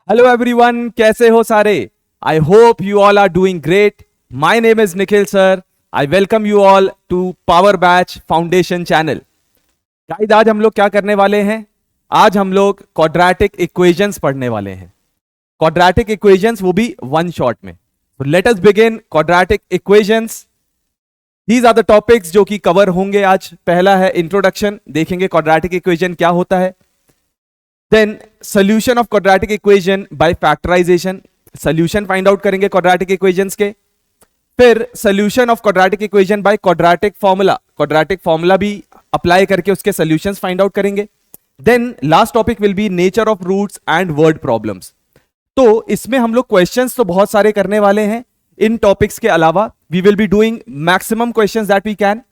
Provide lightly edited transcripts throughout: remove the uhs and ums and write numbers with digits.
Hello everyone, कैसे हो सारे। I hope you all are doing great. My name is Nikhil sir. I welcome you all to power batch foundation channel. Guys, आज हम लोग क्या करने वाले हैं? आज हम लोग क्वाड्रेटिक इक्वेशंस पढ़ने वाले हैं। क्वाड्रेटिक इक्वेशंस, वो भी वन शॉट में। Let us begin quadratic equations. These are the topics जो कि कवर होंगे आज। पहला है इंट्रोडक्शन, देखेंगे क्वाड्रेटिक इक्वेशन क्या होता है। Then solution of quadratic equation by factorisation, solution find out करेंगे क्वाड्रेटिक इक्वेशंस के। फिर solution of quadratic equation by quadratic formula, quadratic formula भी अप्लाई करके उसके सोल्यूशंस फाइंड आउट करेंगे। Then last topic will be nature of roots and word problems. तो इसमें हम लोग क्वेश्चंस तो बहुत सारे करने वाले हैं। इन टॉपिक्स के अलावा we will be doing maximum questions that we can.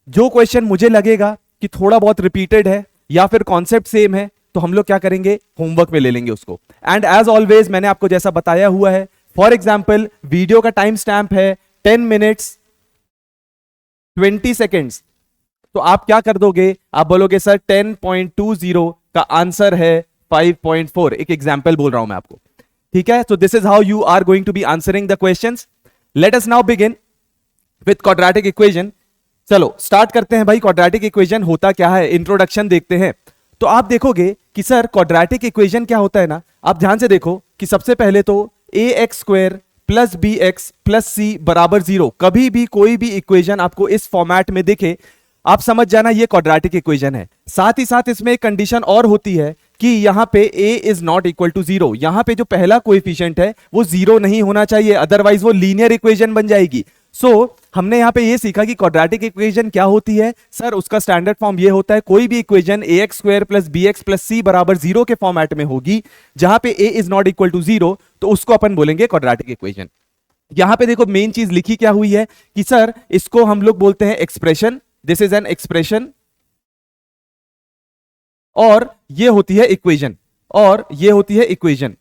जो क्वेश्चन मुझे लगेगा कि थोड़ा बहुत रिपीटेड है या फिर कॉन्सेप्ट सेम है, तो हम लोग क्या करेंगे, होमवर्क में ले लेंगे उसको। एंड एज ऑलवेज मैंने आपको जैसा बताया हुआ है, फॉर एग्जाम्पल वीडियो का टाइम स्टैम्प है 10 मिनट्स 20 सेकेंड्स। तो आप क्या कर दोगे, आप बोलोगे सर 10.20 का आंसर है 5.4। एक एग्जाम्पल बोल रहा हूं मैं आपको, ठीक है। So this is how you are going to be answering the questions. Let us now begin with quadratic equation. चलो स्टार्ट करते हैं भाई। क्वाड्रेटिक इक्वेशन होता क्या है, इंट्रोडक्शन देखते हैं। तो आप देखोगे कि सर क्वाड्रेटिक इक्वेशन क्या होता है ना। आप ध्यान से देखो कि सबसे पहले तो a x square plus b x plus c बराबर 0, कभी भी कोई भी इक्वेशन आपको इस फॉर्मेट में दिखे, आप समझ जाना ये क्वाड्रेटिक इक्वेशन है। साथ ही साथ इसमें एक कंडीशन और होती है कि यहां पे a is not equal to 0, यहां पे जो पहला कोएफिशिएंट है वो 0 नहीं होना चाहिए, अदरवाइज वो लीनियर इक्वेशन बन जाएगी। हमने यहां पे ये सीखा कि क्वाड्रेटिक इक्वेशन क्या होती है। सर उसका स्टैंडर्ड फॉर्म ये होता है, कोई भी equation a x square plus b x plus c बराबर 0 के फॉर्मेट में होगी, जहां पे a is not equal to 0, तो उसको अपन बोलेंगे क्वाड्रेटिक इक्वेशन। यहां पे देखो मेन चीज लिखी क्या हुई है कि सर इसको हम लोग बोलते हैं expression, this is an expression, और ये होती है इक्वेशन, और ये होती है इक्वेशन।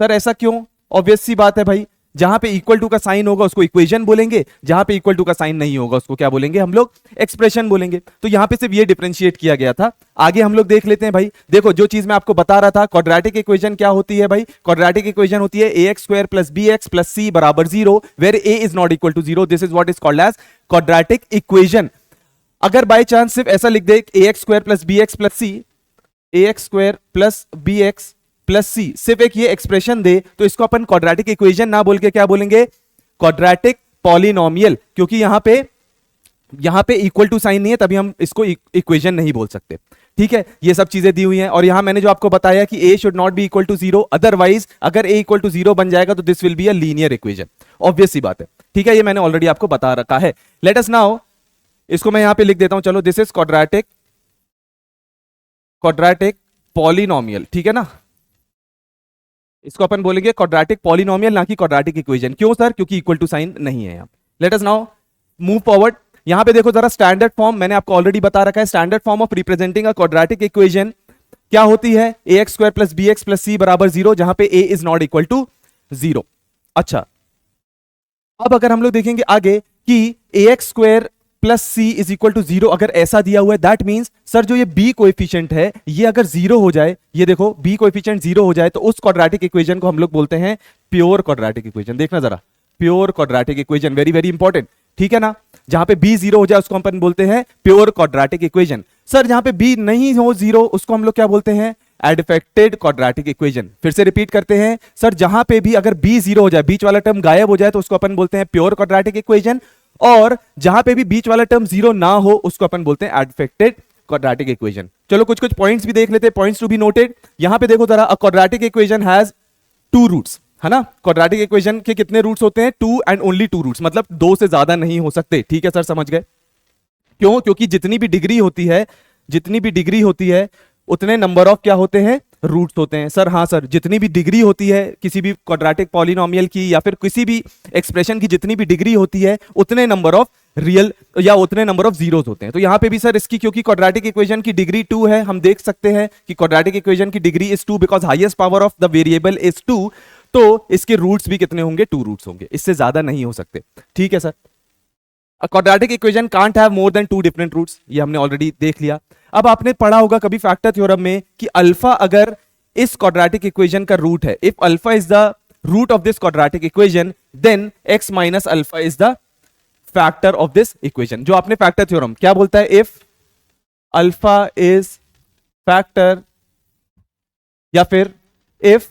सर ऐसा क्यों? ऑब्वियस सी बात है भाई, जहां पे इक्वल टू का साइन होगा उसको इक्वेशन बोलेंगे, जहां पे इक्वल टू का साइन नहीं होगा उसको क्या बोलेंगे हम लोग, एक्सप्रेशन बोलेंगे। तो यहां पे सिर्फ ये डिफरेंशिएट किया गया था। आगे हम लोग देख लेते हैं भाई। देखो जो चीज मैं आपको बता रहा था, क्वाड्रेटिक इक्वेशन क्या होती है भाई। क्वाड्रेटिक इक्वेशन होती है a x square plus b x plus c बराबर 0, where a is not equal to 0, this is what is called as quadratic equation. अगर बाई चांस सिर्फ ऐसा लिख दे a x square plus b x plus c, a x square plus b x plus c, सिर्फ एक ये expression दे, तो इसको अपन क्वाड्रेटिक इक्वेशन ना बोल के क्या बोलेंगे, क्वाड्रेटिक पॉलिनोमियल, क्योंकि यहां पे इक्वल टू साइन नहीं है, तभी हम इसको इक्वेशन नहीं बोल सकते। ठीक है, ये सब चीजें दी हुई हैं। और यहां मैंने जो आपको बताया कि a should not be equal to 0, otherwise अगर a इक्वल टू 0 बन जाएगा तो this will be a linear equation. Obvious सी बात है, ठीक है, ये मैंने ऑलरेडी आपको बता रखा है। लेट अस नाउ, इसको मैं यहां पे लिख देता हूं, चलो दिस इज क्वाड्रेटिक पॉलिनोमियल, ठीक है ना। इसको अपन बोलेंगे क्वाड्रेटिक पॉलिनोमियल, ना कि क्वाड्रेटिक इक्वेशन। क्यों सर? क्योंकि इक्वल टू साइन नहीं है यहां। Late us now move forward. यहां पे देखो जरा, स्टैंडर्ड फॉर्म मैंने आपको ऑलरेडी बता रखा है। Standard form of representing a quadratic equation क्या होती है, a x square plus b x plus c बराबर 0, जहां पे a is not equal to 0। अच्छा, अब अगर हम लोग देखेंगे आगे कि a x square plus c is equal to 0 अगर ऐसा दिया हुआ है, दैट मींस सर जो ये b कोएफिशिएंट है ये अगर 0 हो जाए, ये देखो b कोएफिशिएंट 0 हो जाए, तो उस क्वाड्रेटिक इक्वेशन को हम लोग बोलते हैं प्योर क्वाड्रेटिक इक्वेशन। देखना जरा, pure quadratic equation, very very important, ठीक है ना। जहां पे b 0 हो जाए उसको अपन बोलते हैं प्योर क्वाड्रेटिक इक्वेशन। सर जहां पे b नहीं हो 0 उसको हम लोग क्या बोलते हैं, एडिफेक्टेड क्वाड्रेटिक इक्वेशन। फिर से रिपीट करते हैं, सर जहां पे भी अगर b 0 हो जाए, बीच वाला टर्म गायब हो जाए, तो उसको अपन बोलते हैं प्योर क्वाड्रेटिक इक्वेशन। और जहां पे भी बीच वाला टर्म 0 ना हो उसको अपन बोलते हैं एडिफेक्टेड क्वाड्रेटिक इक्वेशन। चलो कुछ कुछ पॉइंट्स भी देख लेते हैं, पॉइंट्स टू बी नोटेड। यहां पे देखो जरा, a quadratic equation has 2 roots, है ना। क्वाड्रेटिक इक्वेशन के कितने रूट्स होते हैं, 2 एंड ओनली 2 रूट्स, मतलब 2 से ज्यादा नहीं हो सकते। ठीक है सर, समझ गए। क्यों? क्योंकि जितनी भी डिग्री होती है उतने नंबर ऑफ क्या होते हैं, रूट्स होते हैं। सर हाँ सर, जितनी भी डिग्री होती है किसी भी क्वाड्रेटिक पॉलिनोमियल की या फिर किसी भी एक्सप्रेशन की, जितनी भी डिग्री होती है उतने नंबर ऑफ रियल या उतने नंबर ऑफ जीरोस होते हैं। तो यहां पे भी सर इसकी, क्योंकि क्वाड्रेटिक इक्वेशन की डिग्री 2 है, हम देख सकते हैं कि क्वाड्रेटिक इक्वेशन की degree is 2 because highest power of the variable is 2, तो इसके रूट्स भी कितने होंगे, 2 रूट्स होंगे, इससे ज्यादा नहीं हो सकते। ठीक है sir. A quadratic equation can't have more than 2 different roots, ये हमने ऑलरेडी देख लिया। अब आपने पढ़ा होगा कभी फैक्टर थ्योरम में कि अल्फा अगर इस क्वाड्रेटिक इक्वेशन का रूट है, if alpha is the root of this quadratic equation, then x minus alpha is the factor of this equation. जो आपने फैक्टर थ्योरम क्या बोलता है, इफ अल्फा इज फैक्टर, या फिर इफ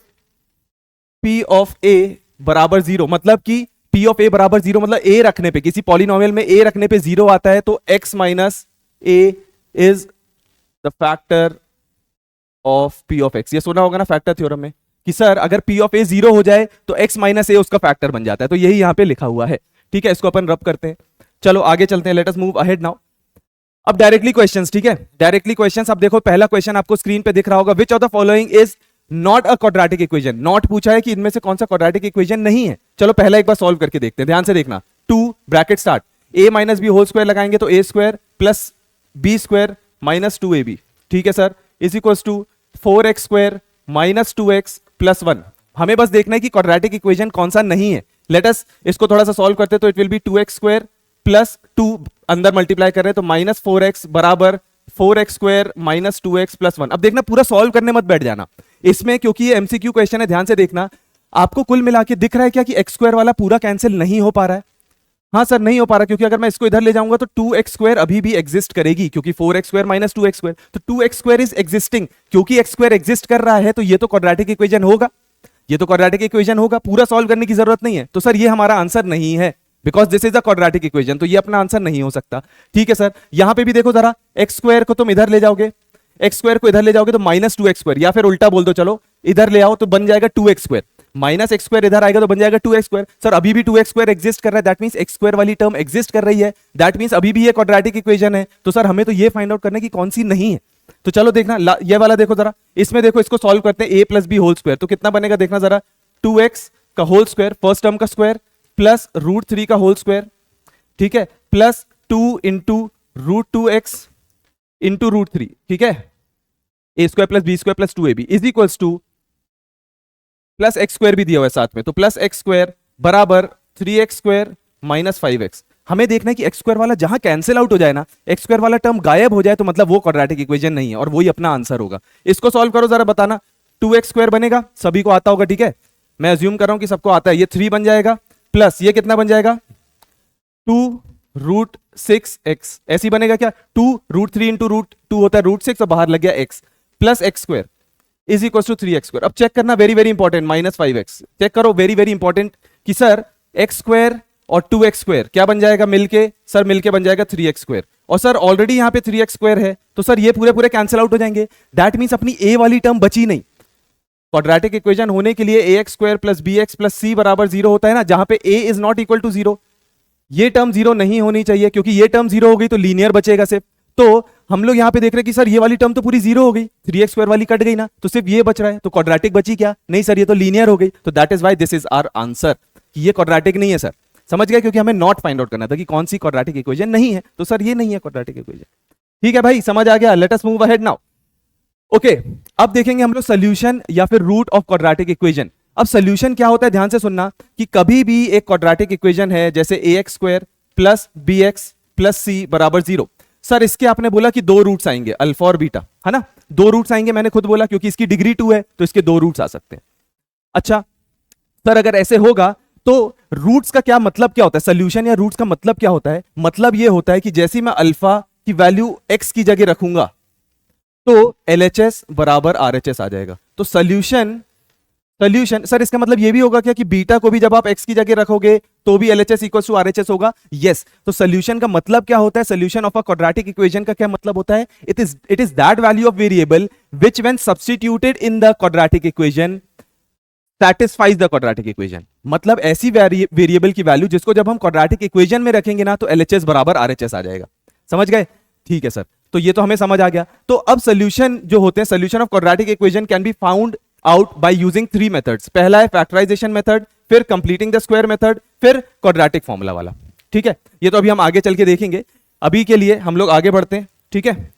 p ऑफ a बराबर 0, मतलब कि p ऑफ a बराबर 0 मतलब a रखने पे, किसी पॉलिनोमियल में a रखने पे 0 आता है, तो x minus a is the factor of p of x। ये सुना होगा ना फैक्टर थ्योरम में कि सर अगर p ऑफ a 0 हो जाए तो x माइनस a उसका फैक्टर बन जाता है, तो यही यहां पे लिखा हुआ है। ठीक है, इसको अपन रब करते हैं। चलो आगे चलते हैं, let us move ahead now. अब डायरेक्टली क्वेश्चंस, ठीक है, डायरेक्टली क्वेश्चंस। अब देखो पहला क्वेश्चन आपको स्क्रीन पे दिख रहा होगा, विच of the following is not a quadratic equation. Not पूछा है कि इनमें से कौन सा क्वाड्रेटिक इक्वेशन नहीं है। चलो पहला एक बार सॉल्व करके देखते हैं, ध्यान से देखना। 2 bracket start, a minus b whole square लगाएंगे तो a square plus b square minus 2ab, ठीक है sir, is equals to 4x square minus 2x plus 1। हमें बस देखना है कि क्वाड्रेटिक इक्वेशन कौन सा नहीं है। लेट अस इसको थोड़ा सा सॉल्व करते हैं, तो it will be 2x square plus 2 अंदर मल्टीप्लाई कर रहे हैं तो माइनस 4x बराबर 4x square minus 2x plus 1। अब देखना पूरा सॉल्व करने मत बैठ जाना इसमें, क्योंकि ये एमसीक्यू क्वेश्चन है, ध्यान से देखना। आपको कुल मिला के दिख रहा है क्या कि x स्क्वायर वाला पूरा कैंसिल नहीं हो पा रहा है? हाँ सर नहीं हो पा रहा, क्योंकि अगर मैं इसको इधर ले जाऊंगा तो 2x स्क्वायर अभी भी एग्जिस्ट करेगी, क्योंकि 4x square minus 2x square, तो 2x स्क्वायर इज एग्जिस्टिंग। क्योंकि x स्क्वायर एग्जिस्ट कर रहा है तो ये तो क्वाड्रेटिक इक्वेशन होगा, ये तो क्वाड्रेटिक इक्वेशन होगा, पूरा सॉल्व करने की जरूरत नहीं है। तो सर ये हमारा आंसर नहीं है, because this is a quadratic equation, तो ये अपना आंसर नहीं हो सकता। ठीक है सर, यहां पे भी देखो जरा, x स्क्वायर को तुम इधर ले जाओगे, x स्क्वायर को इधर ले जाओगे तो माइनस 2x स्क्वायर, या फिर उल्टा बोल दो, चलो इधर ले आओ तो बन जाएगा 2x square, minus x square इधर आएगा तो बन जाएगा 2x स्क्वायर। सर अभी भी 2x स्क्वायर एग्जिस्ट कर रहा है, दैट मींस x स्क्वायर वाली टर्म एग्जिस्ट कर रही है, दैट मींस अभी भी ये क्वाड्रेटिक इक्वेशन है। तो सर हमें तो ये फाइंड आउट करना है कि कौन सी नहीं है। तो चलो देखना, ये वाला देखो जरा, इसमें देखो, इसको सॉल्व करते हैं, a plus b whole square, तो कितना बनेगा देखना जरा, 2x का होल स्क्वायर, फर्स्ट टर्म का स्क्वायर, प्लस √3 का होल स्क्वायर, ठीक है, प्लस 2 इंटू √2x इंटू √3, ठीक है, a square plus b square plus 2ab is equals to plus x square भी दिया हुआ है साथ में, तो प्लस x स्क्वायर बराबर 3x स्क्वायर माइनस 5x। हमें देखना है कि x स्क्वायर वाला जहां कैंसिल आउट हो जाए ना, x स्क्वायर वाला टर्म गायब हो जाए, तो मतलब वो क्वाड्रेटिक इक्वेशन नहीं है और वही अपना आंसर होगा। इसको सॉल्व करो जरा, बताना 2x स्क्वायर बनेगा, सभी को आता होगा, ठीक है, मैं अज्यूम कर रहा हूं कि सबको आता है। ये 3 बन जाएगा, प्लस ये कितना बन जाएगा 2√6x, ऐसी बनेगा क्या, 2√3 इंटू √2 होता है √6 और बाहर लग गया x, plus x square is equal to 3x square. अब चेक करना, very very important, minus 5x check करो, वेरी वेरी इंपॉर्टेंट, कि सर x स्क्वायर और 2x स्क्वायर क्या बन जाएगा मिलके, सर मिलके बन जाएगा 3x स्क्वायर, और सर ऑलरेडी यहां पे 3x स्क्वायर है, तो सर ये पूरे पूरे कैंसिल आउट हो जाएंगे, दैट मींस अपनी a वाली टर्म बची नहीं। क्वाड्रेटिक इक्वेशन होने के लिए ax square plus bx plus c बराबर 0 होता है ना, जहां पे a is not equal to 0, ये टर्म 0 नहीं होनी चाहिए, क्योंकि ये टर्म 0 हो गई तो लीनियर बचेगा सिर्फ। तो हम लोग यहां पे देख रहे हैं कि सर ये वाली टर्म तो पूरी 0 हो गई, 3x स्क्वायर वाली कट गई ना, तो सिर्फ ये बच रहा है, तो क्वाड्रेटिक बची क्या, नहीं सर ये तो लीनियर हो गई, तो that is why this is our answer, कि ये क्वाड्रेटिक नहीं है सर। समझ गए, क्योंकि हमें नॉट फाइंड आउट करना था कि कौन सी क्वाड्रेटिक इक्वेशन नहीं है, तो सर ये नहीं है क्वाड्रेटिक इक्वेशन। ठीक है भाई, समझ आ गया, late us move ahead now. Okay, अब देखेंगे हम लोग सोल्यूशन या फिर रूट ऑफ क्वाड्रेटिक इक्वेशन। अब सोल्यूशन क्या होता है, ध्यान से सुनना, कि कभी भी एक क्वाड्रेटिक इक्वेशन है, जैसे ax square plus bx plus c बराबर 0, सर इसके आपने बोला कि 2 रूट्स आएंगे, अल्फा और बीटा, है ना, 2 रूट्स आएंगे, मैंने खुद बोला, क्योंकि इसकी डिग्री 2 है तो इसके 2 रूट्स आ सकते हैं। अच्छा सर अगर ऐसे होगा तो रूट्स का क्या मतलब, क्या होता है, सोल्यूशन या रूट्स का मतलब क्या होता है, मतलब ये होता है कि जैसे मैं अल्फा की वैल्यू x की जगह रखूंगा तो LHS बराबर RHS आ जाएगा। तो सोल्यूशन सर इसका मतलब ये भी होगा क्या कि बीटा को भी जब आप x की जगह रखोगे तो भी LHS इक्वल टू RHS होगा? यस। तो सोल्यूशन का मतलब क्या होता है, solution of a quadratic equation का क्या मतलब होता है, it is that value of variable which when substituted in the quadratic equation satisfies the quadratic equation. मतलब ऐसी वेरिएबल की वैल्यू जिसको जब हम क्वाड्रेटिक इक्वेशन में रखेंगे ना तो LHS बराबर RHS आ जाएगा। समझ गए? ठीक है सर, तो ये तो हमें समझ आ गया। तो अब सोल्यूशन जो होते हैं, solution of quadratic equation can be found out by using 3 methods. पहला है फैक्टराइजेशन मेथड, फिर कंप्लीटिंग द स्क्वायर मेथड, फिर क्वाड्रेटिक फॉर्मूला वाला। ठीक है, ये तो अभी हम आगे चल के देखेंगे, अभी के लिए हम लोग आगे बढ़ते हैं। ठीक है,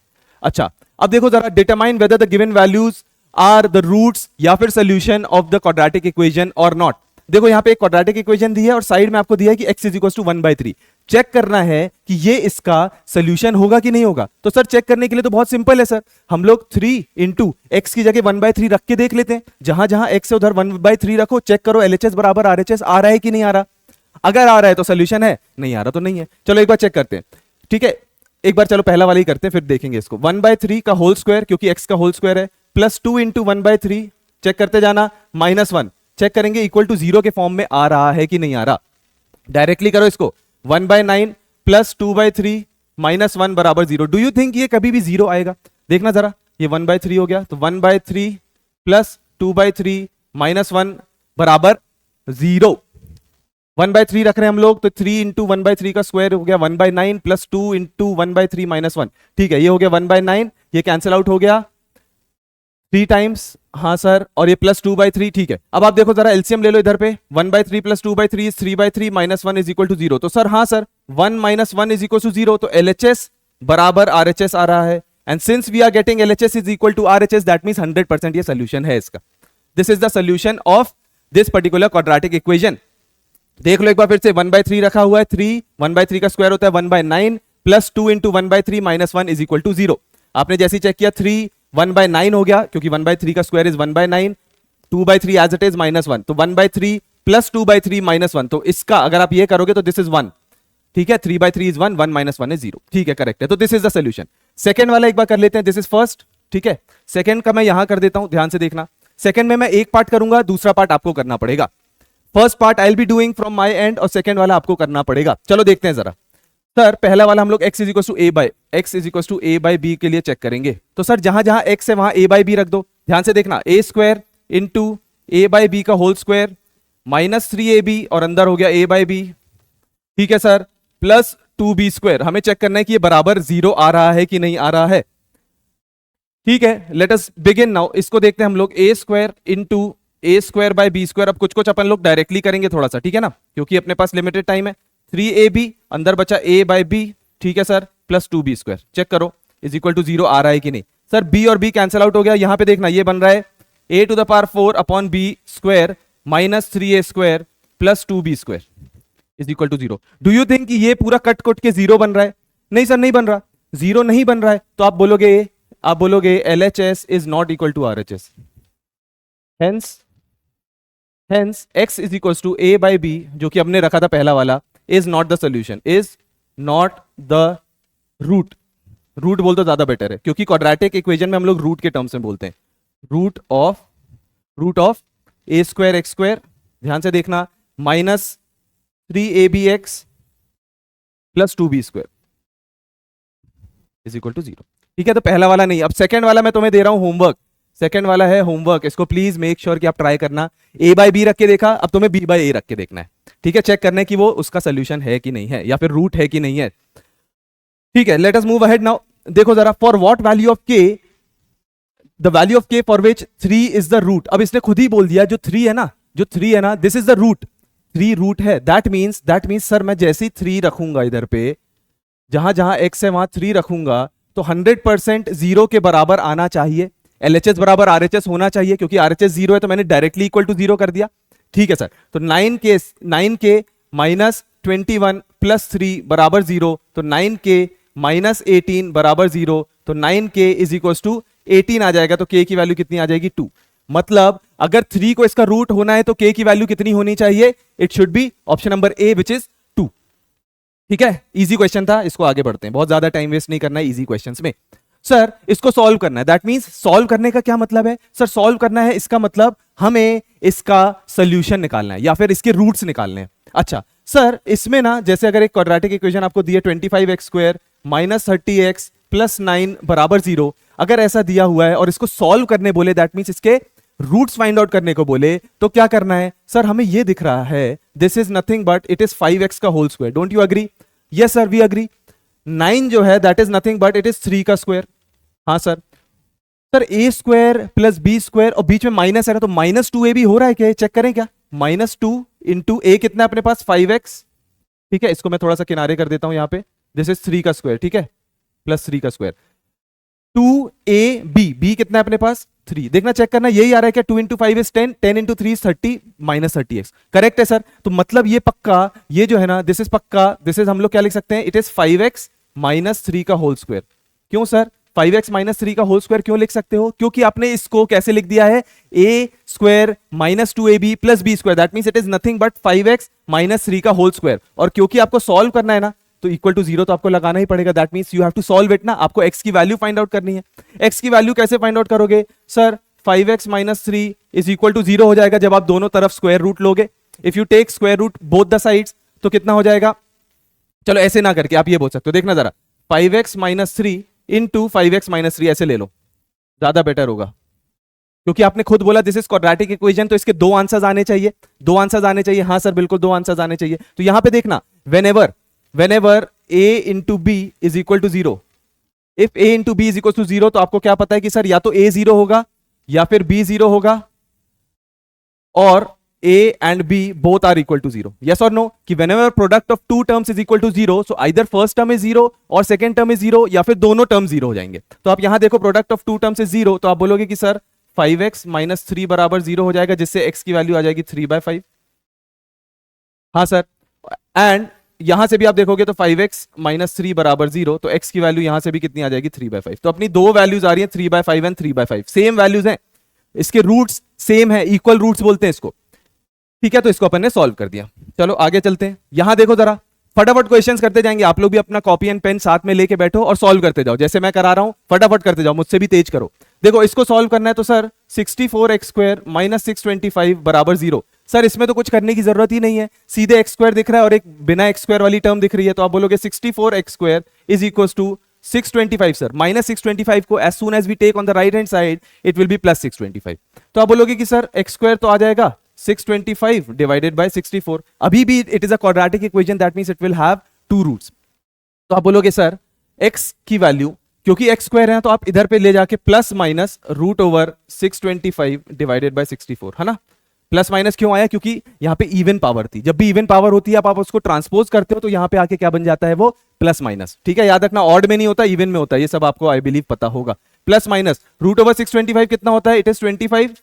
अच्छा अब देखो जरा, determine whether the given values are the roots या फिर solution of the quadratic equation और नॉट। देखो यहाँ पे एक क्वाड्रेटिक इक्वेशन दी है और साइड में आपको दिया है कि x is equal to 1/3। Check करना है कि ये इसका सोल्यूशन होगा कि नहीं होगा। तो सर चेक करने के लिए तो बहुत सिंपल है सर, हम लोग 3 इंटू एक्स की जगह 1/3 रख के देख लेते हैं। जहां जहां x है उधर 1/3 रखो, चेक करो LHS बराबर RHS आ रहा है कि नहीं आ रहा। अगर आ रहा है तो सोल्यूशन है, नहीं आ रहा तो नहीं है। चलो एक बार चेक करते हैं, ठीक है। एक बार चलो पहला वाला ही करते हैं, फिर देखेंगे इसको। 1/3 का होल स्क्वायर, क्योंकि x का होल स्क्वायर है, प्लस 2 इंटू 1/3, चेक करते जाना, -1 चेक करेंगे इक्वल टू 0 के फॉर्म में आ रहा है कि नहीं आ रहा। डायरेक्टली करो इसको, 1/9 प्लस 2/3 -1 बराबर 0। डू यू थिंक ये कभी भी 0 आएगा? देखना जरा, ये 1/3 हो गया, तो 1/3 प्लस 2/3 -1 बराबर 0। 1/3 रख रहे हैं हम लोग, तो 3 इंटू 1/3 का स्क्वायर हो गया 1/9 प्लस 2 इंटू 1/3 -1। ठीक है, ये हो गया 1/9, ये कैंसिल आउट हो गया 3 टाइम्स, हाँ सर, और ये प्लस 2/3। ठीक है, अब आप देखो जरा एलसीएम ले लो इधर पे, 1/3 plus 2/3 is 3/3 -1 is equal to 0। तो सर हाँ सर, 1 - 1 इज इक्वल टू 0, तो LHS बराबर RHS आ रहा है। And since we are getting LHS is equal to RHS, that means 100% ये सोल्यूशन है इसका। This is the solution of this particular quadratic equation. देख लो एक बार फिर से, 1/3 रखा हुआ है, 3 1/3 का स्क्वायर होता है 1/9 plus 2 into 1/3 -1 is equal to 0। आपने जैसे चेक किया 3 1/9 हो गया, क्योंकि 1/3 का square is 1/9, 2/3 as it is -1, तो 1/3 प्लस 2/3 -1, तो इसका अगर आप ये करोगे तो दिस इज 1। ठीक है, 3/3 इज 1, 1 - 1 इज 0। ठीक है, करेक्ट है, तो this is the solution. Second वाला एक बार कर लेते हैं, दिस इज फर्स्ट। ठीक है, सेकंड का मैं यहां कर देता हूं, ध्यान से देखना। सेकंड में मैं एक पार्ट करूंगा, दूसरा पार्ट आपको करना पड़ेगा। First part I will be doing from my and और सेकंड वाला आपको करना पड़ेगा। चलो देखते हैं जरा। सर पहला वाला हम लोग x is equal to a by b के लिए चेक करेंगे। तो सर जहां जहां x है वहां a बाई बी रख दो। ध्यान से देखना, a square into a by b का होल स्क्वायर -3ab और अंदर हो गया a बाई बी। ठीक है सर, प्लस 2b स्क्वायर। हमें चेक करना है कि ये बराबर 0 आ रहा है कि नहीं आ रहा है। ठीक है, लेट अस बिगिन नाउ। इसको देखते हैं हम लोग, a square into a square by b square. अब कुछ कुछ अपन लोग डायरेक्टली करेंगे थोड़ा सा, ठीक है ना, क्योंकि अपने पास लिमिटेड टाइम है। 3ab अंदर बचा a बाई बी, ठीक है sir, plus 2b square. Check करो इज इक्वल टू 0 आ रहा है कि नहीं। सर b और b कैंसिल आउट हो गया। यहां पे देखना, ये बन रहा है a to the power 4 upon b square -3a square plus 2b square is equal to 0। Do you think ये पूरा कट कट के 0 बन रहा है? नहीं सर, नहीं बन रहा, 0 नहीं बन रहा है। तो आप बोलोगे LHS is not equal to RHS। Hence x is equals to a by b, जो कि हमने रखा था पहला वाला, is not the solution, is not the root। Root बोल तो ज्यादा बेटर है, क्योंकि क्वाड्रेटिक इक्वेशन में हम लोग रूट के टर्म्स में बोलते हैं। Root of a square x square, ध्यान से देखना, -3abx plus 2b square is equal to 0। ठीक है, तो पहला वाला नहीं। अब सेकंड वाला मैं तुम्हें दे रहा हूं होमवर्क। सेकंड वाला है होमवर्क, इसको प्लीज मेक श्योर कि आप ट्राई करना। a बाई बी रख के देखा, अब तुम्हें b बाई ए रख के देखना है। ठीक है, चेक करना है कि वो उसका सोल्यूशन है कि नहीं है, या फिर रूट है कि नहीं है। ठीक है, let us move ahead now. देखो जरा, for what value of k, the value of k for which 3 is the root. अब इसने खुद ही बोल दिया, जो 3 है ना, this is the root. 3 root है, दैट मीन्स सर मैं जैसे ही 3 रखूंगा इधर पे, जहां जहां x है वहां 3 रखूंगा, तो 100% 0 के बराबर आना चाहिए। LHS बराबर RHS होना चाहिए, क्योंकि RHS 0 है तो मैंने डायरेक्टली इक्वल टू 0 कर दिया। ठीक है सर, तो 9k माइनस 21 प्लस 3 बराबर 0, तो 9k माइनस 18 बराबर 0, तो 9k इज इक्वल टू 18 आ जाएगा। तो k की वैल्यू कितनी आ जाएगी? 2। मतलब अगर 3 को इसका रूट होना है तो k की वैल्यू कितनी होनी चाहिए? It should be option number A, which is 2। ठीक है, इजी क्वेश्चन था, इसको आगे बढ़ते हैं, बहुत ज्यादा टाइम वेस्ट नहीं करना है इजी क्वेश्चंस में। सर इसको सॉल्व करना है, दैट मींस सॉल्व करने का क्या मतलब है? सर सॉल्व करना है, इसका मतलब हमें इसका सोल्यूशन निकालना है या फिर इसके रूट्स निकालने हैं। अच्छा सर, इसमें ना जैसे अगर एक क्वाड्रेटिक इक्वेशन आपको दी है 25x square minus 30x plus 9 बराबर 0, अगर ऐसा दिया हुआ है और इसको सॉल्व करने बोले, दैट मींस इसके रूट्स फाइंड आउट करने को बोले, तो क्या करना है? सर हमें ये दिख रहा है, this is nothing but it is 5x का whole square. Don't you agree? Yes sir, we agree. 9 जो है that is nothing but it is 3 का स्क्वायर। हाँ sir a square plus b square और बीच में माइनस है ना, तो -2ab हो रहा है क्या? चेक करें क्या? -2 इंटू a कितना अपने पास? 5x। ठीक है, इसको मैं थोड़ा सा किनारे कर देता हूं यहाँ पे, दिस इज 3 का स्क्वायर, ठीक है, प्लस 3 का स्क्वायर। 2ab, b कितना है अपने पास 3, देखना चेक करना यही आ रहा है क्या, 2 into 5 is 10, 10 into 3 is 30 minus 30x, correct है सर। तो मतलब ये पक्का, ये जो है ना दिस इज पक्का, दिस इज हम लोग क्या लिख सकते हैं, इट इज 5x माइनस 3 का होल स्क्वायर। क्यों सर 5x माइनस 3 का होल स्क्वायर क्यों लिख सकते हो, क्योंकि आपने इसको कैसे लिख दिया है, a square minus 2ab plus b square, that means it is nothing but 5x minus 3 का होल स्क्वायर। और क्योंकि आपको सॉल्व करना है ना, तो इक्वल टू 0 तो आपको लगाना ही पड़ेगा, that means you have to solve it ना, आपको x की वैल्यू फाइंड आउट करनी है। x की वैल्यू कैसे फाइंड आउट करोगे sir, 5x minus 3 is equal to 0 हो जाएगा जब आप दोनों तरफ स्क्वायर रूट लोगे। If you take square root both the sides तो कितना हो जाएगा, चलो ऐसे ना करके आप ये बोल सकते हो, देखना जरा 5x minus 3 into 5x minus 3 ऐसे ले लो, ज्यादा बेटर होगा, क्योंकि आपने खुद बोला दिस इज क्वाड्रेटिक इक्वेशन, तो इसके दो आंसर्स आने चाहिए, दो आंसर्स आने चाहिए, हाँ सर बिल्कुल दो आंसर्स आने चाहिए। तो यहां पे देखना whenever a into b is equal to 0, if a into b is equal to 0, तो आपको क्या पता है कि सर या तो a 0 होगा या फिर b 0 होगा, और a and b both are equal to 0, yes or no, कि whenever product of two terms is equal to 0, so either first term is 0 और second term is 0, या फिर दोनों term 0 हो जाएंगे। तो आप यहां देखो product of two terms is 0, तो आप बोलोगे कि सर 5x माइनस 3 बराबर 0 हो जाएगा, जिससे x की वैल्यू आ जाएगी 3/5, हाँ सर। एंड यहां से भी आप देखोगे तो 5x माइनस 3 बराबर 0, तो x की वैल्यू यहां से भी कितनी आ जाएगी 3/5। तो अपनी दो वैल्यूज आ रही हैं 3/5 एंड 3/5, सेम वैल्यूज हैं, इसके रूट्स सेम है, इक्वल रूट्स बोलते हैं इसको, ठीक है। तो इसको अपन ने सॉल्व कर दिया, चलो आगे चलते हैं। यहां देखो जरा, फटाफट क्वेश्चंस करते जाएंगे, आप लोग भी अपना कॉपी एंड पेन साथ में लेके बैठो और सॉल्व करते जाओ, जैसे मैं करा रहा हूं फटाफट करते जाओ, मुझसे भी तेज करो। देखो इसको सॉल्व करना है, तो सर 64x स्क्वायर माइनस 625 बराबर 0, सर इसमें तो कुछ करने की जरूरत ही नहीं है, सीधे x स्क्वायर दिख रहा है और एक बिना x स्क्वायर वाली टर्म दिख रही है, तो आप बोलोगे 64x square is equal to 625 sir, minus 625 को as soon as we take on the right hand side it will be plus 625। तो आप बोलोगे कि सर x स्क्वायर तो आ जाएगा 625 डिवाइडेड बाय 64, अभी भी it is a quadratic equation, that means it will have two roots. तो आप बोलोगे सर x की वैल्यू, क्योंकि x स्क्वायर है तो आप इधर पे ले जाके plus minus root over 625 divided by 64, है ना। प्लस माइनस क्यों आया, क्योंकि यहां पे इवन पावर थी, जब भी इवन पावर होती है आप उसको ट्रांसपोज करते हो तो यहां पे आके क्या बन जाता है, वो प्लस माइनस, ठीक है। याद रखना ऑड में नहीं होता, इवन में होता है, ये सब आपको आई बिलीव पता होगा। प्लस माइनस रूट ओवर 625 कितना होता है, इट इज 25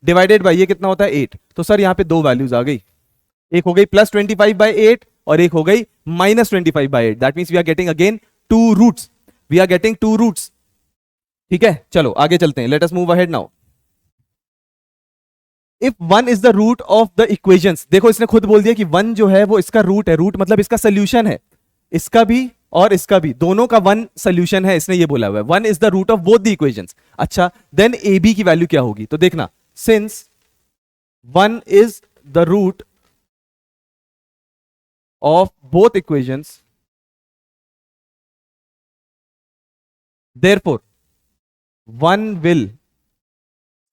डिवाइडेड बाय ये कितना होता है 8। तो सर यहां पे दो वैल्यूज आ गई, एक हो गई प्लस 25/8 और एक हो गई minus 25/8, that means we are getting again two roots, we are getting two roots, ठीक है। चलो आगे चलते हैं, let us move ahead now. If 1 is the root of the equations, देखो इसने खुद बोल दिया कि 1 जो है वो इसका रूट है, रूट मतलब इसका सोल्यूशन है, इसका भी और इसका भी, दोनों का 1 सोल्यूशन है, इसने ये बोला हुआ है 1 is the root of both the equations. अच्छा देन ए बी की वैल्यू क्या होगी, तो देखना since 1 is the root of both equations, therefore 1 will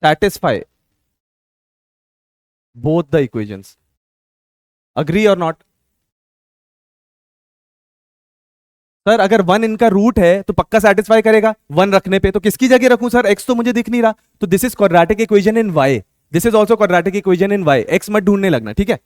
satisfy both the equations, agree or not। Sir अगर 1 इनका रूट है तो पक्का सेटिस्फाई करेगा 1 रखने पे, तो किसकी जगह रखूं सर, x तो मुझे दिख नहीं रहा, तो this is quadratic equation in y, this is also quadratic equation in y, x मत ढूंढने लगना, ठीक है।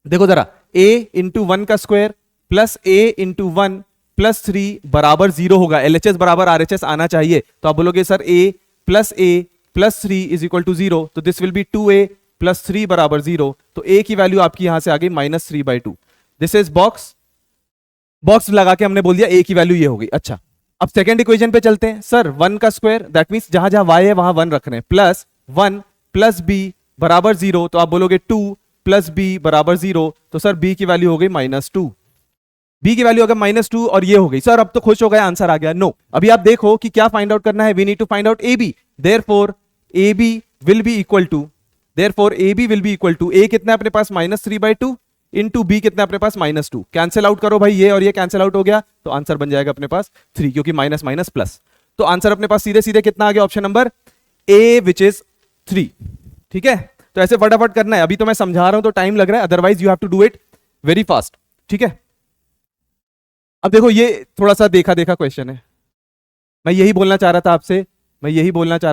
देखो जरा a इंटू 1 का square plus a into 1 plus 3 बराबर 0 होगा, LHS बराबर RHS आना चाहिए, तो आप बोलोगे sir a plus 3 is equal to 0, तो this will B 2a plus 3 बराबर 0, तो a की वैल्यू आपकी यहां से आ गई -3/2, दिस इज बॉक्स लगा के हमने बोल दिया a की वैल्यू ये होगी। अच्छा अब सेकंड इक्वेशन पे चलते हैं, सर 1 का स्क्वायर दैट मींस जहां जहां y है वहां 1 रख रहे हैं, प्लस 1 प्लस b बराबर 0, तो आप बोलोगे 2 प्लस b बराबर 0, तो सर b की वैल्यू हो गई -2, b की वैल्यू अगर -2 और ये हो गई, सर अब तो खुश हो गया, आंसर आ गया। नो, अभी आप देखो कि क्या फाइंड आउट करना है, we need to find out ab, therefore ab will be equal to, therefore ab will be equal to, a कितना है अपने पास -3/2 इंटू बी कितना अपने पास -2, कैंसिल आउट करो भाई, ये और ये कैंसिल आउट हो गया, तो आंसर बन जाएगा अपने पास 3, क्योंकि माइनस माइनस प्लस, तो आंसर अपने पास सीधे सीधे कितना आ गया, option number A which is 3, ठीक है। तो ऐसे फटाफट करना है, अभी तो मैं समझा रहा हूं तो टाइम लग रहा है, otherwise you have to do it very fast, ठीक है। अब देखो ये थोड़ा सा देखा देखा क्वेश्चन है, मैं यही बोलना चाह रहा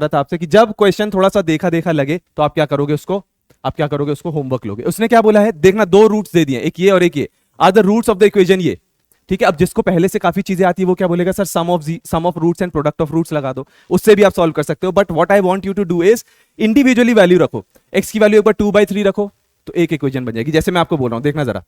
था आपसे कि जब क्वेश्चन थोड़ा सा देखा देखा लगे तो आप क्या करोगे, उसको होमवर्क लोगे। उसने क्या बोला है, देखना दो रूट्स दे दिए, एक ये और एक ये, are the roots of the equation ये, ठीक है, अब जिसको पहले से काफी चीजें आती है वो क्या बोलेगा, sir sum of roots and product of roots लगा दो, उससे भी आप सॉल्व कर सकते हो। But what I want you to do is individually value रखो। एक्स की वैल्यू एक बार 2/3 रखो तो एक इक्वेशन बन जाएगी। जैसे मैं आपको बोल रहा हूं, देखना जरा,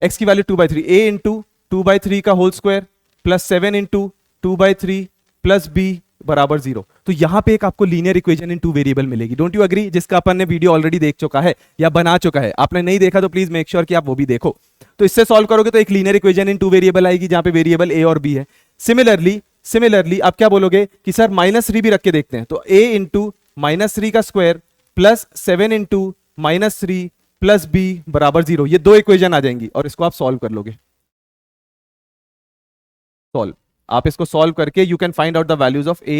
एक्स की वैल्यू 2/3, a इंटू 2/3 का whole square plus 7 into 2/3 plus b बराबर 0। तो यहां पे एक आपको लीनियर इक्वेशन इन 2 वेरिएबल मिलेगी। Don't you agree? जिसका अपन ने वीडियो ऑलरेडी देख चुका है या बना चुका है, आपने नहीं देखा तो प्लीज मेक श्योर कि आप वो भी देखो। तो इससे सॉल्व करोगे तो एक लीनियर इक्वेशन इन 2 वेरिएबल आएगी जहां पे वेरिएबल a और b है। सिमिलरली आप क्या बोलोगे कि सर -3 भी रख के देखते हैं, तो a इंटू -3 का square plus 7 into -3 plus b बराबर 0। ये 2 इक्वेशन आ जाएंगी और इसको आप सॉल्व कर लोगे। सॉल्व, आप इसको सॉल्व करके you can find out the values of a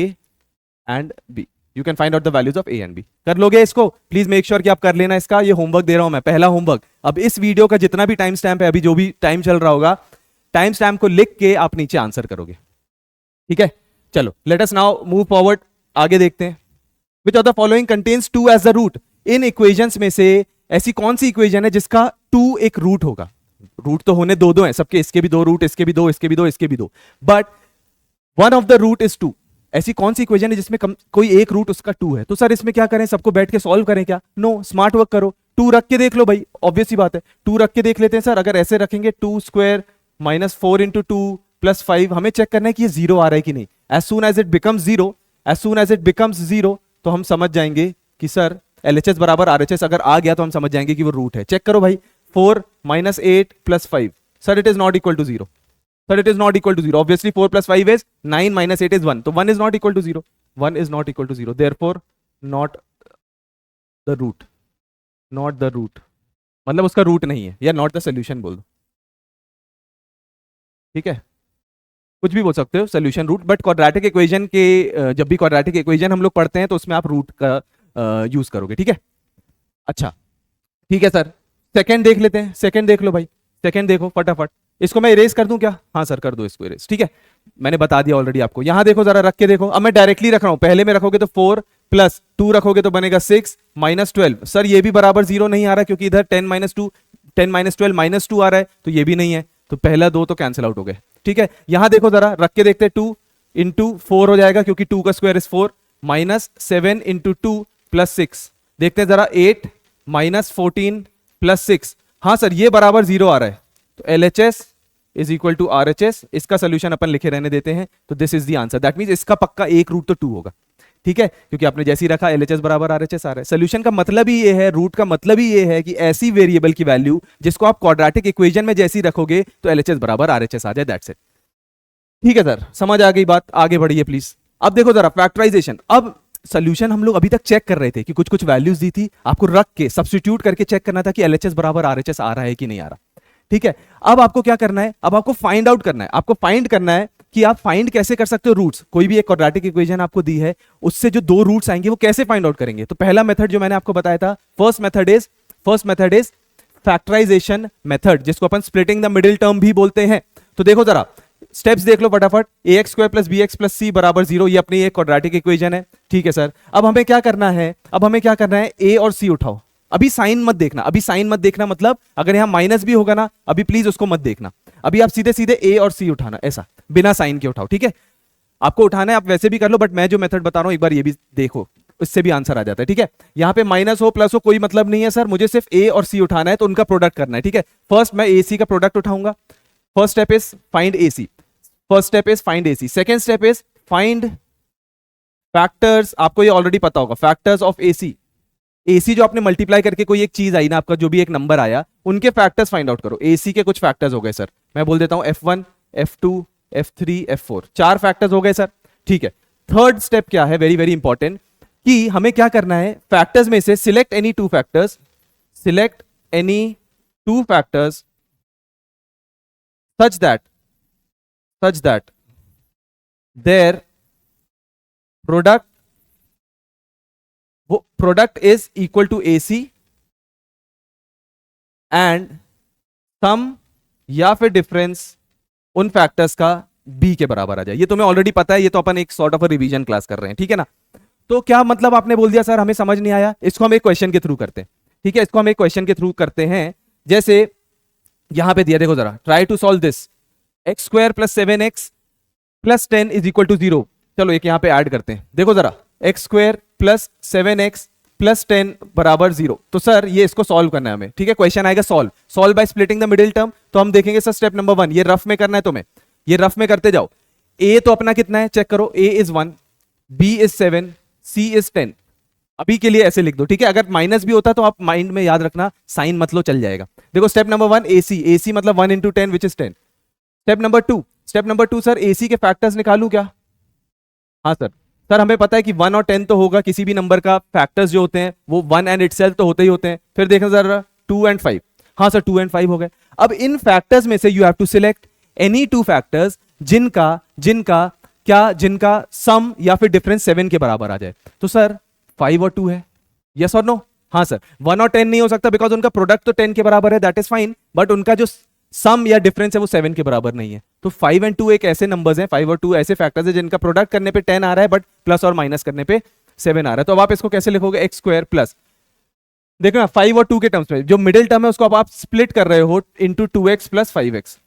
and b। You can find out the values of a and b। कर लोगे इसको? प्लीज मेक श्योर कि आप कर लेना इसका। ये होमवर्क दे रहा हूं मैं, पहला होमवर्क। अब इस वीडियो का जितना भी टाइम स्टैम्प है, अभी जो भी टाइम चल रहा होगा, टाइम स्टैम्प को लिख के आप नीचे आंसर करोगे। ठीक है, चलो let us now move forward, आगे देखते हैं। Which of the following contains 2 as the root? इन इक्वेशंस में से ऐसी कौन सी इक्वेशन है जिसका 2 एक रूट होगा? रूट तो होने दो हैं सबके, इसके भी 2 रूट, इसके भी 2, इसके भी 2, इसके भी 2, but one of the root is 2। ऐसी कौन सी इक्वेशन है जिसमें कोई एक रूट उसका 2 है? तो सर इसमें क्या करें, सबको बैठ के सॉल्व करें क्या? नो, स्मार्ट वर्क करो, 2 रख के देख लो भाई, ऑब्वियस सी बात है, 2 रख के देख लेते हैं। सर अगर ऐसे रखेंगे 2 स्क्वायर -4 इंटू 2 प्लस 5, हमें चेक करना है कि ये 0 आ रहा है कि नहीं। As soon as it becomes 0, तो हम समझ जाएंगे कि सर LHS बराबर RHS अगर आ गया तो हम समझ जाएंगे कि वो रूट है। चेक करो भाई, 4 -8 प्लस 5, sir it is not equal to 0। Sir it is not equal to 0। Obviously 4 plus 5 is 9 minus 8 is 1, तो 1 is not equal to 0। 1 is not equal to 0, therefore not the root, not the root, मतलब उसका root नहीं है, या not the solution बोल दो। ठीक है, कुछ भी बोल सकते हो, solution, root. But quadratic equation के जब भी क्वाड्रेटिक इक्वेशन हम लोग पढ़ते हैं तो उसमें आप रूट का यूज करोगे। ठीक है, अच्छा ठीक है सर, सेकंड देख लेते हैं। सेकंड देख लो भाई, सेकंड देखो फटाफट। इसको मैं इरेज कर दूं क्या? हाँ सर कर दो इसको इरेज। ठीक है, मैंने बता दिया ऑलरेडी आपको। यहां देखो जरा, रख के देखो। अब मैं डायरेक्टली रख रहा हूं, पहले में रखोगे तो 4 प्लस 2 रखोगे तो बनेगा 6 -12। सर ये भी बराबर 0 नहीं आ रहा क्योंकि इधर 10 -2 10 -12 -2 आ रहा है, तो ये भी नहीं है, तो पहला 2 तो कैंसिल आउट हो गए। ठीक है, यहां देखो जरा, रख के देखते हैं। 2 इंटू 4 हो जाएगा क्योंकि 2 का स्क्वायर इज 4, -7 इंटू 2 प्लस 6। देखते हैं जरा, 8 -14 प्लस 6। हाँ सर ये बराबर 0 आ रहा है, तो LHS is equal to RHS। इसका सोल्यूशन अपन लिखे रहने देते हैं, तो this is the answer. That means इसका पक्का एक रूट तो 2 होगा। ठीक है, क्योंकि आपने जैसे ही रखा LHS बराबर RHS आ रहा है। सोल्यूशन का मतलब ही ये है, रूट का मतलब ही ये है कि ऐसी वेरिएबल की वैल्यू जिसको आप क्वाड्रेटिक इक्वेशन में जैसी रखोगे तो LHS बराबर RHS आ जाए, दैट्स इट। ठीक है सर, समझ आ गई बात, आगे बढ़िए प्लीज। अब देखो जरा फैक्टराइजेशन। अब सोल्यूशन हम लोग अभी तक चेक कर रहे थे कि कुछ कुछ वैल्यूज दी थी, आपको रख के सब्स्टिट्यूट करके चेक करना था कि LHS बराबर RHS आ रहा है कि नहीं आ रहा। ठीक है, अब आपको क्या करना है, अब आपको फाइंड आउट करना है। आपको फाइंड करना है कि आप फाइंड कैसे कर सकते हो रूट्स। कोई भी एक क्वाड्रेटिक इक्वेशन आपको दी है, उससे जो 2 रूट्स आएंगे वो कैसे फाइंड आउट करेंगे। तो पहला मेथड जो मैंने आपको बताया था, first method is factorization method, जिसको अपन स्प्लिटिंग द मिडिल टर्म भी बोलते हैं। तो देखो जरा, स्टेप्स देख लो फटाफट। ax² + bx + c बराबर 0, ये अपनी एक क्वाड्रेटिक इक्वेशन है। ठीक है सर, अब हमें क्या करना है, a और c उठाओ। अभी साइन मत देखना, मतलब अगर यहां माइनस भी होगा ना, अभी प्लीज उसको मत देखना। अभी आप सीधे सीधे a और c उठाना, ऐसा बिना साइन के उठाओ। ठीक है, आपको उठाना है, आप वैसे भी कर लो, बट मैं जो मेथड बता रहा हूं एक बार ये भी देखो, इससे भी आंसर आ जाता है। ठीक है, यहां पे माइनस हो प्लस हो कोई मतलब नहीं है सर, मुझे सिर्फ a और c उठाना है, तो उनका प्रोडक्ट करना है। ठीक है, फर्स्ट मैं ac का प्रोडक्ट उठाऊंगा। First step is find ac। Second step is find factors. आपको ये ऑलरेडी पता होगा, फैक्टर्स ऑफ AC जो आपने मल्टीप्लाई करके कोई एक चीज आई ना, आपका जो भी एक नंबर आया, उनके फैक्टर्स फाइंड आउट करो। AC के कुछ फैक्टर्स हो गए सर, मैं बोल देता हूं F1 F2 F3 F4, 4 factors हो गए सर। ठीक है, थर्ड स्टेप क्या है, वेरी वेरी इंपॉर्टेंट, कि हमें क्या करना है, फैक्टर्स में से select any two factors such that their product is equal to AC and sum या फिर डिफरेंस उन फैक्टर्स का B के बराबर आ जाए। ये तुम्हें ऑलरेडी पता है, ये तो अपन एक सॉर्ट ऑफ रिवीजन क्लास कर रहे हैं। ठीक है ना, तो क्या मतलब आपने बोल दिया सर हमें समझ नहीं आया, इसको हम एक क्वेश्चन के थ्रू करते हैं। ठीक है, इसको हम एक क्वेश्चन के थ्रू करते हैं। जैसे यहां पे दिया, देखो जरा, try to solve this. X square plus 7x plus 10 is equal to 0। चलो एक यहां पे ऐड करते हैं, देखो जरा, x square plus 7x plus 10 बराबर 0। तो सर ये इसको सॉल्व करना है हमें, ठीक है। क्वेश्चन आएगा solve by splitting the middle term. तो हम देखेंगे सर स्टेप नंबर 1, ये रफ में करना है तुम्हें, ये रफ में करते जाओ। ए तो अपना कितना है, चेक करो, a is 1, b is 7, c is 10। अभी के लिए ऐसे लिख दो, ठीक है। अगर माइनस भी होता तो आप माइंड में याद रखना, साइन मत लो, चल जाएगा। देखो स्टेप नंबर 1 एसी, एसी मतलब 1 into 10 which is 10। Step number 2 sir AC के फैक्टर्स निकालू क्या? हाँ सर हमें पता है कि 1 और 10 तो होगा, किसी भी नंबर का फैक्टर्स जो होते हैं वो 1 एंड इटसेल्फ तो होते ही होते हैं। फिर देखना जरा 2 एंड 5। हाँ सर 2 एंड 5 हो गए। अब इन फैक्टर्स में से you have to select any 2 factors जिनका सम या फिर डिफरेंस 7 के बराबर आ जाए। तो सर 5 और 2 है, यस और नो? हाँ सर 1 और 10 नहीं हो सकता बिकॉज उनका प्रोडक्ट तो 10 के बराबर है, दैट इज फाइन, बट उनका जो सम या डिफरेंस है वो 7 के बराबर नहीं है। तो 5 एंड 2 एक ऐसे नंबर्स हैं, 5 और 2 ऐसे फैक्टर्स हैं जिनका प्रोडक्ट करने पे 10 आ रहा है बट प्लस और माइनस करने पे 7 आ रहा है। तो अब आप इसको कैसे लिखोगे, एक्स स्क्वायर प्लस, देखना 5 और 2 के टर्म्स में जो मिडिल टर्म है उसको आप स्प्लिट कर रहे हो into 2x plus 5x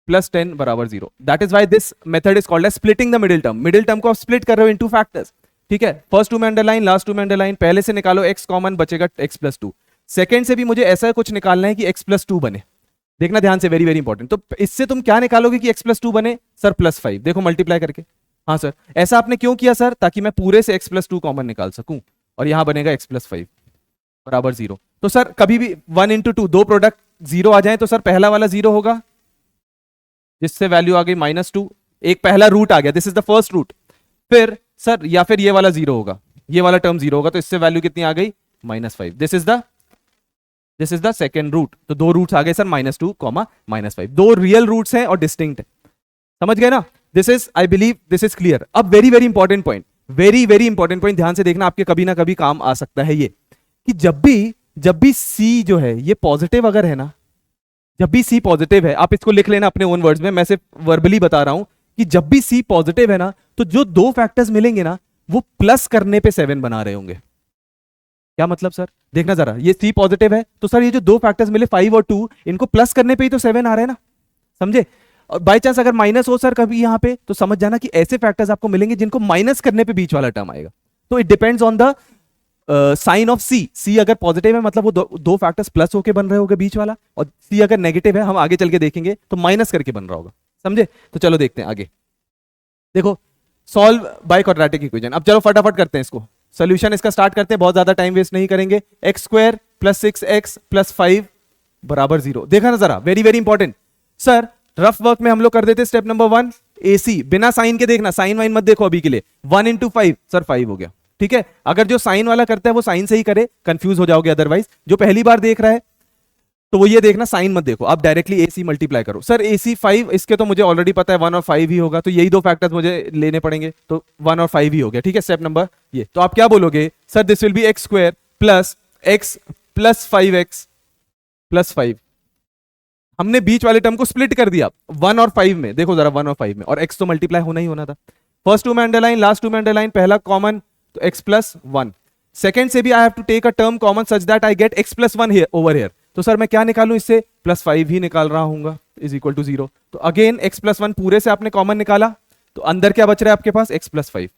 plus 10 बराबर 0। That is why this method is called as splitting the middle term. Middle term को आप स्प्लिट कर रहे हो इंटू फैक्टर्स, ठीक है। फर्स्ट 2 में अंडरलाइन, लास्ट 2 में अंडरलाइन, पहले से निकालो x कॉमन, बचेगा x प्लस 2। सेकेंड से भी मुझे ऐसा कुछ निकालना है कि x प्लस 2 बने, देखना ध्यान से, वेरी वेरी इंपॉर्टेंट। तो इससे तुम क्या निकालोगे कि x प्लस 2 बने? सर प्लस 5, देखो मल्टीप्लाई करके। हाँ सर ऐसा आपने क्यों किया सर? ताकि मैं पूरे से x प्लस 2 कॉमन निकाल सकूं और यहां बनेगा x प्लस 5 बराबर 0। तो सर कभी भी 1 इंटू 2 दो प्रोडक्ट 0 आ जाए तो सर पहला वाला 0 होगा जिससे वैल्यू आ गई -2, एक पहला रूट आ गया, this is the first root. फिर सर या फिर ये वाला 0 होगा, ये वाला टर्म 0 होगा, तो इससे वैल्यू कितनी आ गई -5। This is the second root. तो दो रूट्स आ गए सर -2 -5, दो रियल रूट्स हैं और डिस्टिंक्ट है, समझ गए ना? This is, I believe this is clear. अब very very important point, very very important point, ध्यान से देखना, आपके कभी ना कभी काम आ सकता है ये, कि जब भी सी जो है ये पॉजिटिव अगर है ना, जब भी सी पॉजिटिव है, आप इसको लिख लेना अपने ओन वर्ड्स में, मैं सिर्फ वर्बली बता रहा हूं कि जब भी सी पॉजिटिव है ना तो जो दो फैक्टर्स मिलेंगे ना वो प्लस करने पे 7 बना रहे होंगे। क्या मतलब सर? देखना जरा, ये सी पॉजिटिव है तो सर ये जो दो फैक्टर्स मिले 5 और 2, इनको प्लस करने पे ही तो 7 आ रहे हैं ना, समझे? और बाई चांस अगर माइनस हो सर कभी यहां पे, तो समझ जाना कि ऐसे फैक्टर्स आपको मिलेंगे जिनको माइनस करने पे बीच वाला टर्म आएगा। तो it depends on the sign of c अगर पॉजिटिव है मतलब वो दो फैक्टर्स प्लस होके बन रहे होंगे बीच वाला, और सी अगर नेगेटिव है, हम आगे चल के देखेंगे, तो माइनस करके बन रहा होगा, समझे? तो चलो देखते हैं आगे। देखो सॉल्व बाय क्वाड्रेटिक इक्वेशन, अब चलो फटाफट करते हैं इसको, सोल्यूशन इसका स्टार्ट करते हैं, बहुत ज्यादा टाइम वेस्ट नहीं करेंगे। X square plus 6x plus 5 बराबर 0। देखा ना जरा, very very important. Sir rough work में हम लोग कर देते स्टेप नंबर 1 एसी, बिना साइन के देखना, साइन वाइन मत देखो अभी के लिए। 1 इंटू 5 सर 5 हो गया, ठीक है। अगर जो साइन वाला करता है वो साइन से ही करे, कंफ्यूज हो जाओगे अदरवाइज। जो पहली बार देख रहा है तो वो ये देखना, साइन मत देखो, आप डायरेक्टली एसी मल्टीप्लाई करो। सर एसी 5, इसके तो मुझे ऑलरेडी पता है 1 और 5 ही होगा, तो यही दो फैक्टर्स मुझे लेने पड़ेंगे, तो 1 और 5 ही हो गया, ठीक है। स्टेप नंबर ये, तो आप क्या बोलोगे sir? This will B x square plus x plus 5x plus 5। हमने बीच वाले टर्म को स्प्लिट कर दिया 1 और 5 में, देखो जरा 1 और 5 में, और x तो मल्टीप्लाई होना ही होना था। फर्स्ट 2 में अंडरलाइन, लास्ट 2 में अंडरलाइन, पहला कॉमन तो x प्लस 1। सेकेंड से भी I have to take a term common such that I get x plus 1 over here. तो सर मैं क्या निकालूं इससे? प्लस 5 ही निकाल रहा हूँ, इज इक्वल टू 0। तो अगेन x प्लस 1 पूरे से आपने कॉमन निकाला, तो अंदर क्या बच रहा है आपके पास? x प्लस 5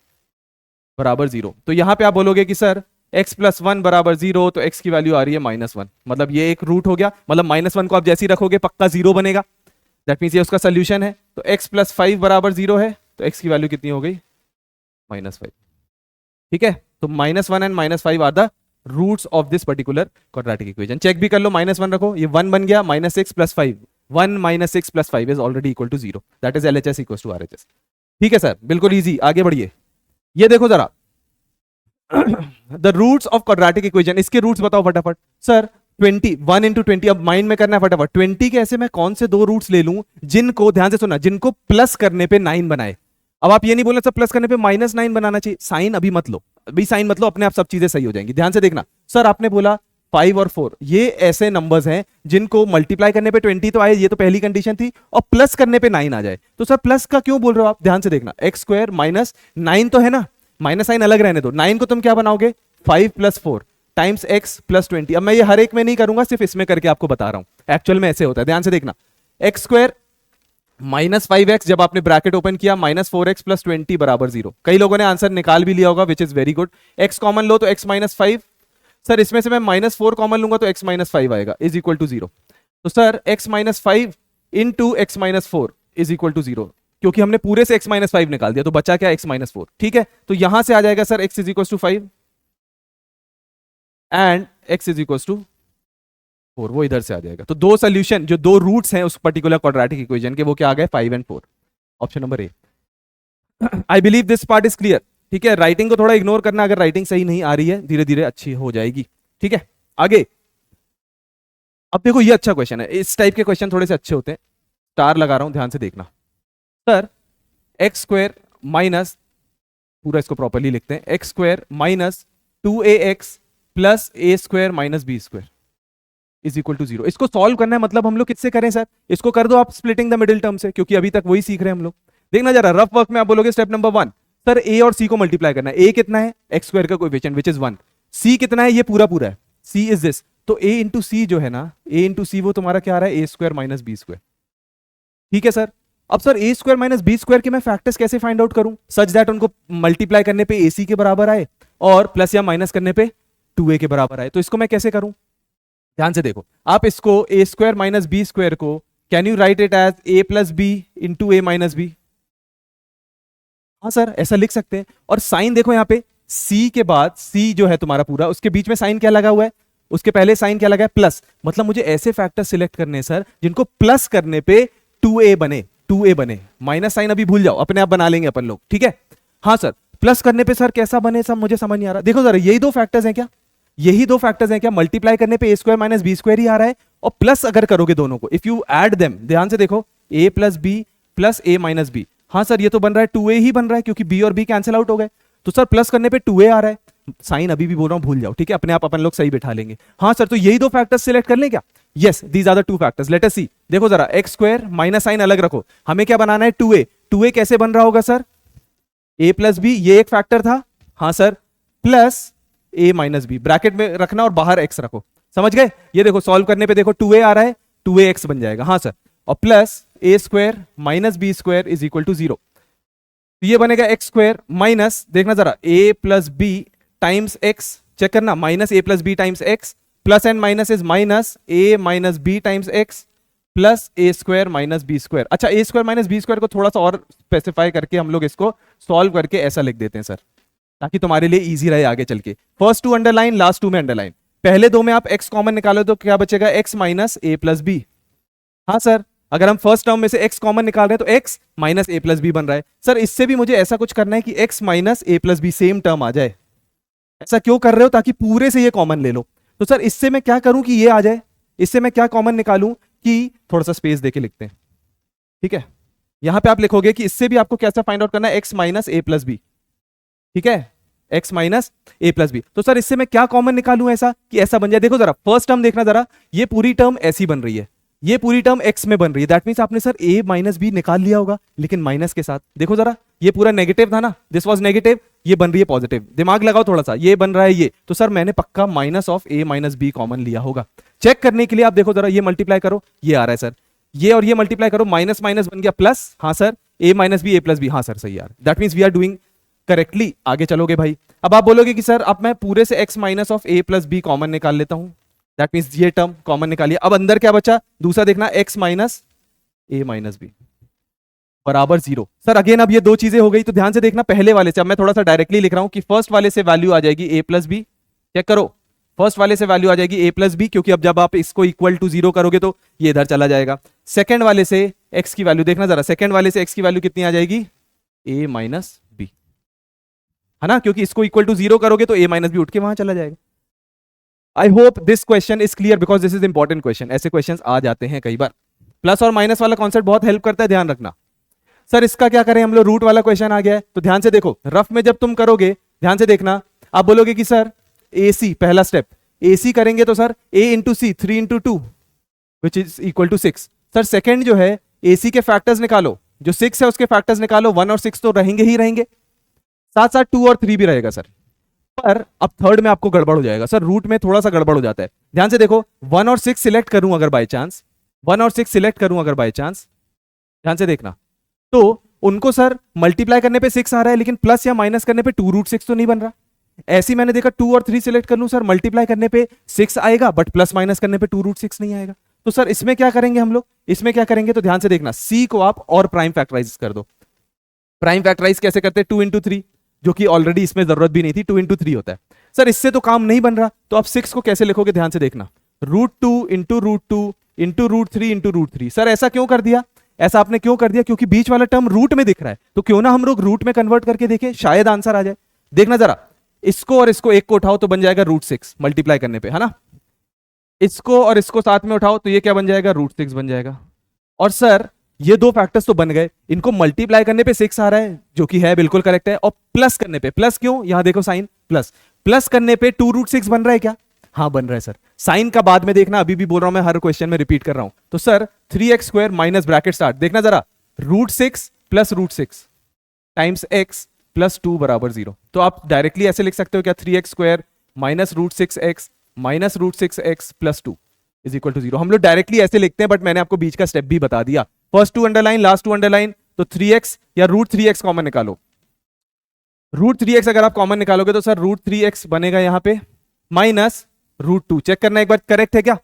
बराबर 0। तो यहां पे आप बोलोगे कि सर x प्लस 1 बराबर 0, तो x की वैल्यू आ रही है -1, मतलब ये एक रूट हो गया, मतलब -1 को आप जैसे ही रखोगे पक्का 0 बनेगा, दैट मीन्स ये उसका सोल्यूशन है। तो x प्लस 5 बराबर 0 है, तो x की वैल्यू कितनी हो गई? -5, ठीक है। तो -1 and -5 are the roots of this particular quadratic equation. Check भी कर लो, -1 रखो, ये 1 बन गया, -6 plus 5, 1 -6 plus 5 is already equal to 0, that is LHS equal to RHS। ठीक है सर, बिल्कुल इजी, आगे बढ़िए। ये देखो जरा the roots of quadratic equation, इसके रूट्स बताओ फटाफट। सर 20, 1 इंटू 20, अब माइंड में करना है फटाफट। 20 के ऐसे मैं कौन से दो रूट्स ले लूं जिनको, ध्यान से सुनना, जिनको प्लस करने पे 9 बनाए। अब आप ये नहीं बोलना सर प्लस करने पे -9 बनाना चाहिए, साइन अभी मत लो, अभी साइन मत लो, अपने आप सब चीजें सही हो जाएंगी। ध्यान से देखना, सर आपने बोला 5 और 4, ये ऐसे नंबर्स हैं जिनको मल्टीप्लाई करने पे 20 तो आए, ये तो पहली कंडीशन थी, और प्लस करने पे 9 आ जाए। तो सर प्लस का क्यों बोल रहे हो आप? ध्यान से देखना, एक्स स्क्वायर माइनस 9 तो है ना, माइनस साइन अलग रहने दो, 9 को तुम क्या बनाओगे? 5 प्लस 4 टाइम्स x प्लस 20। अब मैं ये हर एक में नहीं करूंगा, सिर्फ इसमें करके आपको बता रहा हूं, एक्चुअल में ऐसे होता है। ध्यान से देखना, एक्स स्क्वायर -5x जब आपने ब्रैकेट ओपन किया, -4x + 20 = 0। कई लोगों ने आंसर निकाल भी लिया होगा, which is very good. x common लो तो x - 5, सर इसमें से मैं -4 कॉमन लूंगा तो x - 5 आएगा, इज इक्वल टू 0। तो sir x - 5 into x - 4 is equal to 0, क्योंकि हमने पूरे से x - 5 निकाल दिया, तो बचा क्या, x - 4। ठीक है, तो यहां से आ जाएगा sir x is equal to 5 and x is equal to 4, वो इधर से आ जाएगा। तो दो सोल्यूशन, जो दो रूट्स हैं उस पर्टिकुलर क्वाड्रेटिक इक्वेशन के, वो क्या आ गए, 5 and 4। Option number A. I believe this part is clear. ठीक है, राइटिंग को थोड़ा इग्नोर करना, अगर राइटिंग सही नहीं आ रही है, धीरे धीरे अच्छी हो जाएगी। ठीक है, आगे। अब देखो ये अच्छा क्वेश्चन है, इस टाइप के क्वेश्चन थोड़े से अच्छे होते हैं। स्टार लगा रहा हूं, ध्यान से देखना। सर x² माइनस, पूरा इसको प्रॉपर्ली लिखते हैं, x² minus 2ax plus a² - b² is equal to 0। इसको सॉल्व करना है, मतलब हम लोग किससे करें सर, इसको कर दो आप स्प्लिटिंग द मिडिल टर्म से, क्योंकि अभी तक वही सीख रहे हैं हम लोग। देखना जरा रफ वर्क में, आप बोलोगे स्टेप नंबर 1, सर a और c को मल्टीप्लाई करना है। a कितना है, x² का कोएफिशिएंट विच इज 1। c कितना है, ये पूरा पूरा है, c इज दिस। तो a इंटू सी जो है ना, a इंटू सी वो तुम्हारा क्या आ रहा है, a² - b²। ठीक है सर। अब सर a² - b² के मैं फैक्टर्स कैसे फाइंड आउट करूं, सच दैट उनको मल्टीप्लाई करने पे ac के बराबर आए और प्लस या माइनस करने पे 2a के बराबर आए। तो इसको मैं कैसे करूं, ध्यान से देखो। आप इसको a² - b² को can you write it as a + b into a - b। हाँ सर, ऐसा लिख सकते हैं। और साइन देखो यहाँ पे, c के बाद, c जो है तुम्हारा पूरा, उसके बीच में साइन क्या लगा हुआ है, उसके पहले साइन क्या लगा है, प्लस। मतलब मुझे ऐसे फैक्टर सिलेक्ट करने हैं सर जिनको प्लस करने पे 2a बने, 2a बने। माइनस साइन अभी भूल जाओ, अपने आप बना लेंगे अपन लोग। ठीक है, हाँ सर, प्लस करने पे सर कैसा बने, सब मुझे समझ नहीं आ रहा। देखो सर, यही दो फैक्टर्स हैं क्या, यही दो फैक्टर्स हैं क्या, मल्टीप्लाई करने पे a² - b² ही आ रहा है, और प्लस अगर करोगे दोनों को, इफ यू ऐड देम, ध्यान से देखो, a + b plus a - b। हाँ सर, ये तो बन रहा है 2a ही बन रहा है, क्योंकि b और b कैंसिल आउट हो गए। तो सर प्लस करने पे 2a आ रहा है, साइन अभी भी बोल रहा हूं भूल जाओ। ठीक है, अपने आप अपन लोग सही बिठा लेंगे। हाँ सर, तो यही दो फैक्टर्स सिलेक्ट कर लें क्या, yes these are the two factors. Let us see, देखो जरा, x² माइनस साइन अलग रखो, हमें क्या बनाना है, 2a। 2a कैसे बन रहा होगा सर, a + b, ये एक फैक्टर था, हाँ sir, plus a - b, bracket में रखना और बाहर x रखो। समझ गए, ये देखो सॉल्व करने पे देखो 2a आ रहा है, 2ax बन जाएगा, हाँ सर, और plus a² - b² is equal to 0। तो ये बनेगा x² माइनस, देखना जरा, a + b times x, check करना, minus a + b times x, plus and minus is minus a - b times x plus a² - b²। अच्छा, a² - b² को थोड़ा सा और स्पेसिफाई करके हम लोग इसको सॉल्व करके ऐसा लिख देते हैं सर, ताकि तुम्हारे लिए इजी रहे आगे चल के। फर्स्ट 2 अंडरलाइन, लास्ट 2 में अंडरलाइन। पहले दो में आप x कॉमन निकालो तो क्या बचेगा, x माइनस a + b। हाँ सर, अगर हम फर्स्ट टर्म में से x कॉमन निकाल रहे हैं तो x माइनस a + b बन रहा है। सर इससे भी मुझे ऐसा कुछ करना है कि x minus a + b same term आ जाए। ऐसा क्यों कर रहे हो, ताकि पूरे से ये कॉमन ले लो। तो सर इससे मैं क्या करूं कि ये आ जाए, इससे मैं क्या कॉमन निकालूं, कि थोड़ा सा स्पेस देके लिखते हैं। ठीक है, यहां पे आप लिखोगे कि इससे भी आपको कैसा फाइंड आउट करना है, x माइनस a + b। ठीक है, x माइनस a + b। तो सर इससे मैं क्या कॉमन निकालूं ऐसा कि ऐसा बन जाए। देखो जरा, फर्स्ट टर्म देखना जरा, ये पूरी टर्म ऐसी बन रही है, ये पूरी टर्म x में बन रही है, दैट मींस आपने सर a - b निकाल लिया होगा, लेकिन माइनस के साथ। देखो जरा, ये पूरा नेगेटिव था ना, दिस वाज नेगेटिव, ये बन रही है पॉजिटिव। दिमाग लगाओ थोड़ा सा, ये बन रहा है ये, तो सर मैंने पक्का minus of a - b common लिया होगा। चेक करने के लिए आप देखो जरा, ये मल्टीप्लाई करो, ये आ रहा है सर, ये और ये मल्टीप्लाई करो, माइनस माइनस बन गया प्लस, हाँ sir, a - b a + b, हाँ सर सही यार, that means we are doing correctly. आगे चलोगे भाई। अब आप बोलोगे कि सर अब मैं पूरे से x minus of a + b common निकाल लेता हूं, दैट मींस ये टर्म कॉमन निकालिए। अब अंदर क्या बचा, दूसरा देखना, x माइनस a - b बराबर 0। सर अगेन अब ये दो चीजें हो गई, तो ध्यान से देखना, पहले वाले से अब मैं थोड़ा सा डायरेक्टली लिख रहा हूं कि फर्स्ट वाले से वैल्यू आ जाएगी a + b। चेक करो, फर्स्ट वाले से वैल्यू आ जाएगी a + b, क्योंकि अब जब आप इसको इक्वल टू 0 करोगे तो ये इधर चला जाएगा। सेकंड वाले से x की वैल्यू देखना जरा, सेकंड वाले से x की वैल्यू कितनी आ जाएगी, a - b, है ना, क्योंकि इसको इक्वल टू 0 करोगे तो a - b उठ के वहां चला जाएगा। आई hope this question is clear, because this is important question. ऐसे क्वेश्चन आ जाते हैं कई बार। प्लस और माइनस वाला कॉन्सेप्ट बहुत हेल्प करता है, ध्यान रखना। सर इसका क्या करें हम लोग, रूट वाला क्वेश्चन आ गया है, तो ध्यान से देखो, रफ में जब तुम करोगे ध्यान से देखना, आप बोलोगे कि सर AC, पहला स्टेप AC करेंगे तो sir a into c, 3 into 2 which is equal to 6। Sir second जो है, AC के फैक्टर्स निकालो, जो 6 है उसके फैक्टर्स निकालो, 1 और 6 तो रहेंगे ही रहेंगे, साथ साथ 2 और 3 भी रहेगा सर। पर अब थर्ड में आपको गड़बड़ हो जाएगा सर, रूट में थोड़ा सा गड़बड़ हो जाता है। ध्यान से देखो, 1 और 6 सिलेक्ट करूं अगर बाय चांस, 1 और 6 सिलेक्ट करूं अगर बाय चांस, ध्यान से देखना। तो उनको सर मल्टीप्लाई करने पे 6 आ रहा है, लेकिन प्लस या माइनस करने पे 2√6 तो नहीं बन रहा। ऐसी मैंने देखा 2 और 3 सिलेक्ट कर लूं सर, मल्टीप्लाई करने पे 6 आएगा बट प्लस माइनस करने पे 2√6 नहीं आएगा। तो सर इसमें क्या करेंगे हम लोग, इसमें क्या करेंगे, तो ध्यान से देखना, सी को आप और प्राइम फैक्टराइज कर दो। प्राइम फैक्टराइज कैसे करते हैं, 2 इंटू 3, जो कि ऑलरेडी इसमें जरूरत भी नहीं थी, 2 इंटू 3 होता है। सर इससे तो काम नहीं बन रहा, तो आप 6 को कैसे लिखोगे, ध्यान से देखना, √2 इंटू √2 इंटू √3 इंटू √3। सर ऐसा क्यों कर दिया, ऐसा आपने क्यों कर दिया, क्योंकि बीच वाला टर्म रूट में दिख रहा है, तो क्यों ना हम लोग रूट में कन्वर्ट करके देखें, शायद आंसर आ जाए। देखना जरा, इसको और इसको एक को उठाओ तो बन जाएगा √6 मल्टीप्लाई करने पे, है ना। इसको और इसको साथ में उठाओ तो ये क्या बन जाएगा, √6 बन जाएगा। और सर ये दो फैक्टर्स तो बन गए, इनको मल्टीप्लाई करने पे 6 आ रहा है, जो कि है बिल्कुल करेक्ट है, और प्लस करने पे, प्लस क्यों, यहां देखो साइन प्लस, प्लस करने पे 2√6 बन रहा है क्या, हाँ बन रहा है सर। साइन का बाद में देखना, अभी भी बोल रहा हूं मैं, हर क्वेश्चन में रिपीट कर रहा हूं। तो sir 3x² minus bracket start, देखना जरा, √6 प्लस √6 टाइम्स x प्लस 2 बराबर 0। तो आप डायरेक्टली ऐसे लिख सकते हो क्या, 3x² minus √6x minus √6x plus 2 is equal to 0। हम लोग डायरेक्टली ऐसे लिखते हैं, बट मैंने आपको बीच का स्टेप भी बता दिया। फर्स्ट 2 अंडरलाइन, लास्ट 2 अंडरलाइन, तो 3x या √3x कॉमन निकालो। √3x अगर आप कॉमन निकालोगे तो सर √3x बनेगा यहां पे माइनस √2। चेक करना एक बार करेक्ट है क्या,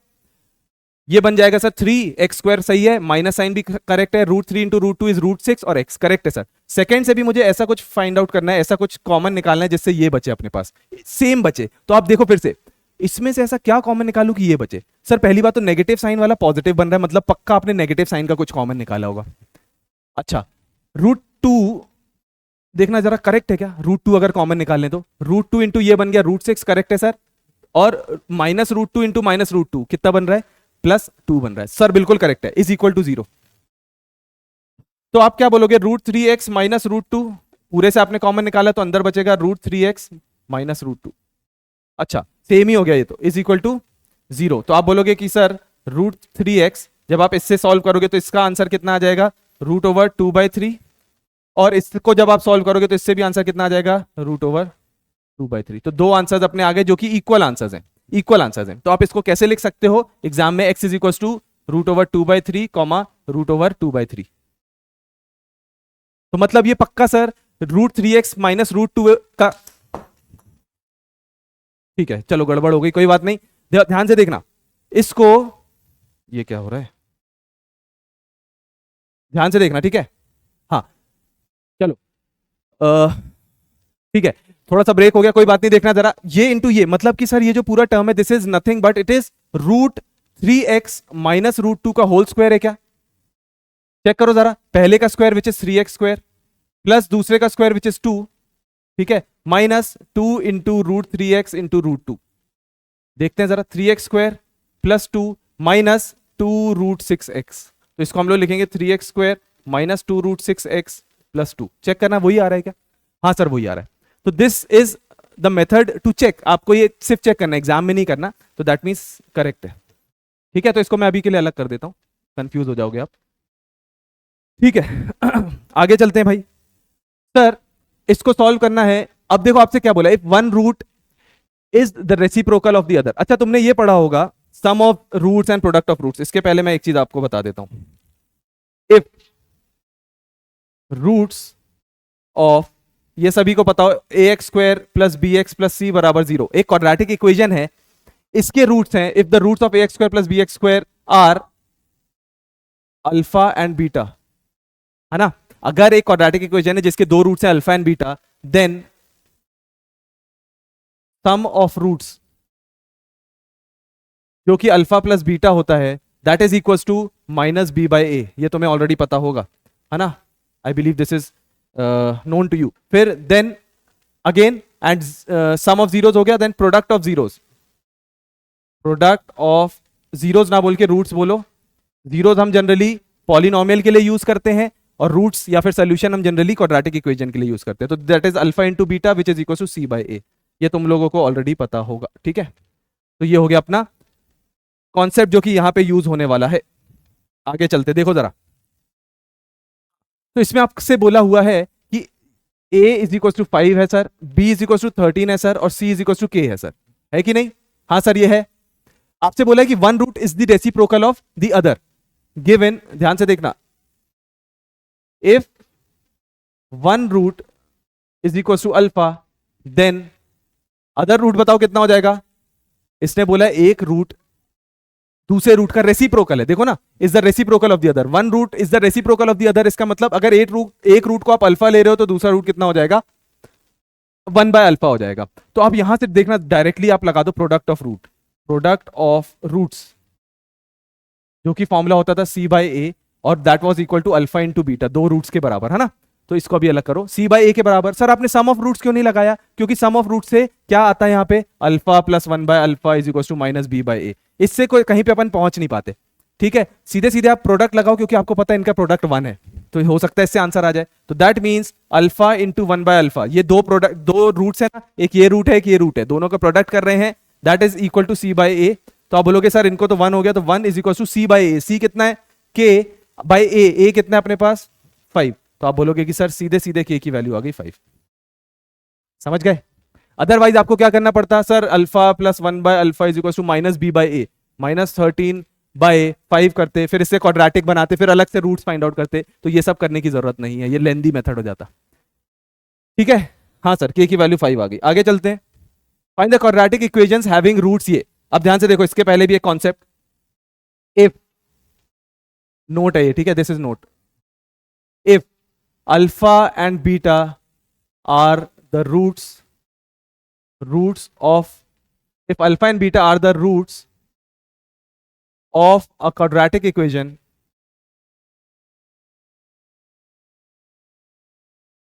ये बन जाएगा सर 3x² सही है, माइनस साइन भी करेक्ट है, √3 इंटू √2 इज √6 और x करेक्ट है सर। सेकंड से भी मुझे ऐसा कुछ फाइंड आउट करना है, ऐसा कुछ कॉमन निकालना है जिससे ये बचे अपने पास, सेम बचे। तो आप देखो फिर से, इसमें से ऐसा क्या कॉमन निकालूं कि ये बचे। सर पहली बात तो नेगेटिव साइन वाला पॉजिटिव बन रहा है, मतलब पक्का आपने नेगेटिव साइन का कुछ कॉमन निकाला होगा। अच्छा, √2 देखना जरा करेक्ट है क्या, √2 अगर कॉमन निकाल लें तो √2 इंटू ये बन गया √6 करेक्ट है सर, और माइनस √2 इंटू माइनस √2 कितना बन रहा है, +2 बन रहा है सर, बिल्कुल करेक्ट है, इज इक्वल टू 0। तो आप क्या बोलोगे, √3x माइनस √2, पूरे से आपने कॉमन निकाला तो अंदर बचेगा √3x माइनस √2। अच्छा सेम ही हो गया ये, तो इज इक्वल टू 0। तो आप बोलोगे कि सर √3x जब आप इससे सॉल्व करोगे तो इसका आंसर कितना आ जाएगा, √2/3, और इसको जब आप सॉल्व करोगे तो इससे भी आंसर कितना आ जाएगा, √2/3। तो दो आंसर्स अपने आगे जो कि इक्वल आंसर्स हैं, इक्वल आंसर्स हैं। तो आप इसको कैसे लिख सकते हो एग्जाम में, x is equal to √2/3 comma √2/3। तो मतलब ये पक्का सर √3x माइनस √2 का, ठीक है चलो गड़बड़ हो गई, कोई बात नहीं, ध्यान से देखना इसको, ये क्या हो रहा है, ध्यान से देखना, ठीक है। हाँ चलो ठीक है, थोड़ा सा ब्रेक हो गया, कोई बात नहीं, देखना जरा, ये इंटू ये, मतलब कि सर ये जो पूरा टर्म है this is nothing but it is √3x minus √2 का होल स्क्वायर है क्या। चेक करो जरा, पहले का square which is 3x² plus दूसरे का स्क्वायर विच इज 2, ठीक है, माइनस 2 इंटू √3x इंटू √2। देखते हैं जरा, 3x² प्लस 2 माइनस 2√6x, तो इसको हम लोग लिखेंगे 3x² minus 2√6x plus 2। Check करना वही आ रहा है क्या, हाँ सर वही आ रहा है। तो this is the method to check, आपको ये सिर्फ चेक करना है, एग्जाम में नहीं करना, तो दैट मीन्स करेक्ट है, ठीक है। तो इसको मैं अभी के लिए अलग कर देता हूं, कंफ्यूज हो जाओगे आप, ठीक है। आगे चलते हैं भाई। सर इसको सॉल्व करना है, अब देखो आपसे क्या बोला, if one root is the reciprocal of the other. अच्छा तुमने ये पढ़ा होगा sum of roots and product of roots, इसके पहले मैं एक चीज आपको बता देता हूं, इफ रूट्स ऑफ, ये सभी को पता हो, ax² plus bx plus c बराबर 0, एक क्वाड्रेटिक इक्वेशन है, इसके रूट्स हैं, if the roots of ax² plus bx² are alpha and beta, है ना। अगर एक क्वाड्रेटिक इक्वेशन है जिसके दो रूट्स हैं alpha and beta, then sum of roots जो कि अल्फा प्लस बीटा होता है that is equal to -b/a, ये तुम्हें ऑलरेडी पता होगा, है ना, I believe this is known to you. फिर then again and sum of zeros हो गया, then product of zeros, product of zeros ना बोल के रूट्स बोलो, जीरोस हम जनरली पॉलिनोमियल के लिए यूज करते हैं, और रूट्स या फिर सोल्यूशन हम जनरली क्वाड्रेटिक इक्वेशन के लिए यूज करते हैं। तो that is alpha into beta which is equal to c/a, ये तुम लोगों को ऑलरेडी पता होगा, ठीक है। तो ये हो गया अपना कॉन्सेप्ट जो कि यहां पे यूज होने वाला है। आगे चलते, देखो जरा, तो इसमें आपसे बोला हुआ है कि a इज इक्वल टू 5 है sir, b is equal to 13 है सर, और c is equal to k है सर, है कि नहीं, हाँ सर ये है। आपसे बोला है कि one root is the reciprocal of the other given, ध्यान से देखना, if one root is equal to alpha then other root बताओ कितना हो जाएगा। इसने बोला एक रूट दूसरे रूट का रेसिप्रोकल है, देखो ना, is the reciprocal of the other, one root is the reciprocal of the other. इसका मतलब अगर एक रूट को आप अल्फा ले रहे हो तो दूसरा रूट कितना हो जाएगा, 1/अल्फा हो जाएगा। तो आप यहां से देखना डायरेक्टली आप लगा दो product of root, product of roots, जो कि फॉर्मूला होता था c/a और that was equal to alpha into beta, दो रूट्स के बराबर, है ना। तो इसको अभी अलग करो, c/a के बराबर। सर आपने सम ऑफ रूट्स क्यों नहीं लगाया, क्योंकि सम ऑफ रूट से क्या आता है यहाँ पे, अल्फा प्लस 1/अल्फा is equal to minus b/a। इससे कोई कहीं पे अपन पहुंच नहीं पाते, ठीक है। सीधे सीधे आप प्रोडक्ट लगाओ, क्योंकि आपको पता है इनका प्रोडक्ट 1 है, तो हो सकता है इससे आंसर आ जाए। तो दैट मींस अल्फा इंटू 1/अल्फा, ये दो प्रोडक्ट, दो रूट्स है ना, एक ये रूट है एक ये रूट है, दोनों का प्रोडक्ट कर रहे हैं, that is equal to c/a। तो आप बोलोगे सर इनको तो 1 हो गया, तो 1 is equal to c/a। c कितना है, k/a, कितना है अपने पास 5। तो आप बोलोगे कि सर सीधे सीधे k की वैल्यू आ गई 5। समझ गए। अदरवाइज आपको क्या करना पड़ता, सर अल्फा प्लस 1/अल्फा is equal to minus b/a, -13/5 करते, फिर इससे क्वाड्रेटिक बनाते, फिर अलग से रूट्स फाइंड आउट करते। तो ये सब करने की जरूरत नहीं है, ये लेंदी मेथड हो जाता, ठीक है। हाँ सर, k की वैल्यू 5 आ गई। आगे चलते हैं, find the quadratic equations having roots. ये अब ध्यान से देखो, इसके पहले भी एक कॉन्सेप्ट, इफ नोट है ये, ठीक है, this is note, if alpha and beta are the roots of, if alpha and beta are the roots of a quadratic equation,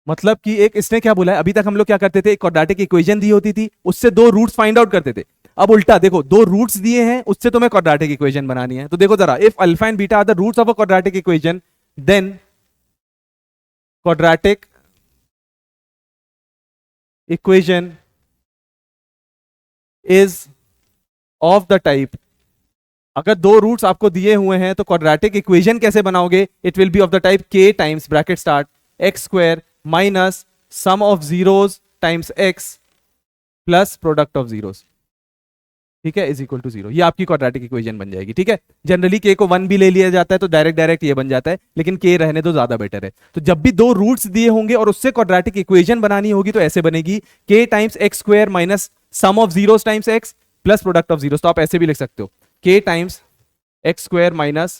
मतलब कि एक, इसने क्या बोला है, अभी तक हम लोग क्या करते थे, एक क्वाड्रेटिक इक्वेशन दी होती थी, उससे दो रूट्स फाइंड आउट करते थे। अब उल्टा देखो, दो रूट्स दिए हैं, उससे तुम्हें क्वाड्रेटिक इक्वेशन बनानी है। तो देखो जरा, if alpha and beta are the roots of a quadratic equation then quadratic equation is of the type, अगर दो रूट्स आपको दिए हुए हैं तो क्वाड्रेटिक इक्वेशन कैसे बनाओगे, it will B of the type k times bracket start x² minus sum of zeros times x plus product of zeros, ठीक है, इज इक्वल टू 0। ये आपकी क्वाड्रेटिक इक्वेशन बन जाएगी, ठीक है। जनरली k को 1 भी ले लिया जाता है तो डायरेक्ट ये बन जाता है, लेकिन k रहने दो, ज्यादा बेटर है। तो जब भी दो रूट्स दिए होंगे और उससे क्वाड्रेटिक इक्वेशन बनानी होगी तो ऐसे बनेगी, k times x² minus sum of zeros times x plus product of zeros. तो आप ऐसे भी लिख सकते हो, k times x² minus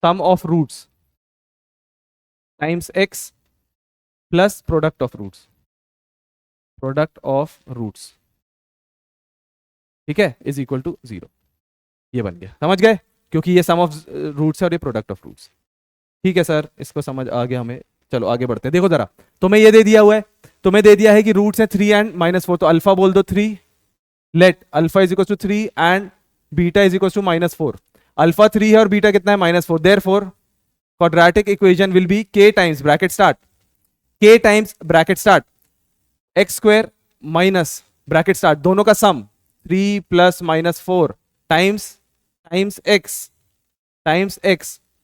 sum of roots times x plus product of roots, ठीक है, इज इक्वल टू 0। ये बन गया, समझ गए, क्योंकि ये सम ऑफ रूट्स है और ये प्रोडक्ट ऑफ रूट्स, ठीक है सर, इसको समझ आ गया हमें। चलो आगे बढ़ते हैं। देखो जरा, तुम्हें ये दे दिया हुआ है, तुम्हें दे दिया है कि रूट्स है 3 एंड -4, तो अल्फा बोल दो 3, let alpha is equal to 3 and beta is equal to -4। Alpha 3 है और बीटा कितना है, -4। Therefore quadratic equation will be k times bracket start, k times bracket start x² minus bracket start, दोनों का sum 3 plus -4 times x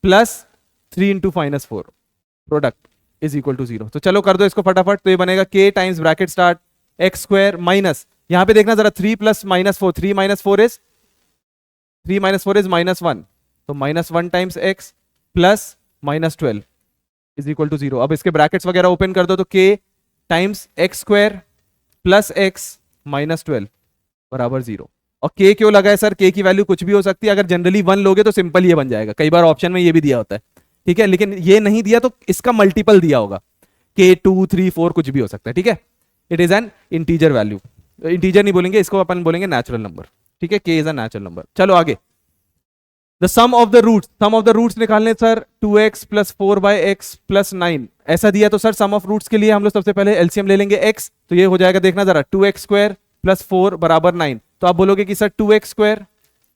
plus 3 into -4 product is equal to 0। तो चलो कर दो इसको फटाफट। तो ये बनेगा k times bracket start x² minus, यहां पे देखना जरा, 3 प्लस -4, 3 -4 इज -1, तो -1 times x plus -12 is equal to 0। अब इसके ब्रैकेट्स वगैरह ओपन कर दो, तो k times x² plus x -12 बराबर 0। और k क्यों लगा है सर, k की वैल्यू कुछ भी हो सकती है, अगर जनरली 1 लोगे तो सिंपल ये बन जाएगा, कई बार ऑप्शन में ये भी दिया होता है, ठीक है, लेकिन ये नहीं दिया तो इसका मल्टीपल दिया होगा, k 2 3 4 कुछ भी हो सकता है, ठीक है। It is an integer value, integer नहीं बोलेंगे इसको, अपन बोलेंगे नेचुरल नंबर, ठीक है, k is a natural number. चलो आगे, the sum of the roots निकालने sir, 2x plus 4/x plus 9 ऐसा दिया, तो सर सम ऑफ रूट्स के लिए हम लोग सबसे पहले एलसीएम ले लेंगे x, तो ये हो जाएगा, देखना जरा, 2x² प्लस 4 बराबर 9। तो आप बोलोगे कि sir 2x²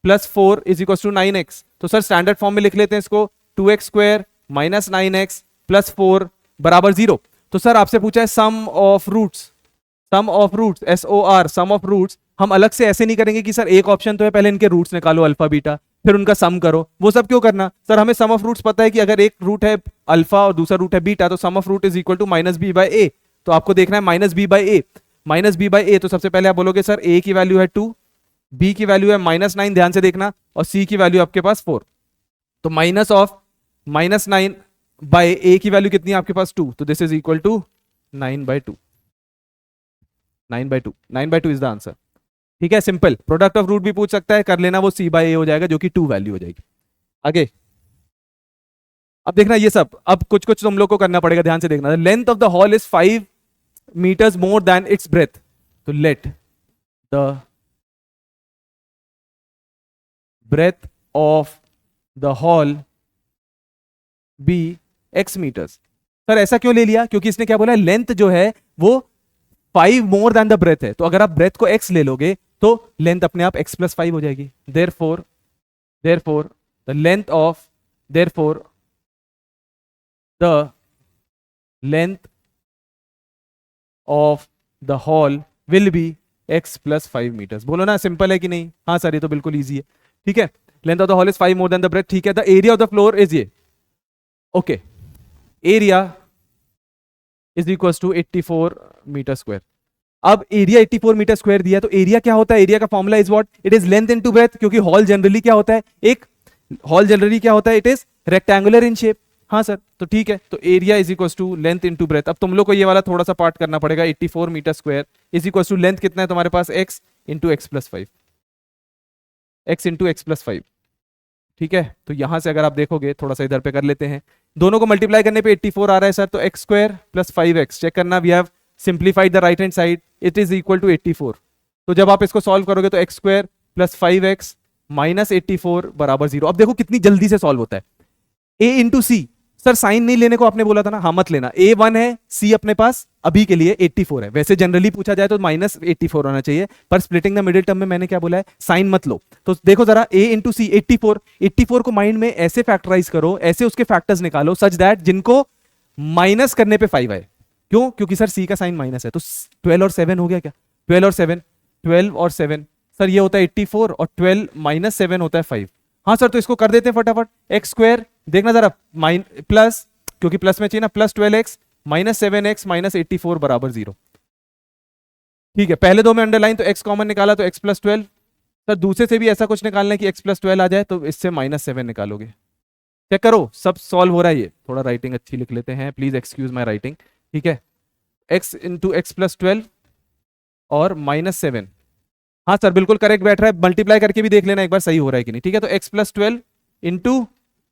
plus 4 is equal to 9x, तो सर स्टैंडर्ड फॉर्म में लिख लेते हैं इसको, 2x² माइनस 9x प्लस 4 बराबर 0। तो सर आपसे पूछा है sum of roots, SOR, sum of roots. हम अलग से ऐसे नहीं करेंगे कि सर एक ऑप्शन तो है, पहले इनके रूट्स निकालो अल्फा बीटा, फिर उनका सम करो, वो सब क्यों करना सर। हमें सम ऑफ रूट्स पता है कि अगर एक रूट है अल्फा और दूसरा रूट है बीटा, तो sum of root is equal to -b/a। तो आपको देखना है -b/a, तो सबसे पहले आप बोलोगे सर a की वैल्यू है 2, b की वैल्यू है -9, ध्यान से देखना, और c की वैल्यू आपके पास 4। तो माइनस ऑफ -9 बाय ए की वैल्यू कितनी है आपके पास 2, तो this is equal to 9/2। 9/2, 9/2 is the answer. ठीक है, सिंपल। प्रोडक्ट ऑफ रूट भी पूछ सकता है, कर लेना, वो c/a हो जाएगा जो कि 2 वैल्यू हो जाएगी। आगे अब देखना ये सब, अब कुछ कुछ तुम लोग को करना पड़ेगा, ध्यान से देखना। Length of the hall is 5 meters more than its breadth, तो let the breadth of the hall be x meters। Sir ऐसा क्यों ले लिया? क्योंकि इसने क्या बोला है, लेंथ जो है वो 5 मोर देन द ब्रेथ है, तो अगर आप ब्रेथ को x ले लोगे तो लेंथ अपने आप x प्लस 5 हो जाएगी। therefore the length of therefore the length of the hall will be x plus 5 meters। बोलो ना, सिंपल है कि नहीं? हाँ सर, ये तो बिल्कुल इजी है। ठीक है, length of the hall is 5 more than the breadth. ठीक है, the area of the floor is ये, okay, area is equal to 84 metre square. अब एरिया 84 मीटर स्क्वायर दिया, तो एरिया क्या होता है? एरिया का formula is what? It is length into breadth, क्योंकि हॉल जनरली क्या होता है, एक हॉल जनरली क्या होता है, it is rectangular in shape. हाँ सर, तो ठीक है, तो area is equal to length into breadth. अब तुम लोग को ये वाला थोड़ा सा पार्ट करना पड़ेगा। 84 metre square is equal to length कितना है तुम्हारे पास, x into x plus 5, x into x plus 5। ठीक है, तो यहां से अगर आप देखोगे, थोड़ा सा इधर पे कर लेते हैं, दोनों को मल्टीप्लाई करने पे 84 आ रहा है सर, तो x square plus 5x, check करना, we have simplified the right hand side, it is equal to 84। तो जब आप इसको सॉल्व करोगे तो x square plus 5x minus 84 बराबर 0। अब देखो कितनी जल्दी से सॉल्व होता है। a into c, sir sign नहीं लेने को आपने बोला था ना, हाँ मत लेना। a1 है, c अपने पास अभी के लिए 84 है, वैसे जनरली पूछा जाए तो माइनस 84 होना चाहिए, पर स्प्लिटिंग द मिडिल टर्म में मैंने क्या बोला है, साइन मत लो। तो देखो जरा, a इंटू सी 84 को माइंड में ऐसे फैक्टराइज करो, ऐसे उसके फैक्टर्स निकालो सच दैट जिनको माइनस करने पे 5 आए। क्यों? क्योंकि सर c का साइन माइनस है, तो 12 और 7 हो गया क्या? 12 और 7, 12 और 7 सर ये होता है 84, और 12 माइनस 7 होता है 5। हाँ सर, तो इसको कर देते हैं फटाफट। एक्स स्क्वायर, देखना जरा, प्लस, क्योंकि प्लस में चाहिए ना, plus 12x minus 7x minus 84 बराबर 0। ठीक है, पहले दो में अंडरलाइन, तो x कॉमन निकाला तो x प्लस 12। सर दूसरे से भी ऐसा कुछ निकालना है कि x प्लस 12 आ जाए, तो इससे माइनस 7 निकालोगे। चेक करो, सब सॉल्व हो रहा है। ये थोड़ा राइटिंग अच्छी लिख लेते हैं, प्लीज एक्सक्यूज माई राइटिंग। ठीक है, x इंटू एक्स प्लस 12 और माइनस 7। हाँ सर, बिल्कुल करेक्ट बैठ रहा है, मल्टीप्लाई करके भी देख लेना एक बार सही हो रहा है कि नहीं। ठीक है, तो x plus 12 into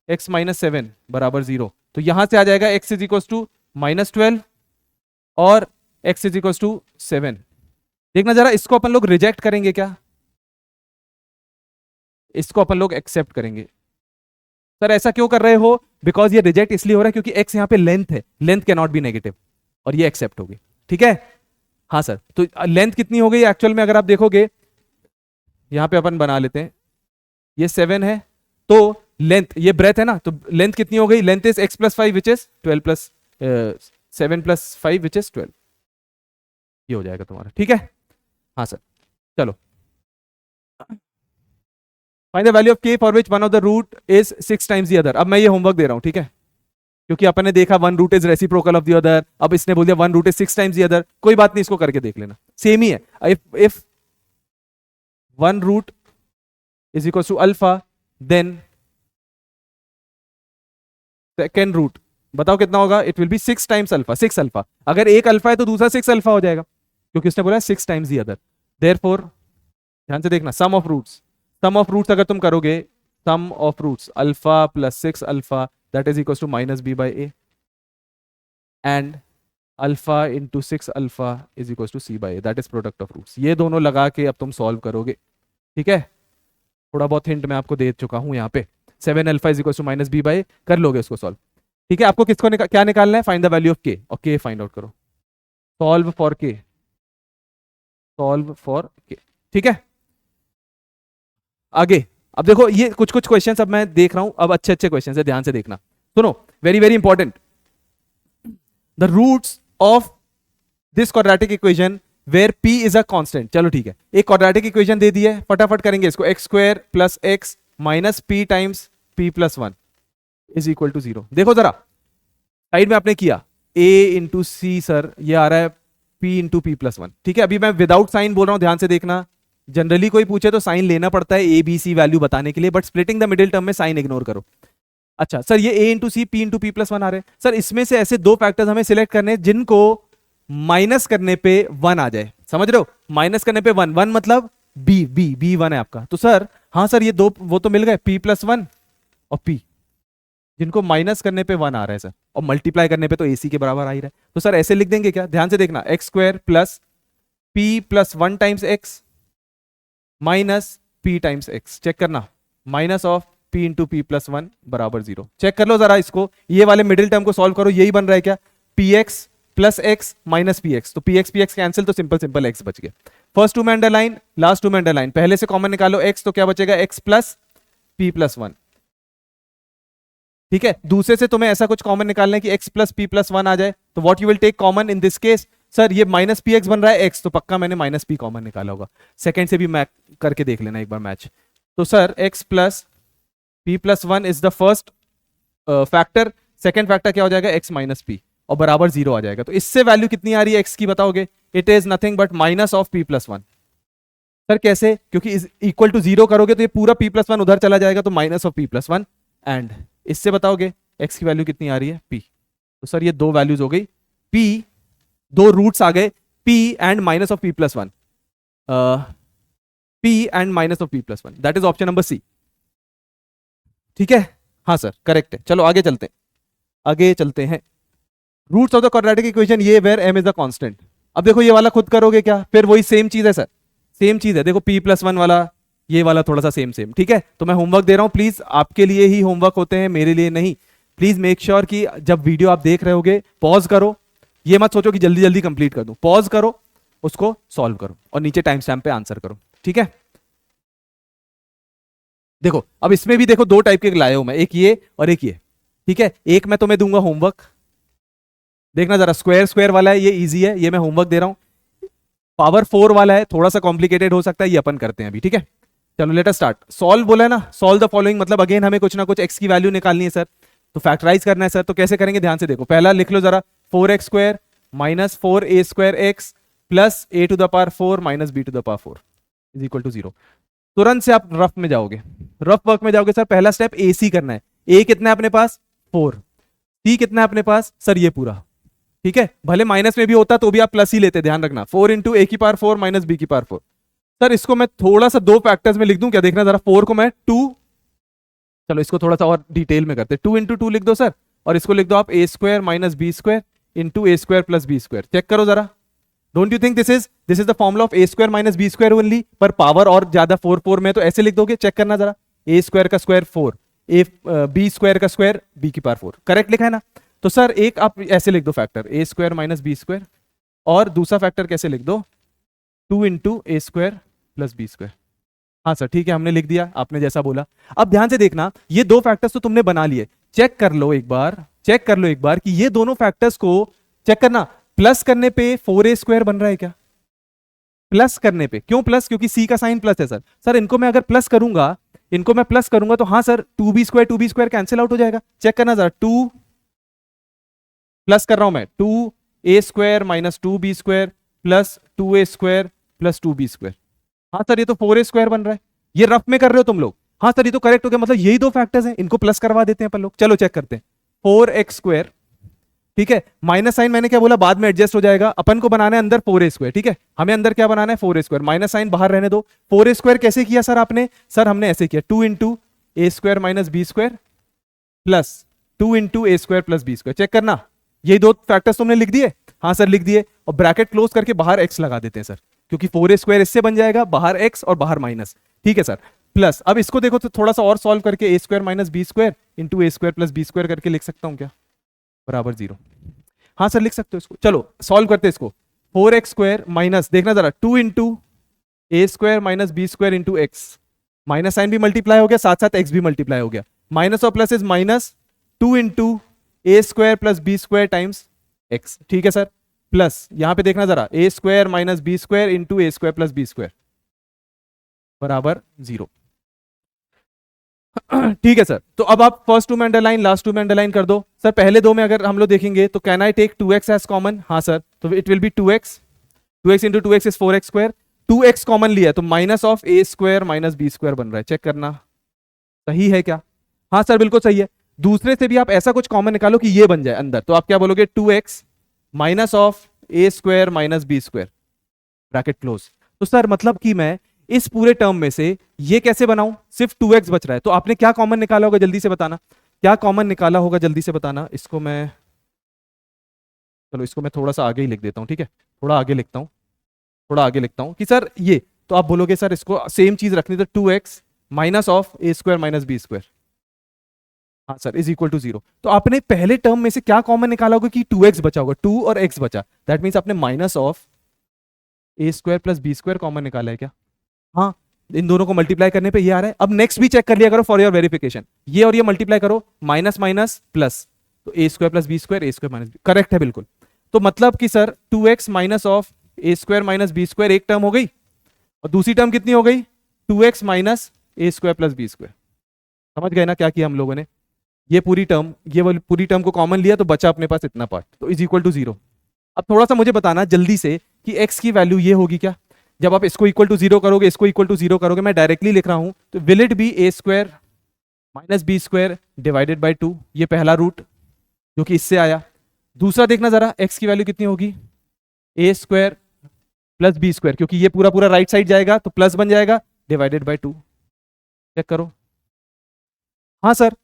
x minus 7 बराबर 0। तो यहां से आ जाएगा x is equal to minus 12 और x इज इक्वल टू 7। देखना जरा, इसको अपन लोग रिजेक्ट करेंगे क्या? इसको अपन लोग एक्सेप्ट करेंगे। सर ऐसा क्यों कर रहे हो? बिकॉज ये रिजेक्ट इसलिए हो रहा है क्योंकि x यहाँ पे लेंथ है, length can not be negative, और ये एक्सेप्ट होगी। ठीक है, हाँ सर, तो लेंथ कितनी हो गई एक्चुअल में? अगर आप देखोगे, यहां पे अपन बना लेते हैं, ये 7 है, तो लेंथ, ये ब्रेथ है ना, तो लेंथ कितनी हो गई? Length is x plus 5 which is 12 plus 7 plus 5 which is 12। ये हो जाएगा तुम्हारा। ठीक है, हाँ सर, चलो। Find the value of k for which one of the root is 6 times the other. अब मैं ये होमवर्क दे रहा हूं, ठीक है, क्योंकि अपन ने देखा one root is reciprocal of the other, अब इसने बोल दिया one root is 6 times the other. कोई बात नहीं, इसको करके देख लेना, सेम ही है। If one root is equal to alpha, then second root, बताओ कितना होगा? It will be 6 times alpha, 6 alpha. अगर एक अल्फा है तो दूसरा 6 अल्फा हो जाएगा, क्योंकि उसने बोला 6 टाइम्स दी अदर। देयरफॉर ध्यान से देखना, sum of roots, sum of roots अगर तुम करोगे, sum of roots alpha plus 6 alpha that is equal to minus b by a, and alpha into 6 alpha is equal to c by a, that is product of roots. ये दोनों लगा के अब तुम solve करोगे। ठीक है, थोड़ा बहुत हिंट मैं आपको दे चुका हूं यहाँ पे। 7 alpha is equal to minus b by, कर लोगे उसको सॉल्व। ठीक है, आपको किसको क्या निकालना है? Find the value of k, और k फाइंड आउट करो। Solve for k, solve for k। ठीक है, आगे अब देखो, ये कुछ कुछ क्वेश्चंस अब मैं देख रहा हूं, अब अच्छे अच्छे क्वेश्चंस है, ध्यान से देखना। सुनो, very very important, the roots of this quadratic equation where p is a constant. चलो ठीक है, एक क्वाड्रेटिक इक्वेशन दे दी है, फटाफट करेंगे इसको। X square plus x minus p times p plus 1 is equal to 0। देखो जरा, साइड में आपने किया a इंटू सी, सर ये आ रहा है p इंटू पी प्लस 1। ठीक है, अभी मैं विदाउट साइन बोल रहा हूं, ध्यान से देखना। जनरली कोई पूछे तो साइन लेना पड़ता है a b c वैल्यू बताने के लिए, but splitting the middle term में साइन इग्नोर करो। अच्छा सर, ये a into c p into p plus one आ रहे हैं सर। इसमें से ऐसे दो फैक्टर्स हमें सिलेक्ट करने हैं जिनको माइनस करने पे वन आ जाए, समझ रहे हो? माइनस करने पे वन, वन मतलब बी, बी वन है आपका। तो सर हाँ सर, ये दो वो तो मिल गए, पी प्लस वन और पी, जिनको माइनस करने पे वन आ रहा है सर, और मल्टीप्लाई करने पे तो ए सी के बराबर आ ही रहा है। तो सर ऐसे लिख देंगे क्या? ध्यान से देखना, x square plus p plus one times x minus p times x. Check करना, minus of p into p plus one बराबर जीरो। चेक कर लो जरा इसको, ये वाले मिडिल टर्म को सॉल्व करो, यही बन रहा है क्या? P x plus x minus p x. तो पी एक्स कैंसिल, तो सिंपल सिंपल एक्स बच गया। फर्स्ट टू में अंडरलाइन, लास्ट टू में अंडरलाइन, पहले से कॉमन निकालो एक्स, तो क्या बचेगा? X plus p plus one. ठीक है, दूसरे से तुम्हें ऐसा कुछ कॉमन निकालना है कि x plus p plus one आ जाए, तो what you will take common in this case? Sir ये माइनस पी एक्स बन रहा है x, तो पक्का मैंने माइनस पी कॉमन निकाला होगा। सेकंड से भी मैं करके देख लेना एक बार मैच। तो sir x plus p plus one is the first factor, second factor क्या हो जाएगा? x माइनस पी, और बराबर जीरो आ जाएगा। तो इससे वैल्यू कितनी आ रही है x की, बताओगे? It is nothing but minus of P plus one. Sir कैसे? क्योंकि इक्वल टू जीरो करोगे तो ये पूरा पी प्लस वन उधर चला जाएगा, तो minus of P plus one. And इससे बताओगे x की वैल्यू कितनी आ रही है? p। तो सर ये दो वैल्यूज हो गई, p, दो रूट्स आ गए, p and minus of p plus one, p and minus of p plus one, that is option number सी। ठीक है, हाँ सर करेक्ट है। चलो आगे चलते हैं, आगे चलते हैं। Roots of the quadratic equation, ये where m is the constant. अब देखो ये वाला खुद करोगे क्या? फिर वही सेम चीज है सर, सेम चीज है। देखो p प्लस वन वाला, ये वाला थोड़ा सा सेम सेम। ठीक है, तो मैं होमवर्क दे रहा हूं, प्लीज आपके लिए ही होमवर्क होते हैं, मेरे लिए नहीं। प्लीज मेक श्योर कि जब वीडियो आप देख रहे होगे पॉज करो, ये मत सोचो कि जल्दी जल्दी कंप्लीट कर दूं। पॉज करो, उसको सॉल्व करो, और नीचे टाइम स्टैम्प पे आंसर करो। ठीक है, देखो अब इसमें भी देखो दो टाइप के लाए हूं मैं, एक ये और एक ये। ठीक है, एक मैं तुम्हें दूंगा होमवर्क, देखना जरा, स्क्वायर स्क्वायर वाला है, ये इजी है, ये मैं होमवर्क दे रहा हूं। पावर फोर वाला है, थोड़ा सा कॉम्प्लिकेटेड हो सकता है, ये अपन करते हैं अभी। ठीक है, चलो लेट अस स्टार्ट। सॉल्व बोला है ना, सॉल्व द फॉलोइंग, मतलब अगेन हमें कुछ ना कुछ x की वैल्यू निकालनी है सर, तो फैक्टराइज करना है सर। तो कैसे करेंगे? ध्यान से देखो, पहला लिख लो जरा, 4x square minus 4a square x plus a to the power 4 minus b to the power 4 is equal to 0। तुरंत से आप रफ में जाओगे, रफ वर्क में जाओगे सर। पहला स्टेप ac करना है, a कितना है अपने पास? 4, c कितना है अपने पास? सर ये पूरा। ठीक है, भले माइनस में भी होता तो भी आप प्लस ही लेते, ध्यान रखना, 4 इंटू ए की पावर 4 माइनस बी की पावर 4। सर इसको मैं थोड़ा सा दो फैक्टर्स में लिख दूं क्या? देखना जरा, 4 को मैं 2, चलो इसको थोड़ा सा और डिटेल में करते, 2 इंटू 2 लिख दो सर, और इसको लिख दो आप a square minus b square into a square plus b square. Check करो जरा, don't you think this is the formula of a square minus b square only, पर पावर और ज्यादा 4 4 में, तो ऐसे लिख दोगे। चेक करना जरा, ए स्क्वायर का स्क्वायर 4, ए बी स्क्वायर का स्क्वायर बी की पावर 4, करेक्ट लिखा है ना? तो सर एक आप ऐसे लिख दो फैक्टर, ए स्क्वायर माइनस बी स्क्वायर, और दूसरा फैक्टर कैसे लिख दो? 2 into a square plus b square. हाँ सर ठीक है, हमने लिख दिया आपने जैसा बोला। अब ध्यान से देखना, ये दो फैक्टर्स तो तुमने बना लिए, चेक कर लो एक बार, चेक कर लो एक बार कि ये दोनों फैक्टर्स को चेक करना, प्लस करने पे 4a स्क्वायर बन रहा है क्या? प्लस करने पे, क्यों प्लस? क्योंकि c का साइन प्लस है सर। सर इनको मैं अगर प्लस करूंगा, इनको मैं प्लस करूंगा, तो हाँ sir 2b square cancel out हो जाएगा। चेक करना जरा, 2 प्लस कर रहा हूं मैं, 2a square minus 2b square plus 2a square plus 2b square. हाँ सर ये तो 4a स्क्वायर बन रहा है, ये रफ में कर रहे हो तुम लोग। हाँ सर ये तो करेक्ट हो गया, मतलब यही दो फैक्टर्स हैं, इनको प्लस करवा देते हैं अपन लोग। चलो चेक करते हैं, 4x स्क्वायर, ठीक है, माइनस साइन मैंने क्या बोला, बाद में एडजस्ट हो जाएगा, अपन को बनाना है अंदर 4a स्क्वायर। ठीक है, हमें अंदर क्या बनाना है? 4a स्क्वायर, माइनस साइन बाहर रहने दो। 4a स्क्वायर कैसे किया सर आपने? सर हमने ऐसे किया, 2 into a square minus b square plus 2 into a square plus b square. Check करना, ये दो फैक्टर्स तुमने लिख दिए? हाँ सर लिख दिए, और ब्रैकेट क्लोज करके बाहर x लगा देते हैं सर, क्योंकि 4a स्क्वायर इससे बन जाएगा, बाहर x और बाहर माइनस। ठीक है सर, प्लस अब इसको देखो तो थोड़ा सा और सॉल्व करके a square minus b square into a square plus b square करके लिख सकता हूँ क्या? बराबर 0। हाँ सर लिख सकते हो इसको। चलो सॉल्व करते हैं इसको, 4x स्क्वायर माइनस, देखना जरा, 2 into a square minus b square into x, minus sign भी मल्टीप्लाई हो गया, साथ साथ x भी मल्टीप्लाई हो गया, माइनस और plus is minus, 2 into a square plus b square times x. ठीक है सर, प्लस यहां पे देखना जरा, a square minus b square into a square plus b square बराबर 0। ठीक है सर, तो अब आप फर्स्ट टू में अंडरलाइन, लास्ट टू में अंडरलाइन कर दो। सर पहले दो में अगर हम लोग देखेंगे तो can I take 2x as common? हाँ सर, तो it will be 2x, 2x into 2x is 4x square, 2x common लिया है तो minus of a square minus b square बन रहा है। चेक करना सही है क्या? हाँ सर बिल्कुल सही है। दूसरे से भी आप ऐसा कुछ कॉमन निकालो कि ये बन जाए अंदर, तो आप क्या बोलोगे 2x minus of a square minus b square, bracket close. तो सर मतलब कि मैं इस पूरे टर्म में से ये कैसे बनाऊं, सिर्फ 2x बच रहा है, तो आपने क्या कॉमन निकाला होगा जल्दी से बताना, क्या कॉमन निकाला होगा जल्दी से बताना। इसको मैं, चलो इसको मैं थोड़ा सा आगे ही लिख देता हूँ, ठीक है, थोड़ा आगे लिखता हूँ, थोड़ा आगे लिखता हूँ कि सर ये, तो आप बोलोगे सर इसको सेम चीज रखनी, तो 2x minus of a square minus b square, हाँ सर, इज इक्वल टू 0। तो आपने पहले टर्म में से क्या कॉमन निकाला होगा कि 2x बचा होगा, 2 और x बचा, दैट मीन्स आपने minus of a square plus b square common निकाला है क्या, हाँ, इन दोनों को मल्टीप्लाई करने पे ये आ रहा है। अब नेक्स्ट भी चेक कर लिया करो फॉर योर वेरिफिकेशन, ये और ये मल्टीप्लाई करो, माइनस माइनस प्लस, तो a square plus b square, a square minus b, correct है बिल्कुल। तो मतलब कि sir 2x minus of a square minus b square एक टर्म हो गई, और दूसरी टर्म कितनी हो गई, 2x minus a square plus b square. समझ गए ना क्या किया हम लोगों ने, ये पूरी टर्म, ये वाली पूरी टर्म को कॉमन लिया तो बचा अपने पास इतना पार्ट, तो इज इक्वल टू 0। अब थोड़ा सा मुझे बताना जल्दी से कि x की वैल्यू ये होगी क्या, जब आप इसको इक्वल टू 0 करोगे, इसको इक्वल टू 0 करोगे, मैं डायरेक्टली लिख रहा हूं, तो will it be a square minus b square divided by 2, ये पहला रूट जो कि इससे आया। दूसरा देखना जरा x की वैल्यू कितनी होगी, ए स्क्वायर प्लस बी स्क्वायर, क्योंकि ये पूरा पूरा राइट साइड जाएगा तो प्लस बन जाएगा, डिवाइडेड बाई 2, चेक करो, हाँ सर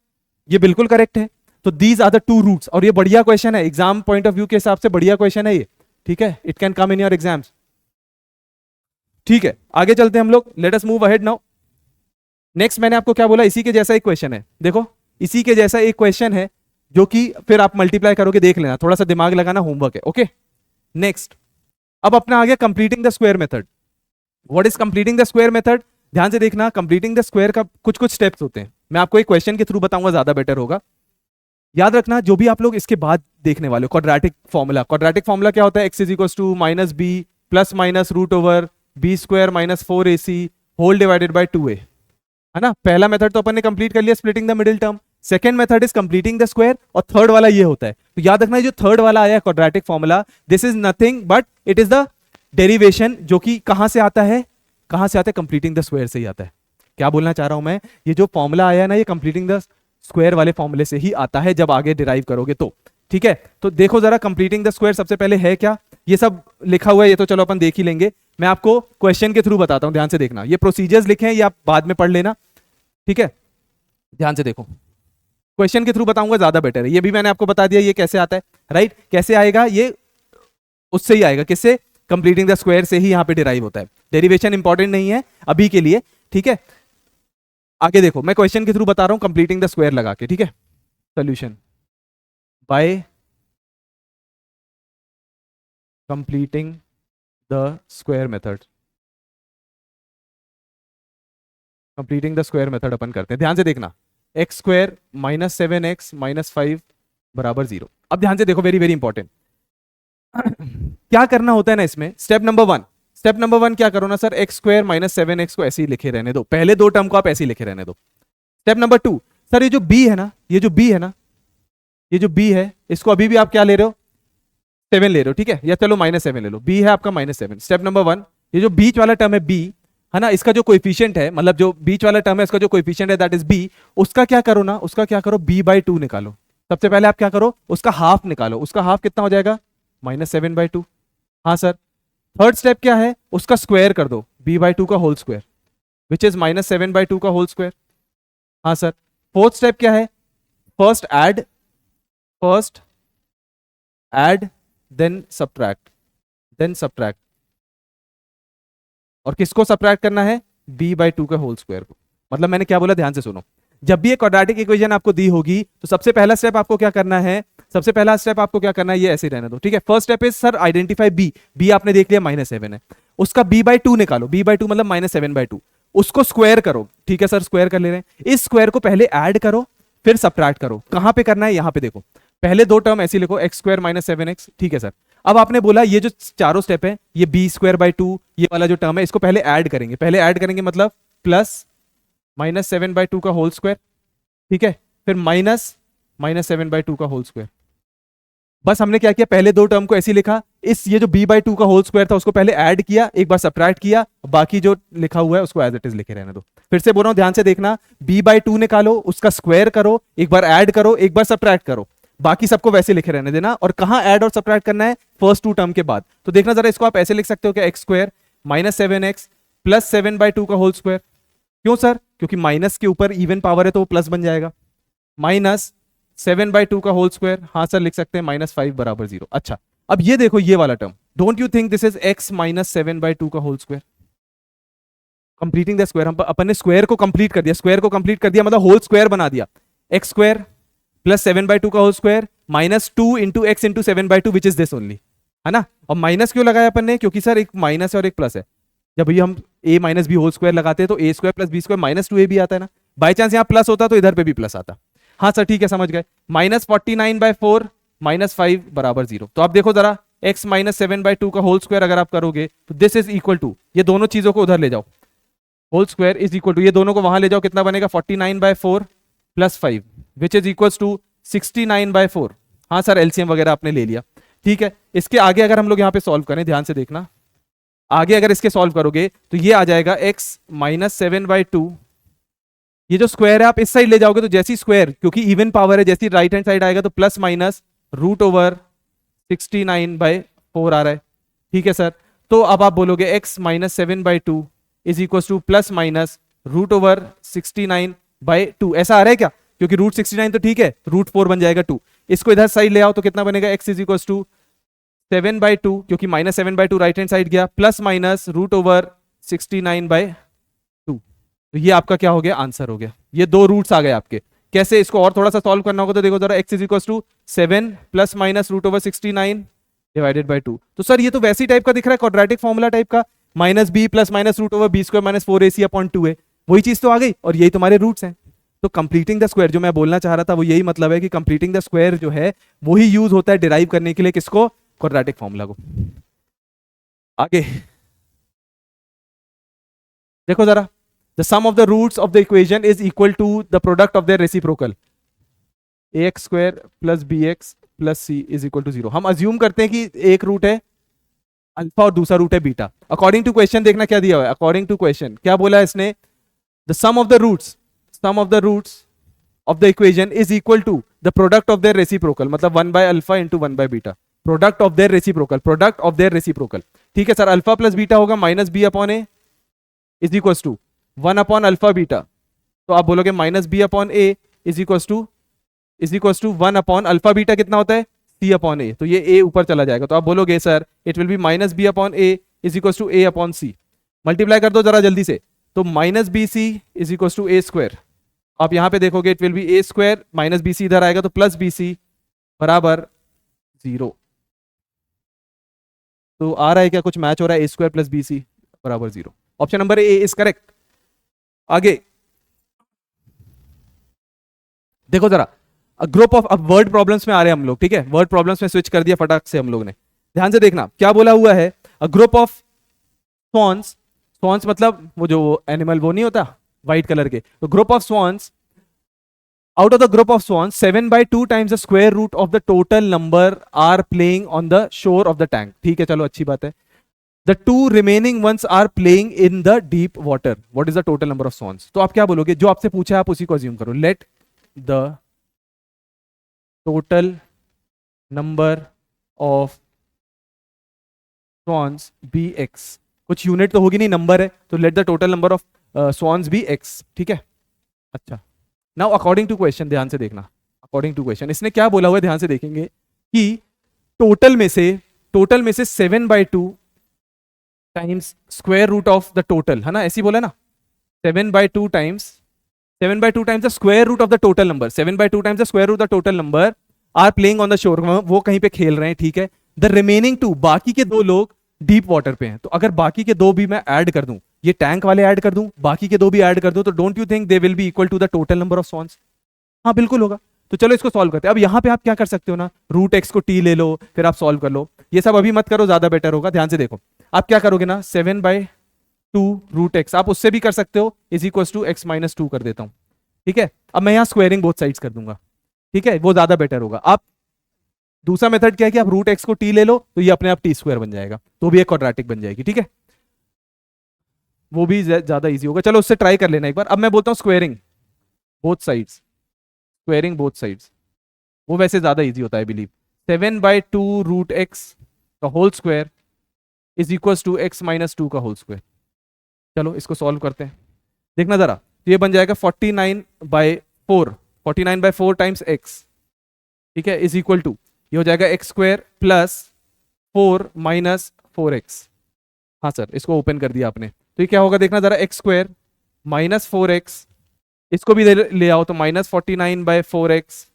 ये बिल्कुल करेक्ट है। तो these are the two roots, और ये बढ़िया क्वेश्चन है एग्जाम पॉइंट ऑफ व्यू के हिसाब से, बढ़िया क्वेश्चन है ये, ठीक है, it can come in your exams. ठीक है, आगे चलते हैं हम लोग, late us move ahead now. Next मैंने आपको क्या बोला, इसी के जैसा एक क्वेश्चन है, देखो इसी के जैसा एक क्वेश्चन है जो कि फिर आप मल्टीप्लाई करोगे, देख लेना, थोड़ा सा दिमाग लगाना, होमवर्क है, ओके। नेक्स्ट, अब अपना आ गया completing the square method. What is completing the square method, ध्यान से देखना, कंप्लीटिंग द स्क्वायर का कुछ कुछ स्टेप्स होते हैं, मैं आपको एक क्वेश्चन के थ्रू बताऊंगा, ज्यादा बेटर होगा। याद रखना जो भी आप लोग इसके बाद देखने वाले हो, क्वाड्रेटिक फॉर्मूला, क्वाड्रेटिक फॉर्मूला क्या होता है, x is equal to minus b plus minus root over b square minus 4ac whole divided by 2a, है ना। पहला मेथड तो अपन ने कंप्लीट कर लिया, splitting the middle term. Second method is completing the square, और थर्ड वाला ये होता है, तो याद रखना जो थर्ड वाला आया quadratic formula, this is nothing but it is the derivation, जो कि कहां से आता है, कहां से आता है, कंप्लीटिंग द स्क्वायर से ही आता है। क्या बोलना चाह रहा हूं मैं, ये जो फॉर्मूला आया ना, ये कंप्लीटिंग द स्क्वायर वाले फॉर्मूले से ही आता है, जब आगे डिराइव करोगे तो, ठीक है। तो देखो जरा कंप्लीटिंग द स्क्वायर सबसे पहले है क्या, ये सब लिखा हुआ है, ये तो चलो अपन देख ही लेंगे, मैं आपको क्वेश्चन के थ्रू बताता हूं, ध्यान से देखना, ये प्रोसीजर्स लिखे हैं, ये आप बाद में पढ़ लेना, ठीक है, ध्यान से देखो, क्वेश्चन के थ्रू बताऊंगा ज्यादा बेटर है। ये भी मैंने आपको बता दिया ये कैसे आता है, राइट, कैसे आएगा ये, उससे ही आएगा, किससे, कंप्लीटिंग द स्क्वायर से ही यहाँ पे डिराइव होता है, डेरिवेशन इंपॉर्टेंट नहीं है अभी के लिए, ठीक है। आगे देखो, मैं क्वेश्चन के थ्रू बता रहा हूं कंप्लीटिंग द स्क्वायर लगा के, ठीक है। Solution by completing the square method, completing the square method अपन करते हैं, ध्यान से देखना, x square minus 7x minus 5 बराबर 0। अब ध्यान से देखो, वेरी वेरी इंपॉर्टेंट, क्या करना होता है ना इसमें, स्टेप नंबर 1, स्टेप नंबर 1 क्या करो ना sir, x square minus 7x को ऐसे ही लिखे रहने दो, पहले दो टर्म को आप ऐसे ही लिखे रहने दो। स्टेप नंबर 2, सर ये जो b है ना, ये जो b है ना, ये जो b है, इसको अभी भी आप क्या ले रहे हो, 7 ले रहे हो, ठीक है, या चलो -7 ले लो, b है आपका -7। स्टेप नंबर 1, ये जो बीच वाला टर्म है b, है ना, इसका जो कोएफिशिएंट है, मतलब जो बीच वाला टर्म है इसका जो कोएफिशिएंट है दैट इज b, उसका क्या करो ना, उसका क्या करो, b/2 निकालो। सबसे पहले आप क्या करो, उसका हाफ निकालो, उसका हाफ कितना हो जाएगा, -7/2, हाँ सर। थर्ड स्टेप क्या है, उसका स्क्वायर कर दो, b/2 का होल स्क्वायर, विच इज -7/2 का होल स्क्वायर, हाँ सर। फोर्थ स्टेप क्या है, फर्स्ट ऐड देन सब्ट्रैक्ट, और किसको सब्ट्रैक्ट करना है, b/2 का होल स्क्वायर को। मतलब मैंने क्या बोला, ध्यान से सुनो, जब भी एक क्वाड्रेटिक इक्वेशन आपको दी होगी तो सबसे पहला स्टेप आपको क्या करना है, सबसे पहला स्टेप आपको क्या करना है, ये ऐसे रहने दो, ठीक है। First step is sir identify b आपने देख लिया -7 है, उसका b/2 निकालो, b/2 मतलब -7/2, उसको स्क्वायर करो, ठीक है सर, स्क्वायर कर ले रहे हैं, इस स्क्वायर को पहले ऐड करो फिर सब्ट्रैक्ट करो। कहां पे करना है, यहां पे देखो, पहले दो टर्म ऐसे लिखो, x स्क्वायर -7x, ठीक है सर। अब आपने बोला ये जो चारों स्टेप है, ये b²/2, ये वाला जो टर्म है इसको पहले ऐड करेंगे, मतलब प्लस -7/2 का होल स्क्वायर, ठीक है, फिर -7/2 का होल स्क्वायर, बस हमने क्या किया, पहले दो टर्म को ऐसे लिखा, इस ये जो b बाई टू का होल स्क्वायर था उसको पहले ऐड किया, एक बार सब्ट्रैक्ट किया, बाकी जो लिखा हुआ है उसको एज इट इज लिखे रहने दो। फिर से बोल रहा हूं, ध्यान से देखना, b बाई टू निकालो, उसका स्क्वायर करो, एक बार ऐड करो, एक बार सब्ट्रैक्ट करो, बाकी सबको वैसे लिखे रहने देना। और कहां ऐड और सब्ट्रैक्ट करना है, फर्स्ट टू टर्म के बाद। तो देखना जरा, इसको आप ऐसे लिख सकते हो क्या, x square minus 7x plus 7/2 का होल स्क्वायर। क्यों सर, क्योंकि माइनस के ऊपर इवन पावर है तो वो प्लस बन जाएगा, माइनस 7/2 का होल स्क्वायर। हाँ सर लिख सकते हैं, -5 बराबर 0। अच्छा, अब ये देखो ये वाला term, don't you think this is x minus 7/2 का whole square. Completing the square, हम अपन ने स्क्वायर को कंप्लीट कर दिया, स्क्वायर को कंप्लीट कर दिया मतलब होल स्क्वायर बना दिया। एक्स स्क्वायर प्लस 7/2 का whole square minus 2 into x into 7/2 which is this only, है ना। और माइनस क्यों लगाया अपन ने, क्योंकि सर एक माइनस है और एक प्लस है। जब भी हम a minus b whole square लगाते हैं तो a square plus b square minus 2ab भी आता है ना। बाई चांस यहाँ प्लस होता तो इधर पे भी प्लस आता। हाँ सर ठीक है, समझ गए। -49/4 -5 बराबर 0। तो आप देखो जरा, x माइनस 7/2 का होल स्क्वायर अगर आप करोगे तो दिस इज इक्वल टू, ये दोनों चीजों को उधर ले जाओ, whole square is equal to, ये दोनों को वहां ले जाओ, कितना बनेगा 49/4 plus 5 which is equal to 69/4। हाँ सर एलसीएम वगैरह आपने ले लिया, ठीक है। इसके आगे अगर हम लोग यहाँ पे सॉल्व करें, ध्यान से देखना, आगे अगर इसके सॉल्व करोगे तो ये आ जाएगा x माइनस 7/2, ये जो स्क्वायर है आप इस साइड ले जाओगे तो जैसी स्क्वायर, क्योंकि इवन पावर है, जैसी राइट हैंड साइड आएगा तो प्लस माइनस √69/4 आ रहा है, ठीक है सर। तो अब आप बोलोगे x minus 7/2 is equal two plus minus √69/2, ऐसा आ रहा है क्या, क्योंकि √69 तो ठीक है, √4 बन जाएगा 2, इसको इधर साइड ले आओ तो कितना बनेगा, x इज इक्वल टू 7/2, क्योंकि माइनस 7/2 राइट हैंड साइड गया, प्लस माइनस √69/2। तो ये आपका क्या हो गया, आंसर हो गया। ये दो रूट्स आ गए आपके। कैसे, इसको और थोड़ा सा सॉल्व करना होगा तो देखो जरा, x is equal to 7 plus minus √69 divided by 2। तो सर ये तो वैसी टाइप का दिख रहा है, क्वाड्रेटिक फॉर्मूला टाइप का, -b plus minus √b² minus 4ac/2 है, वही चीज तो आ गई, और यही तुम्हारे रूट्स हैं। तो कंप्लीटिंग द स्क्वायर जो मैं बोलना चाह रहा था वो यही मतलब है कि कंप्लीटिंग द स्क्वायर जो है वही यूज होता है डिराइव करने के लिए, किसको, क्वाड्रेटिक फॉर्मूला को। आगे देखो जरा, the sum of the roots of the equation is equal to the product of their reciprocal, ax square plus bx plus c is equal to 0। हम अज्यूम करते हैं कि एक रूट है अल्फा और दूसरा रूट है बीटा। अकॉर्डिंग टू क्वेश्चन देखना क्या दिया हुआ है, अकॉर्डिंग टू क्वेश्चन क्या बोला है इसने, the sum of the roots of the equation is equal to the product of their reciprocal, मतलब 1/अल्फा इंटू 1/बीटा, प्रोडक्ट ऑफ देयर रेसिप्रोकल, ठीक है सर। अल्फा प्लस बीटा होगा -b/a इज इक्वल टू 1/अल्फा बीटा, तो आप बोलोगे -b/a इज इक्वल टू 1/अल्फा बीटा कितना होता है, c/a, तो ये a ऊपर चला जाएगा, तो आप बोलोगे sir it will be -b/a is equal to a/c। Multiply कर दो जरा जल्दी से, तो -bc is equal to a²। आप यहां पे देखोगे it will B a² -bc इधर आएगा तो प्लस bc बराबर 0। तो आ रहा है क्या, कुछ मैच हो रहा है, a² प्लस bc बराबर 0। Option number A is correct. आगे देखो जरा, ग्रुप ऑफ, अब वर्ड प्रॉब्लम्स में आ रहे हैं हम लोग, ठीक है, वर्ड प्रॉब्लम्स में स्विच कर दिया फटाक से हम लोग ने। ध्यान से देखना क्या बोला हुआ है, a group of swans, swans मतलब वो जो एनिमल वो नहीं होता व्हाइट कलर के, तो group of swans, out of the group of swans 7/2 times the square root of the total number are playing on the shore of the tank। ठीक है चलो अच्छी बात है। The two remaining ones are playing in the deep water, what is the total number of swans। तो आप क्या बोलोगे, जो आपसे पूछा है आप उसी को अज्यूम करो, let the total number of swans be x, कुछ यूनिट तो होगी नहीं, नंबर है, तो let the total number of swans be x, ठीक है। अच्छा, नाउ अकॉर्डिंग टू क्वेश्चन, ध्यान से देखना, अकॉर्डिंग टू क्वेश्चन इसने क्या बोला हुआ है, ध्यान से देखेंगे कि टोटल में से 7/2 times square root of the total, है ना, ऐसी बोला ना, 7/2 times the square root of the total number, 7/2 times the square root of the total number are playing on the shore, वो कहीं पे खेल रहे हैं, ठीक है। द रिमेनिंग 2, बाकी के 2 लोग डीप वाटर पे हैं, तो अगर बाकी के 2 भी मैं ऐड कर दूं, ये टैंक वाले ऐड कर दूं, बाकी के 2 भी ऐड कर दूं, तो don't you think they will be equal to the total number of swans. हाँ बिल्कुल होगा। तो चलो इसको सॉल्व करते हैं। अब यहाँ पे आप क्या कर सकते हो ना, √x को t ले लो, फिर आप सॉल्व कर लो, ये सब अभी मत करो, ज्यादा बेटर होगा। ध्यान से देखो, आप क्या करोगे ना, 7/2 √x आप उससे भी कर सकते हो, इज इक्वल टू x - 2 कर देता हूँ, ठीक है। अब मैं यहाँ स्क्वायरिंग बोथ साइड्स कर दूंगा, ठीक है, वो ज्यादा बेटर होगा। आप दूसरा मेथड क्या है कि आप रूट एक्स को टी ले लो तो ये अपने आप टी स्क्वायर बन जाएगा, तो भी एक क्वाड्रेटिक बन जाएगी, ठीक है, वो भी ज्यादा इजी होगा। चलो उससे ट्राई कर लेना एक बार। अब मैं बोलता हूँ squaring both sides, squaring both sides, वो वैसे ज्यादा इजी होता है बिलीव। 7/2 रूट एक्स का whole square is equal to x minus 2 का होल स्क्वायर। चलो इसको सॉल्व करते हैं, देखना जरा। तो ये बन जाएगा 49/4, 49/4 टाइम्स x, ठीक है, इज इक्वल टू, ये हो जाएगा x square plus 4 minus 4x। हाँ सर, इसको ओपन कर दिया आपने, तो ये क्या होगा देखना जरा, x स्क्वायर माइनस 4x, इसको भी ले आओ तो माइनस 49/4x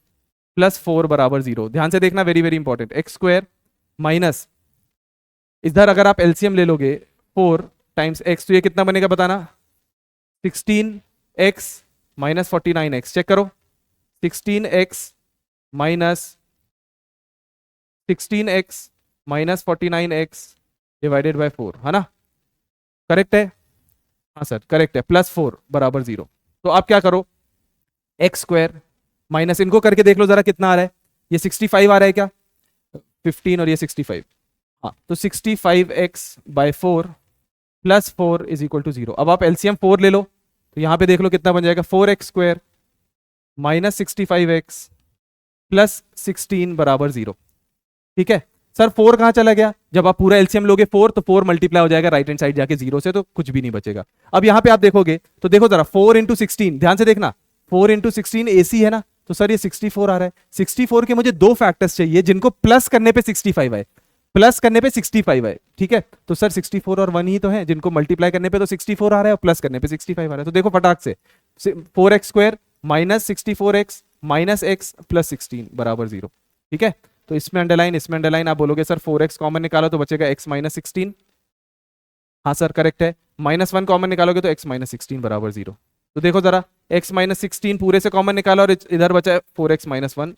प्लस 4 बराबर 0। ध्यान से देखना, very very important, x square minus, इधर अगर आप एलसीएम ले लोगे 4 टाइम्स x, तो ये कितना बनेगा बताना, 16x माइनस 49x। चेक करो, 16x minus 49x divided by 4, है ना, करेक्ट है, हाँ सर करेक्ट है, प्लस 4 बराबर 0। तो आप क्या करो, एक्स स्क्वायर माइनस, इनको करके देख लो जरा कितना आ रहा है, ये 65 आ रहा है क्या, 15 और ये 65, हाँ, तो 65x/4 plus 4 is equal to 0। अब आप एलसीएम 4 ले लो, तो यहां पे देख लो कितना बन जाएगा, 4x square minus 65x plus 16 बराबर 0, ठीक है। सर 4 कहां चला गया, जब आप पूरा एलसीएम लोगे 4 तो 4 मल्टीप्लाई हो जाएगा राइट हैंड साइड जाके 0 से, तो कुछ भी नहीं बचेगा। अब यहां पे आप देखोगे तो देखो जरा, 4 इंटू 16, ध्यान से देखना, 4 इंटू 16 AC है ना, तो सर ये 64 आ रहा है। 64 के मुझे दो फैक्टर्स चाहिए जिनको प्लस करने पे 65 आए, प्लस करने पे 65 आए, ठीक है। तो सर 64 और 1 ही तो है, जिनको मल्टीप्लाई करने पे तो 64 आ रहा है और प्लस करने पे 65 आ रहा है। तो देखो फटाक से, 4x square minus 64x minus x plus 16 बराबर 0, ठीक है। तो इसमें अंडरलाइन, इसमें अंडरलाइन, आप बोलोगे सर 4x कॉमन निकालो तो बचेगा x माइनस 16, हाँ सर करेक्ट है। -1 कॉमन निकालोगे तो x माइनस 16 बराबर 0। तो देखो जरा, x माइनस 16 पूरे से कॉमन निकाला और इधर बचा है 4x minus 1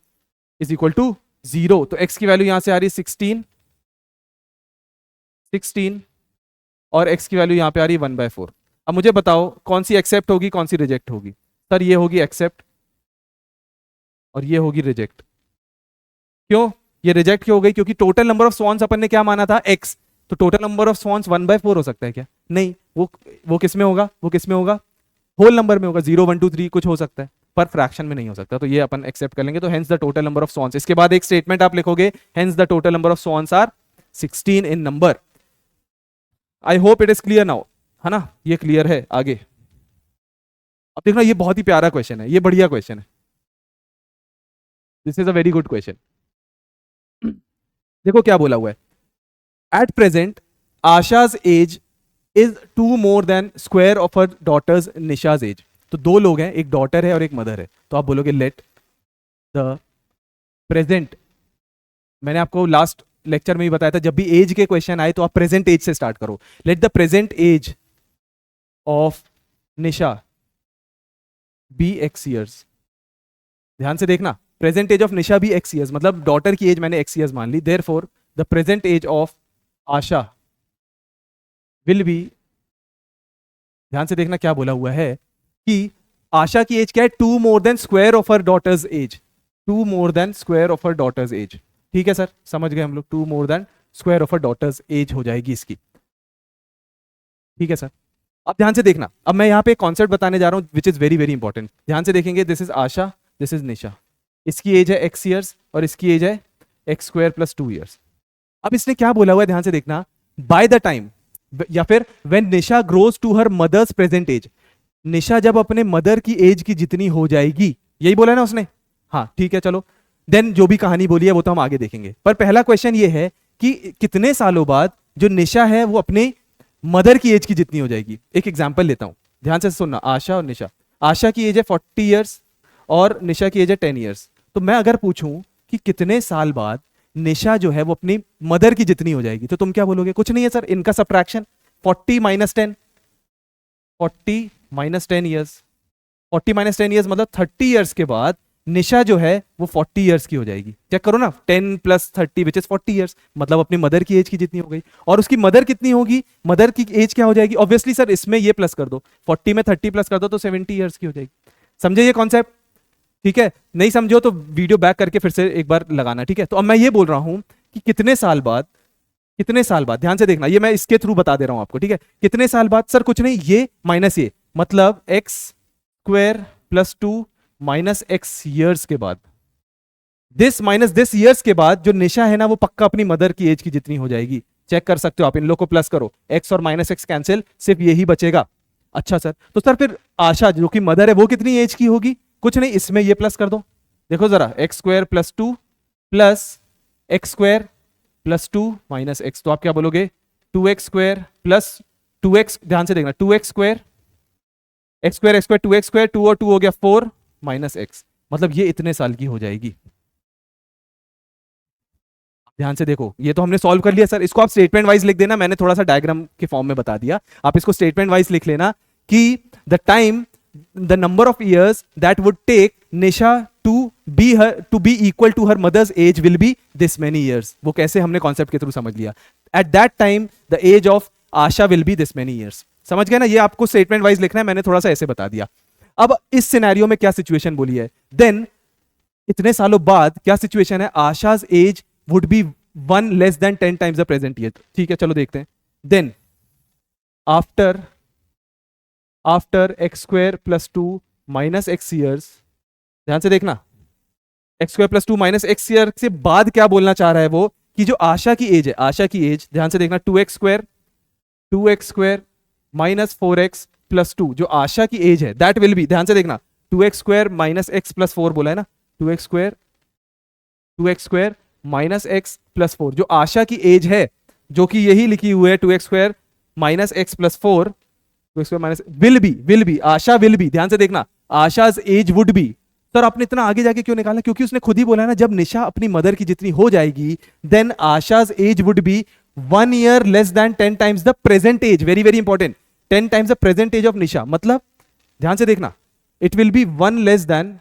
is equal to 0। तो x की वैल्यू यहां से आ रही है 16 और x की वैल्यू यहां पे आ रही है 1/4। अब मुझे बताओ कौन सी एक्सेप्ट होगी, कौन सी रिजेक्ट होगी। सर ये होगी एक्सेप्ट और ये होगी रिजेक्ट। क्यों ये रिजेक्ट क्यों हो गई, क्योंकि टोटल नंबर ऑफ स्वॉन्स अपन ने क्या माना था, x, तो टोटल नंबर ऑफ स्वॉन्स 1/4 हो सकता है क्या, नहीं, वो किस में होगा, वो किस में होगा, होल नंबर में होगा, 0 1 2 3 कुछ हो सकता है, पर फ्रैक्शन में नहीं हो सकता। तो ये अपन एक्सेप्ट कर लेंगे। तो hence the total number of swans, इसके बाद एक स्टेटमेंट आप लिखोगे, hence the total number of swans are 16 in number. I hope it is clear now, है ना, ये क्लियर है। आगे अब देखना, ये बहुत ही प्यारा क्वेश्चन है, ये बढ़िया क्वेश्चन है, this is a very good question. देखो क्या बोला हुआ है, at present Asha's age is 2 more than square of her daughter's Nisha's age. तो दो लोग हैं, एक डॉटर है और एक मदर है, तो आप बोलोगे लेट द प्रेजेंट, मैंने आपको लास्ट लेक्चर में ही बताया था, जब भी एज के क्वेश्चन आए तो आप प्रेजेंट एज से स्टार्ट करो। Let the present age of Nisha be x years. ध्यान से देखना, प्रेजेंट एज ऑफ निशा भी x ईयर्स, मतलब डॉटर की एज मैंने x ईयर्स मान ली, therefore the present age of Asha will be, ध्यान से देखना क्या बोला हुआ है कि आशा की एज क्या है, 2 more than square of her daughters as, 2 more than square of her daughters as, ठीक है सर, समझ गए हम लोग, 2 more than square of her daughters as हो जाएगी इसकी, ठीक है सर। अब ध्यान से देखना, अब मैं यहाँ पे कॉन्सेप्ट बताने जा रहा हूँ which is very very important. ध्यान से देखेंगे, this is Asha, this is Nisha, इसकी एज है x ईयर्स और इसकी एज है x स्क्वायर प्लस 2 ईयर्स। अब इसने क्या बोला हुआ है, ध्यान से देखना, बाय द टाइम, या फिर when Nisha grows to her mother's present age, Nisha जब अपने मदर की एज की जितनी हो जाएगी, यही बोला ना उसने, हाँ ठीक है चलो, देन जो भी कहानी बोली है वो तो हम आगे देखेंगे। पर पहला क्वेश्चन ये है कि कितने सालों बाद जो निशा है वो अपने मदर की एज की जितनी हो जाएगी। एक एग्जाम्पल लेता हूं, ध्यान से सुनना, आशा और निशा, आशा की एज है 40 ईयर्स और निशा की एज है 10 ईयर्स। तो मैं अगर पूछूं कि कितने साल बाद निशा जो है वो अपनी मदर की जितनी हो जाएगी, तो तुम क्या बोलोगे, कुछ नहीं है सर, इनका subtraction, 40 minus 10, 40 minus 10 years, 40 minus 10 years मतलब 30 ईयर्स के बाद निशा जो है वो 40 ईयर्स की हो जाएगी। चेक करो ना, 10 प्लस 30 विच इज 40 ईयर्स, मतलब अपनी मदर की एज की जितनी हो गई। और उसकी मदर कितनी होगी, मदर की एज क्या हो जाएगी, ऑब्वियसली सर इसमें ये प्लस कर दो, 40 में 30 प्लस कर दो तो 70 ईयर्स की हो जाएगी। समझे ये कॉन्सेप्ट, ठीक है, नहीं समझो तो वीडियो बैक करके फिर से एक बार लगाना, ठीक है। तो अब मैं ये बोल रहा हूं कि कितने साल बाद, कितने साल बाद, ध्यान से देखना, ये मैं इसके थ्रू बता दे रहा हूं आपको, ठीक है। कितने साल बाद सर? कुछ नहीं, ये माइनस ये, मतलब x square plus 2 minus x years के बाद, दिस माइनस दिस ईयर्स के बाद जो निशा है ना वो पक्का अपनी मदर की एज की जितनी हो जाएगी। चेक कर सकते हो आप, इन लोग को प्लस करो, एक्स और माइनस एक्स कैंसिल, सिर्फ यही बचेगा। अच्छा सर, तो सर फिर आशा जो कि मदर है वो कितनी एज की होगी? कुछ नहीं, इसमें ये प्लस कर दो, देखो जरा, x square plus 2 plus x square plus 2 minus x, तो आप क्या बोलोगे? 2x स्क्वायर प्लस 2x, ध्यान से देखना, 2x square, x square x square 2x square, 2 और 2 हो गया 4 माइनस एक्स, मतलब ये इतने साल की हो जाएगी। ध्यान से देखो, ये तो हमने सॉल्व कर लिया सर, इसको आप स्टेटमेंट वाइज लिख देना, मैंने थोड़ा सा डायग्राम के फॉर्म में बता दिया, आप इसको स्टेटमेंट वाइज लिख लेना कि the time, the number of years that would take Nisha to be equal to her mother's age will be this many years. वो कैसे हमने कॉन्सेप्ट के थ्रू समझ लिया, at that time the age of Asha will be this many years. समझ गए ना, ये आपको स्टेटमेंट वाइज लिखना है, मैंने थोड़ा सा ऐसे बता दिया। अब इस सिनेरियो में क्या सिचुएशन बोली है, देन इतने सालों बाद क्या सिचुएशन है, Asha's age would be 1 less than 10 times the present year. ठीक है, चलो देखते हैं। Then after x square plus 2 minus x years, ध्यान से देखना, x square plus 2 minus x year से बाद क्या बोलना चाह रहा है वो, कि जो आशा की एज है, आशा की एज, ध्यान से देखना, 2x square minus 4x plus 2, जो आशा की एज है दैट विल बी, ध्यान से देखना, 2x square minus x plus 4 बोला है ना, 2x square minus x plus 4, जो आशा की एज है, जो कि यही लिखी हुई है 2x square minus x plus 4, 2x square minus will be, Asha will be, ध्यान से देखना, Asha's age would be. Sir आपने इतना आगे जाके क्यों निकाला? क्योंकि उसने खुद ही बोला है ना, जब निशा अपनी मदर की जितनी हो जाएगी then Asha's age would be 1 year less than 10 times the present age, very very important, 10 times the present age of Nisha, मतलब ध्यान से देखना, it will be 1 less than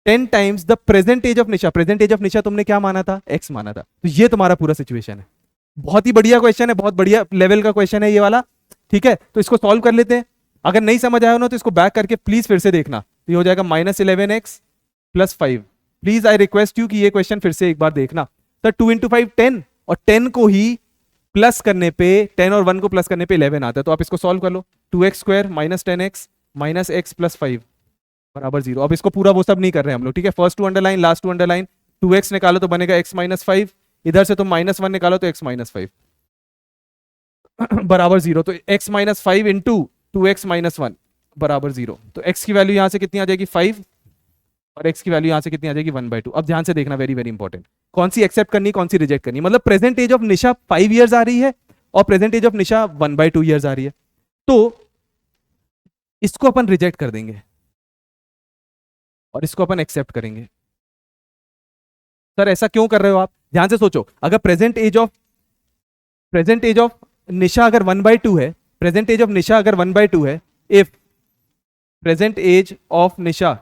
10 times the present age of Nisha. Present age of Nisha तुमने क्या माना था? X माना था। तो ये तुम्हारा पूरा सिचुएशन है। बहुत ही बढ़िया क्वेश्चन है, बहुत बढ़िया लेवल का क्वेश्चन है ये वाला, ठीक है। तो इसको सॉल्व कर लेते हैं, अगर नहीं समझ आया ना तो इसको बैक करके प्लीज फिर से देखना, तो ये हो जाएगा -11x plus 5। Please I request you कि ये क्वेश्चन फिर से एक बार देखना। सर 2 इंटू 5 10, और 10 को ही प्लस करने पे, 10 और 1 को प्लस करने पे 11 आता है, तो आप इसको सॉल्व कर लो, 2x square minus 10x minus x plus 5 बराबर 0। अब इसको पूरा वो सब नहीं कर रहे हैं हम लोग, ठीक है, first two underline last two underline, 2x निकालो तो बनेगा x माइनस 5, इधर से तुम -1 निकालो तो x माइनस 5 बराबर 0, तो x minus 5 into 2x minus 1 बराबर 0, तो x की वैल्यू यहां से कितनी आ जाएगी 5, और x की वैल्यू यहां से कितनी आ जाएगी 1/2। अब ध्यान से देखना, वेरी वेरी इंपॉर्टेंट, कौन सी एक्सेप्ट करनी कौन सी रिजेक्ट करनी, मतलब present age of Nisha 5 years आ रही है और present age of Nisha 1/2 years आ रही है, तो इसको अपन रिजेक्ट कर देंगे और इसको अपन एक्सेप्ट करेंगे। सर ऐसा क्यों कर रहे हो आप? ध्यान से सोचो, अगर प्रेजेंट एज ऑफ निशा अगर 1/2 है, प्रेजेंट एज ऑफ निशा अगर 1/2 है, if present age of Nisha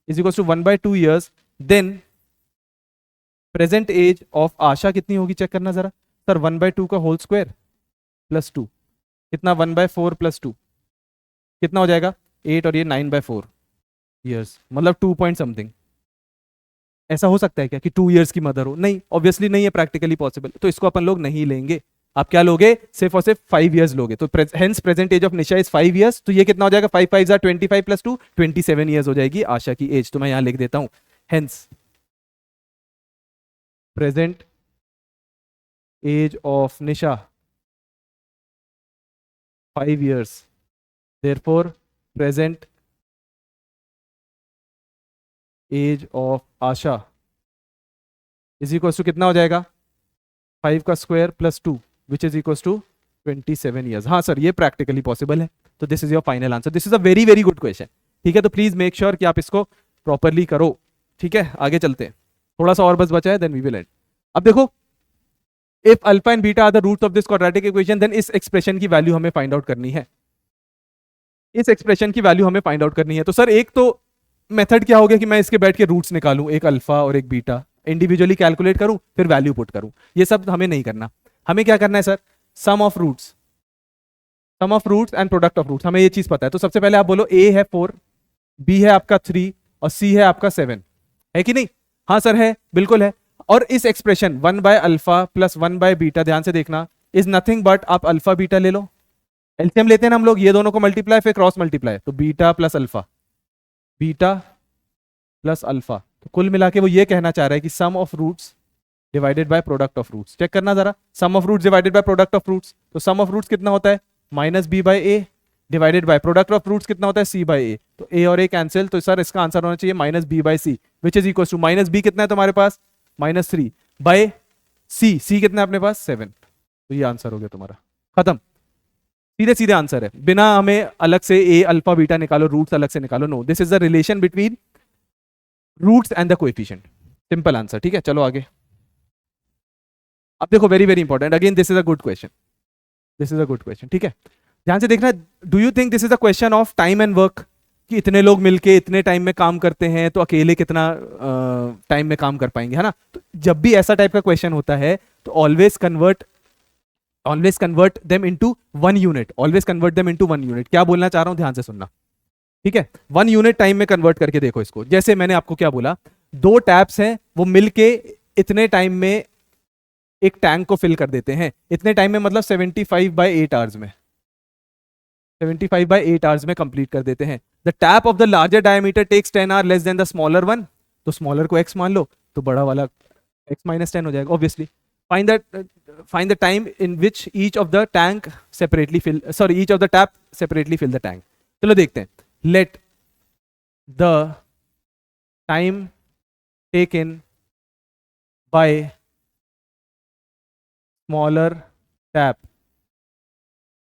is equal to 1/2 years, then present age of Asha कितनी होगी? चेक करना जरा सर, 1/2 का होल स्क्वायर प्लस 2, कितना 1/4 प्लस 2 कितना हो जाएगा 8, और ये 9/4 ईयर्स, मतलब 2 पॉइंट समथिंग। ऐसा हो सकता है क्या कि 2 ईयर्स की मदर हो? नहीं, ऑब्वियसली नहीं है प्रैक्टिकली पॉसिबल, तो इसको अपन लोग नहीं लेंगे। आप क्या लोगे? सिर्फ और सिर्फ 5 ईयर्स लोगे, तो hence present age of Nisha is 5 years, तो ये कितना हो जाएगा 5 5 25 प्लस 2 27 ईयर्स हो जाएगी आशा की एज। तो मैं यहां लिख देता हूं, hence present age of Nisha 5 years, therefore present age of Asha is equal to कितना हो जाएगा 5 का square plus 2 which is equal to 27 years. हाँ सर, ये प्रैक्टिकली पॉसिबल है, तो this is your final answer. This is a very very good question, ठीक है। तो प्लीज मेक श्योर कि आप इसको प्रॉपरली करो, ठीक है। आगे चलते हैं, थोड़ा सा और बस बचा है, देन वी विल एंड। अब देखो, if alpha and beta are the roots of this quadratic equation, then इस एक्सप्रेशन की वैल्यू हमें फाइंड आउट करनी है, इस एक्सप्रेशन की वैल्यू हमें फाइंड आउट करनी है। तो सर एक तो मेथड क्या हो गया कि मैं इसके बैठ के रूट्स निकालूं, एक अल्फा और एक बीटा, इंडिविजुअली कैलकुलेट करूं, फिर वैल्यू पुट करूं, ये सब हमें नहीं करना। हमें क्या करना है sir? Sum of roots and product of roots, हमें ये चीज पता है। तो सबसे पहले आप बोलो, ए है 4, बी है आपका 3 और सी है आपका 7, है कि नहीं? हाँ सर है, बिल्कुल है। और इस एक्सप्रेशन 1/α प्लस 1/β, ध्यान से देखना, इज नथिंग बट, आप अल्फा बीटा ले लो, एलसीएम लेते हैं ना हम लोग, ये दोनों को मल्टीप्लाई फिर क्रॉस मल्टीप्लाई, तो beta plus alpha, beta plus alpha. तो कुल मिला के वो ये कहना चाह रहा है कि sum of roots divided by product of roots. Check करना जरा, sum of roots divided by product of roots, तो सम ऑफ रूट्स कितना होता है? -b/a divided by product of roots कितना होता है? c/a। तो a और a कैंसिल, तो सर इसका आंसर होना चाहिए -b/c, which is equal to -b कितना है तुम्हारे पास? -3 बाय c कितना है अपने पास? 7। तो ये आंसर हो गया तुम्हारा, खत्म। सीधे सीधे आंसर है, बिना हमें अलग से a अल्फा बीटा निकालो, रूट्स अलग से निकालो, no, this is the relation between roots and the coefficient, simple answer. ठीक है, चलो आगे। अब देखो, very very important, again this is a good question, this is a good question. ठीक है, ध्यान से देखना, do you think this is a question of time and work, कि इतने लोग मिलके इतने टाइम में काम करते हैं तो अकेले कितना टाइम में काम कर पाएंगे, है ना? तो जब भी ऐसा टाइप का क्वेश्चन होता है तो always convert them into 1 unit, always convert them into 1 unit. क्या बोलना चाह रहा हूं, ध्यान से सुनना, ठीक है? 1 यूनिट टाइम में कन्वर्ट करके देखो इसको। जैसे मैंने आपको क्या बोला, 2 टैप्स हैं, वो मिलके इतने टाइम में एक टैंक को फिल कर देते हैं। इतने टाइम में मतलब 75/8 आवर्स में, 75/8 आवर्स में कंप्लीट कर देते हैं। The tap of the larger diameter takes 10 hour less than the smaller one, तो स्मॉलर को x मान लो, तो बड़ा वाला x-10 हो जाएगा obviously. Find the time in which each of the tank separately fill, sorry, each of the tap separately fill the tank. चलो देखते हैं, let the time taken by smaller tap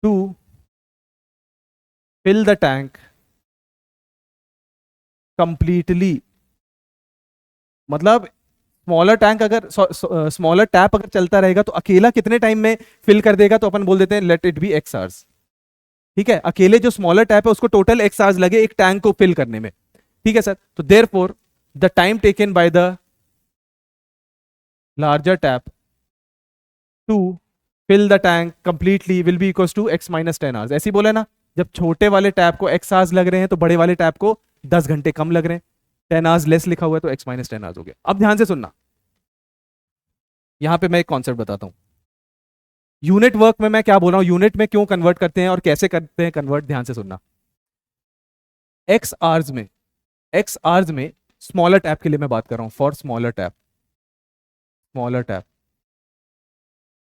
to fill the tank completely, मतलब smaller tank अगर smaller tap अगर चलता रहेगा तो अकेला कितने टाइम में फिल कर देगा, तो अपन बोल देते हैं let it be x hours. ठीक है, अकेले जो स्मॉलर टैप है उसको टोटल x आवर्स लगे एक टैंक को फिल करने में। ठीक है सर, तो therefore the time taken by the larger tap to fill the tank completely will be equals to x-10 hours. ऐसे ही बोला ना, जब छोटे वाले टैप को x आवर्स लग रहे हैं तो बड़े वाले टैप को 10 घंटे कम लग रहे हैं, 10 आवर्स लेस लिखा हुआ है तो x-10 आवर्स हो गया। अब ध्यान से सुनना, यहां पे मैं एक कॉन्सेप्ट बताता हूं। यूनिट वर्क में मैं क्या बोल रहा हूं, यूनिट में क्यों कन्वर्ट करते हैं और कैसे करते हैं कन्वर्ट, ध्यान से सुनना। x आवर्स में स्मॉलर टैप के लिए मैं बात कर रहा हूं, for smaller tap,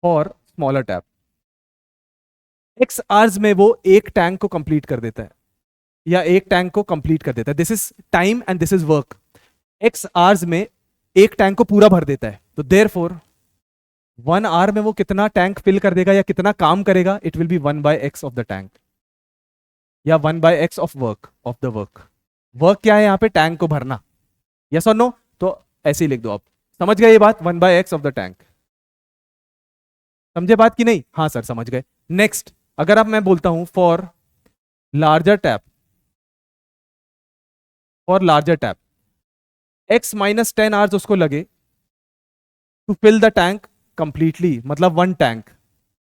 for smaller tap x hours में वो एक टैंक को कंप्लीट कर देता है, या एक टैंक को कंप्लीट कर देता है। This is time and this is work. x hours में एक टैंक को पूरा भर देता है, तो देयरफॉर 1 आवर में वो कितना टैंक फिल कर देगा या कितना काम करेगा, it will B 1/x of the tank, या 1/x of the work. Work क्या है यहाँ पे? टैंक को भरना, यस और नो? तो ऐसे ही लिख दो आप, समझ गए ये बात, 1/x ऑफ द टैंक। समझे बात कि नहीं? हाँ सर समझ गए। नेक्स्ट, अगर अब मैं बोलता हूं for larger tap, x-10 hours उसको लगे to fill the tank completely, मतलब 1 टैंक,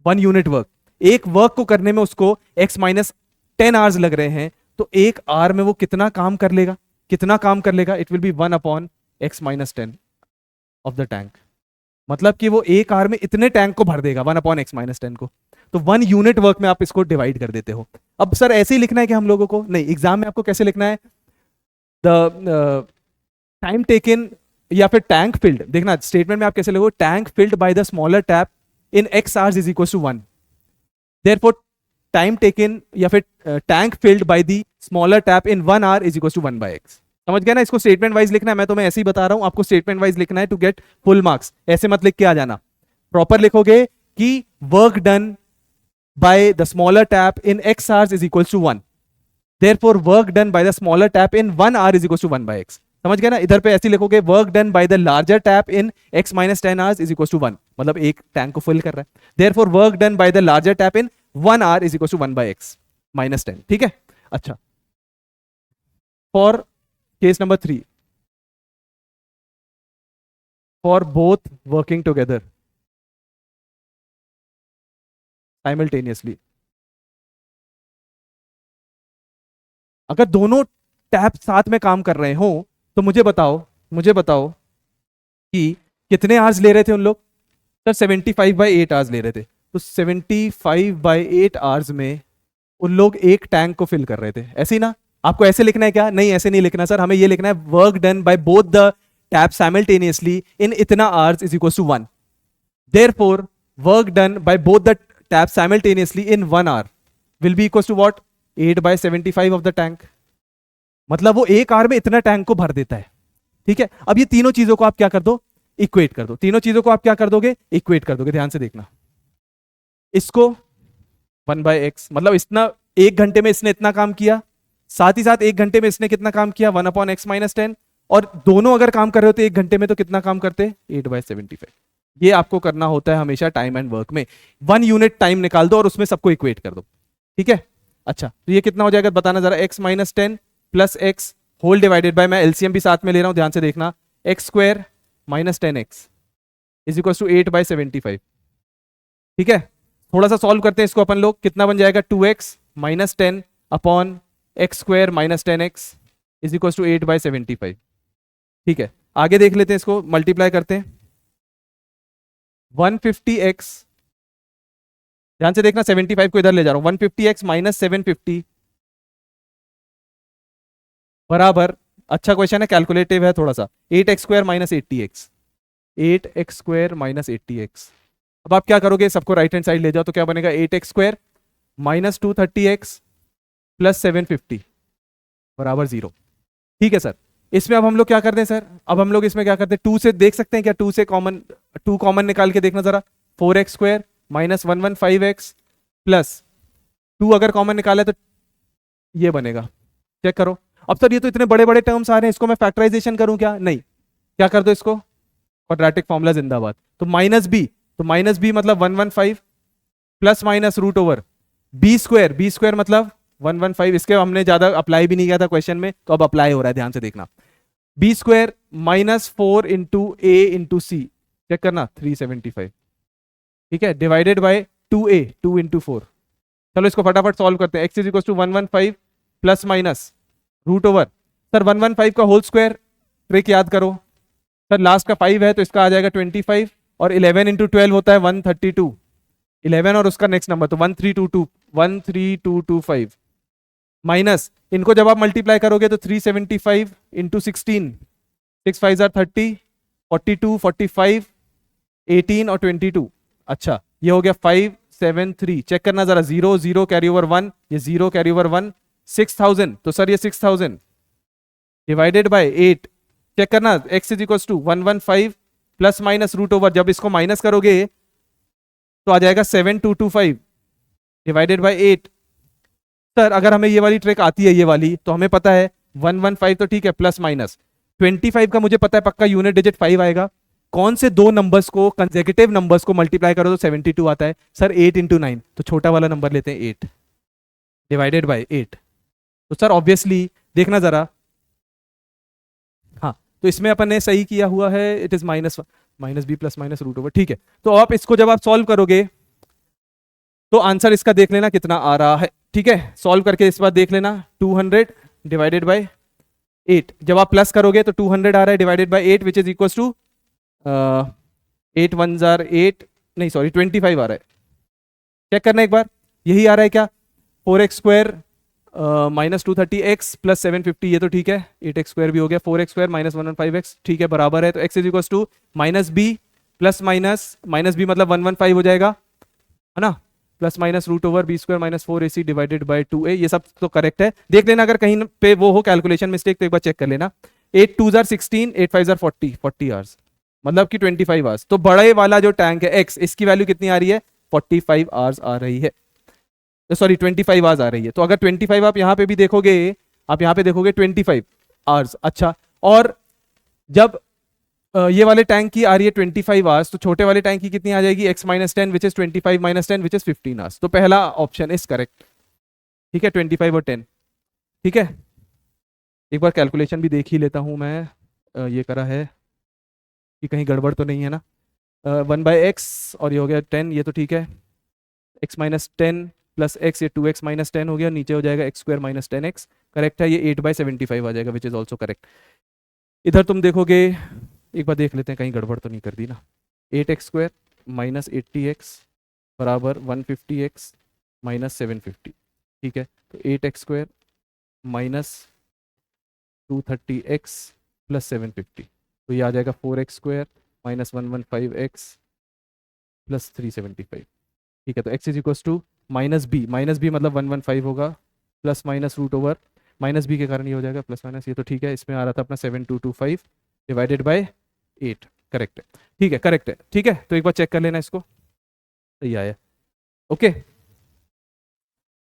1 यूनिट वर्क। एक वर्क को करने में उसको x-10 आवर्स लग रहे हैं, तो एक आवर में वो कितना काम कर लेगा, it will B 1/x-10 of the tank. मतलब कि वो एक आवर में इतने टैंक को भर देगा, 1/x-10 को। तो 1 यूनिट वर्क में आप इसको डिवाइड कर देते हो। अब सर ऐसे ही लिखना है कि हम लोगों को, नहीं, एग्जाम में आपको कैसे लिखना है, द टाइम टेकन या फिर टैंक फिल्ड, देखना स्टेटमेंट में आप कैसे लिखोगे, tank filled by the smaller tap in x hours is equal to 1। Therefore time taken या फिर tank filled by the smaller tap in 1 hour is equal to 1/x। समझ गया ना? इसको स्टेटमेंट वाइज लिखना है, मैं तुम्हें ऐसे ही बता रहा हूं, आपको स्टेटमेंट वाइज लिखना है टू गेट फुल मार्क्स। ऐसे मत लिख के आ जाना, प्रॉपर लिखोगे कि work done by the smaller tap in x hours is equal to 1, therefore work done by the smaller tap in 1 hour is equal to 1/x। समझ गया ना? इधर पे ऐसे लिखोगे, work done by the larger tap in x-10 hours is equal to 1, मतलब एक tank को फिल कर रहा है। Therefore work done by the larger tap in 1 hour is equal to 1/x-10। ठीक है, अच्छा। For case number 3, for both working together simultaneously, अगर दोनों टैप साथ में काम कर रहे हो तो मुझे बताओ कि कितने आवर्स ले रहे थे उन लोग? सर 75/8 आवर्स ले रहे थे। तो 75/8 आवर्स में उन लोग एक टैंक को फिल कर रहे थे, ऐसे ही ना? आपको ऐसे लिखना है क्या? नहीं, ऐसे नहीं लिखना सर, हमें ये लिखना है work done by both the tap simultaneously in इतना hours is equal to 1। Therefore work done by both the tap simultaneously in 1 hour will be equal to what? 8/75 of the tank. मतलब वो एक our में इतना tank को भर देता है। ठीक है, अब ये तीनों चीजों को आप क्या कर दो? इक्वेट कर दो। तीनों चीजों को आप क्या कर दोगे? इक्वेट कर दोगे। ध्यान से देखना, इसको 1/x, मतलब इतना एक घंटे में इसने इतना काम किया, साथ ही साथ एक घंटे में इसने कितना काम किया? 1/x-10। और दोनों अगर काम कर रहे होते एक घंटे में तो कितना काम करते? 8/75। ये आपको करना होता है हमेशा टाइम एंड वर्क में। 1 यूनिट टाइम निकाल दो और उसमें सबको इक्वेट कर दो। ठीक है, अच्छा तो ये कितना हो जाएगा बताना जरा? x-10 plus x whole divided by, मैं एलसीएम भी साथ में ले रहा हूं, ध्यान से देखना, x² minus 10x is equal to 8/75। ठीक है, थोड़ा सा सॉल्व करते हैं इसको अपन लोग। कितना बन जाएगा? 2x minus 10 upon x² minus 10x is equal to 8/75। ठीक है, आगे देख लेते हैं, इसको मल्टीप्लाई करते हैं। 150x, ध्यान से देखना, 75 को इधर ले जा रहा हूं, 150x माइनस 750 बराबर, अच्छा क्वेश्चन है, कैलकुलेटिव है थोड़ा सा, 8x² minus 80x। 8x² minus 80x। अब आप क्या करोगे? सबको राइट हैंड साइड ले जाओ तो क्या बनेगा? 8x² माइनस 230x प्लस 750 बराबर 0। ठीक है सर, इसमें अब हम लोग क्या करते हैं सर? अब हम लोग इसमें क्या करते हैं? 2 से देख सकते हैं क्या? 2 से कॉमन, 2 कॉमन निकाल के देखना जरा। 4x² माइनस 115x प्लस 2 अगर कॉमन निकाले तो ये बनेगा, चेक करो। अब सर ये तो इतने बड़े बड़े टर्म्स आ रहे हैं, इसको मैं फैक्टराइजेशन करूं क्या? नहीं, क्या कर दो इसको? क्वाड्रेटिक फॉर्मूला जिंदाबाद। तो माइनस बी, तो माइनस बी मतलब 115 plus minus root over b² b² मतलब 115। इसके हमने ज्यादा अप्लाई भी नहीं किया था क्वेश्चन में, तो अब अप्लाई हो रहा है, ध्यान से देखना। b² minus 4 into a into c, check करना, 375। ठीक है, डिवाइडेड बाय 2a, 2 इंटू 4। चलो इसको फटाफट सॉल्व करते हैं। x is equal to 115 plus minus root over, sir 115 का होल स्क्वायर, ट्रिक याद करो सर, लास्ट का 5 है तो इसका आ जाएगा 25, और 11 इंटू 12 होता है 132, 11 और उसका नेक्स्ट नंबर तो 13225 माइनस, इनको जब आप मल्टीप्लाई करोगे तो 375 इंटू 16, 6 5 30, 42 45 18 और 22। अच्छा ये हो गया 573, चेक करना जरा, 0 0 कैरी ओवर 1, ये 0 कैरी ओवर 1, 6000, तो सर ये 6000 डिवाइडेड बाय 8, चेक करना, x is equal to 115 plus minus root over, जब इसको माइनस करोगे तो आ जाएगा 7225 डिवाइडेड बाय 8। सर अगर हमें ये वाली ट्रिक आती है, ये वाली, तो हमें पता है 115 तो ठीक है, प्लस माइनस 25 का मुझे पता है पक्का यूनिट डिजिट 5 आएगा। कौन से दो नंबर्स को, कंसेक्यूटिव नंबर्स को मल्टीप्लाई करो तो 72 आता है? सर 8 इंटू 9, तो छोटा वाला नंबर लेते हैं 8 डिवाइडेड बाय 8। तो सर ऑब्वियसली देखना जरा, हाँ तो इसमें अपन ने सही किया हुआ है, it is minus b plus minus root over. ठीक है, तो आप इसको जब आप सॉल्व करोगे तो आंसर इसका देख लेना कितना आ रहा है। ठीक है, सॉल्व करके इस बार देख लेना, 200 डिवाइडेड बाय 8, जब आप प्लस करोगे तो 200 आ रहा है divided by 8 which is equal to 8 1 जार 8, नहीं सॉरी 25 आ रहा है। चेक करना एक बार, यही आ रहा है क्या? 4x² माइनस 230x प्लस 750, ये तो ठीक है, 8x² भी हो गया, 4x² माइनस 115x, ठीक है बराबर है, तो x is equal to minus b plus minus b मतलब 115 हो जाएगा, है ना, plus minus root over b² minus 4ac divided by 2a। ये सब तो करेक्ट है, देख लेना अगर कहीं पे वो हो कैलकुलेशन मिस्टेक तो एक बार चेक कर लेना। 8 2 जार 16, 8 5 जार 40 आवर्स, मतलब कि 25 आवर्स। तो बड़े वाला जो टैंक है x, इसकी वैल्यू कितनी आ रही है? 45 आवर्स आ रही है, सॉरी 25 आवर्स आ रही है। तो अगर 25 आप यहाँ पे भी देखोगे, आप यहाँ पे देखोगे 25 आवर्स। अच्छा, और जब ये वाले टैंक की आ रही है 25 आवर्स, तो छोटे वाले टैंक की कितनी आ जाएगी? x minus 10 which is 25 minus 10 which is 15 hours. तो पहला ऑप्शन इज करेक्ट। ठीक है, 25 और 10। ठीक है, एक बार कैलकुलेशन भी देख ही लेता हूं मैं, ये करा है कि कहीं गड़बड़ तो नहीं है ना। 1/x और ये हो गया 10, ये तो ठीक है, x माइनस 10 प्लस एक्स, ये 2x माइनस 10 हो गया, नीचे हो जाएगा x square minus 10x, correct है। ये 8/75 आ जाएगा, विच इज ऑल्सो करेक्ट। इधर तुम देखोगे, एक बार देख लेते हैं कहीं गड़बड़ तो नहीं कर दी ना। 8x स्क्वायर माइनस 80x बराबर 150x माइनस 750, ठीक है। तो 8x square minus 230x plus 750, तो ये आ जाएगा 4x square minus 115x plus 375, ठीक है। तो x is equals to minus b मतलब 115 होगा, plus minus root over minus b के कारण ये हो जाएगा प्लस माइनस, ये तो ठीक है। इसमें आ रहा था अपना 7225 डिवाइडेड बाय 8, करेक्ट है, ठीक है, करेक्ट है, ठीक है। तो एक बार चेक कर लेना इसको, सही आया, ओके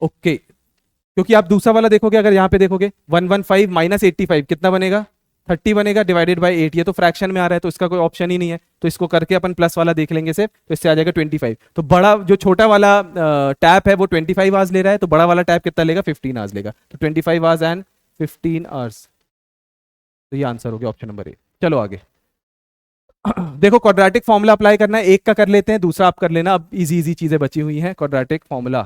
ओके। क्योंकि आप दूसरा वाला देखोगे, अगर यहाँ पे देखोगे 115 माइनस 85 कितना बनेगा, 30 बनेगा डिवाइडेड बाय 8, ये तो फ्रैक्शन में आ रहा है तो इसका कोई ऑप्शन ही नहीं है, तो इसको करके अपन प्लस वाला देख लेंगे सिर्फ, तो इससे आ जाएगा 25। तो बड़ा जो छोटा वाला टैप है वो 25 आवर्स ले रहा है, तो बड़ा वाला टैप कितना लेगा, 15 आवर्स लेगा। तो 25 आवर्स एंड 15 आवर्स, तो ये आंसर हो गया ऑप्शन नंबर ए। चलो आगे देखो, क्वाड्रेटिक फॉर्मूला अप्लाई करना है, एक का कर लेते हैं, दूसरा आप कर लेना। अब इजी इजी चीजें बची हुई हैं। क्वाड्रेटिक फॉर्मूला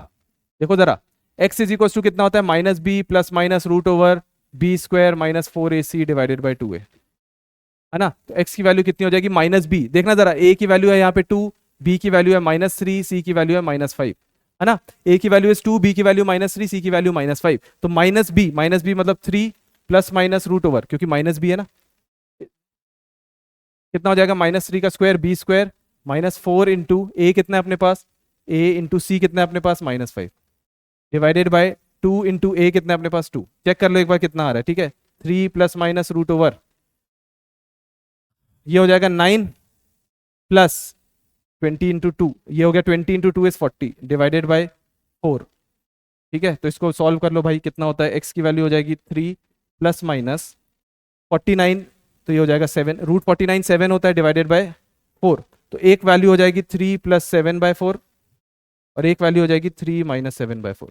देखो जरा, x इज इक्वल टू कितना होता है, minus b plus minus root over b square minus 4ac divided by 2a, है ना। तो x की वैल्यू कितनी हो जाएगी, माइनस बी, देखना जरा, a की वैल्यू है यहाँ पे 2, b की वैल्यू है -3, c की वैल्यू है -5, है ना। a की वैल्यू इज 2, b की वैल्यू -3, c की वैल्यू -5। तो माइनस बी मतलब 3 प्लस माइनस रूट ओवर, क्योंकि माइनस बी है ना, कितना हो जाएगा, -3 का स्क्वायर बी स्क्वायर -4 इंटू ए कितना है अपने पास, a इंटू सी कितना है अपने पास -5 डिवाइडेड बाय 2 इंटू ए कितना है अपने पास 2। चेक कर लो एक बार कितना आ रहा है, ठीक है। 3 प्लस माइनस रूट ओवर, ये हो जाएगा 9 प्लस 20 इंटू 2, ये हो गया 20 इंटू 2 इज 40 डिवाइडेड बाय 4, ठीक है। तो इसको सॉल्व कर लो भाई, कितना होता है, x की वैल्यू हो जाएगी 3 प्लस माइनस 49, तो ये हो जाएगा 7, रूट 49 7 होता है डिवाइडेड बाय 4। तो एक वैल्यू हो जाएगी 3 प्लस 7/4 और एक वैल्यू हो जाएगी 3 माइनस 7/4,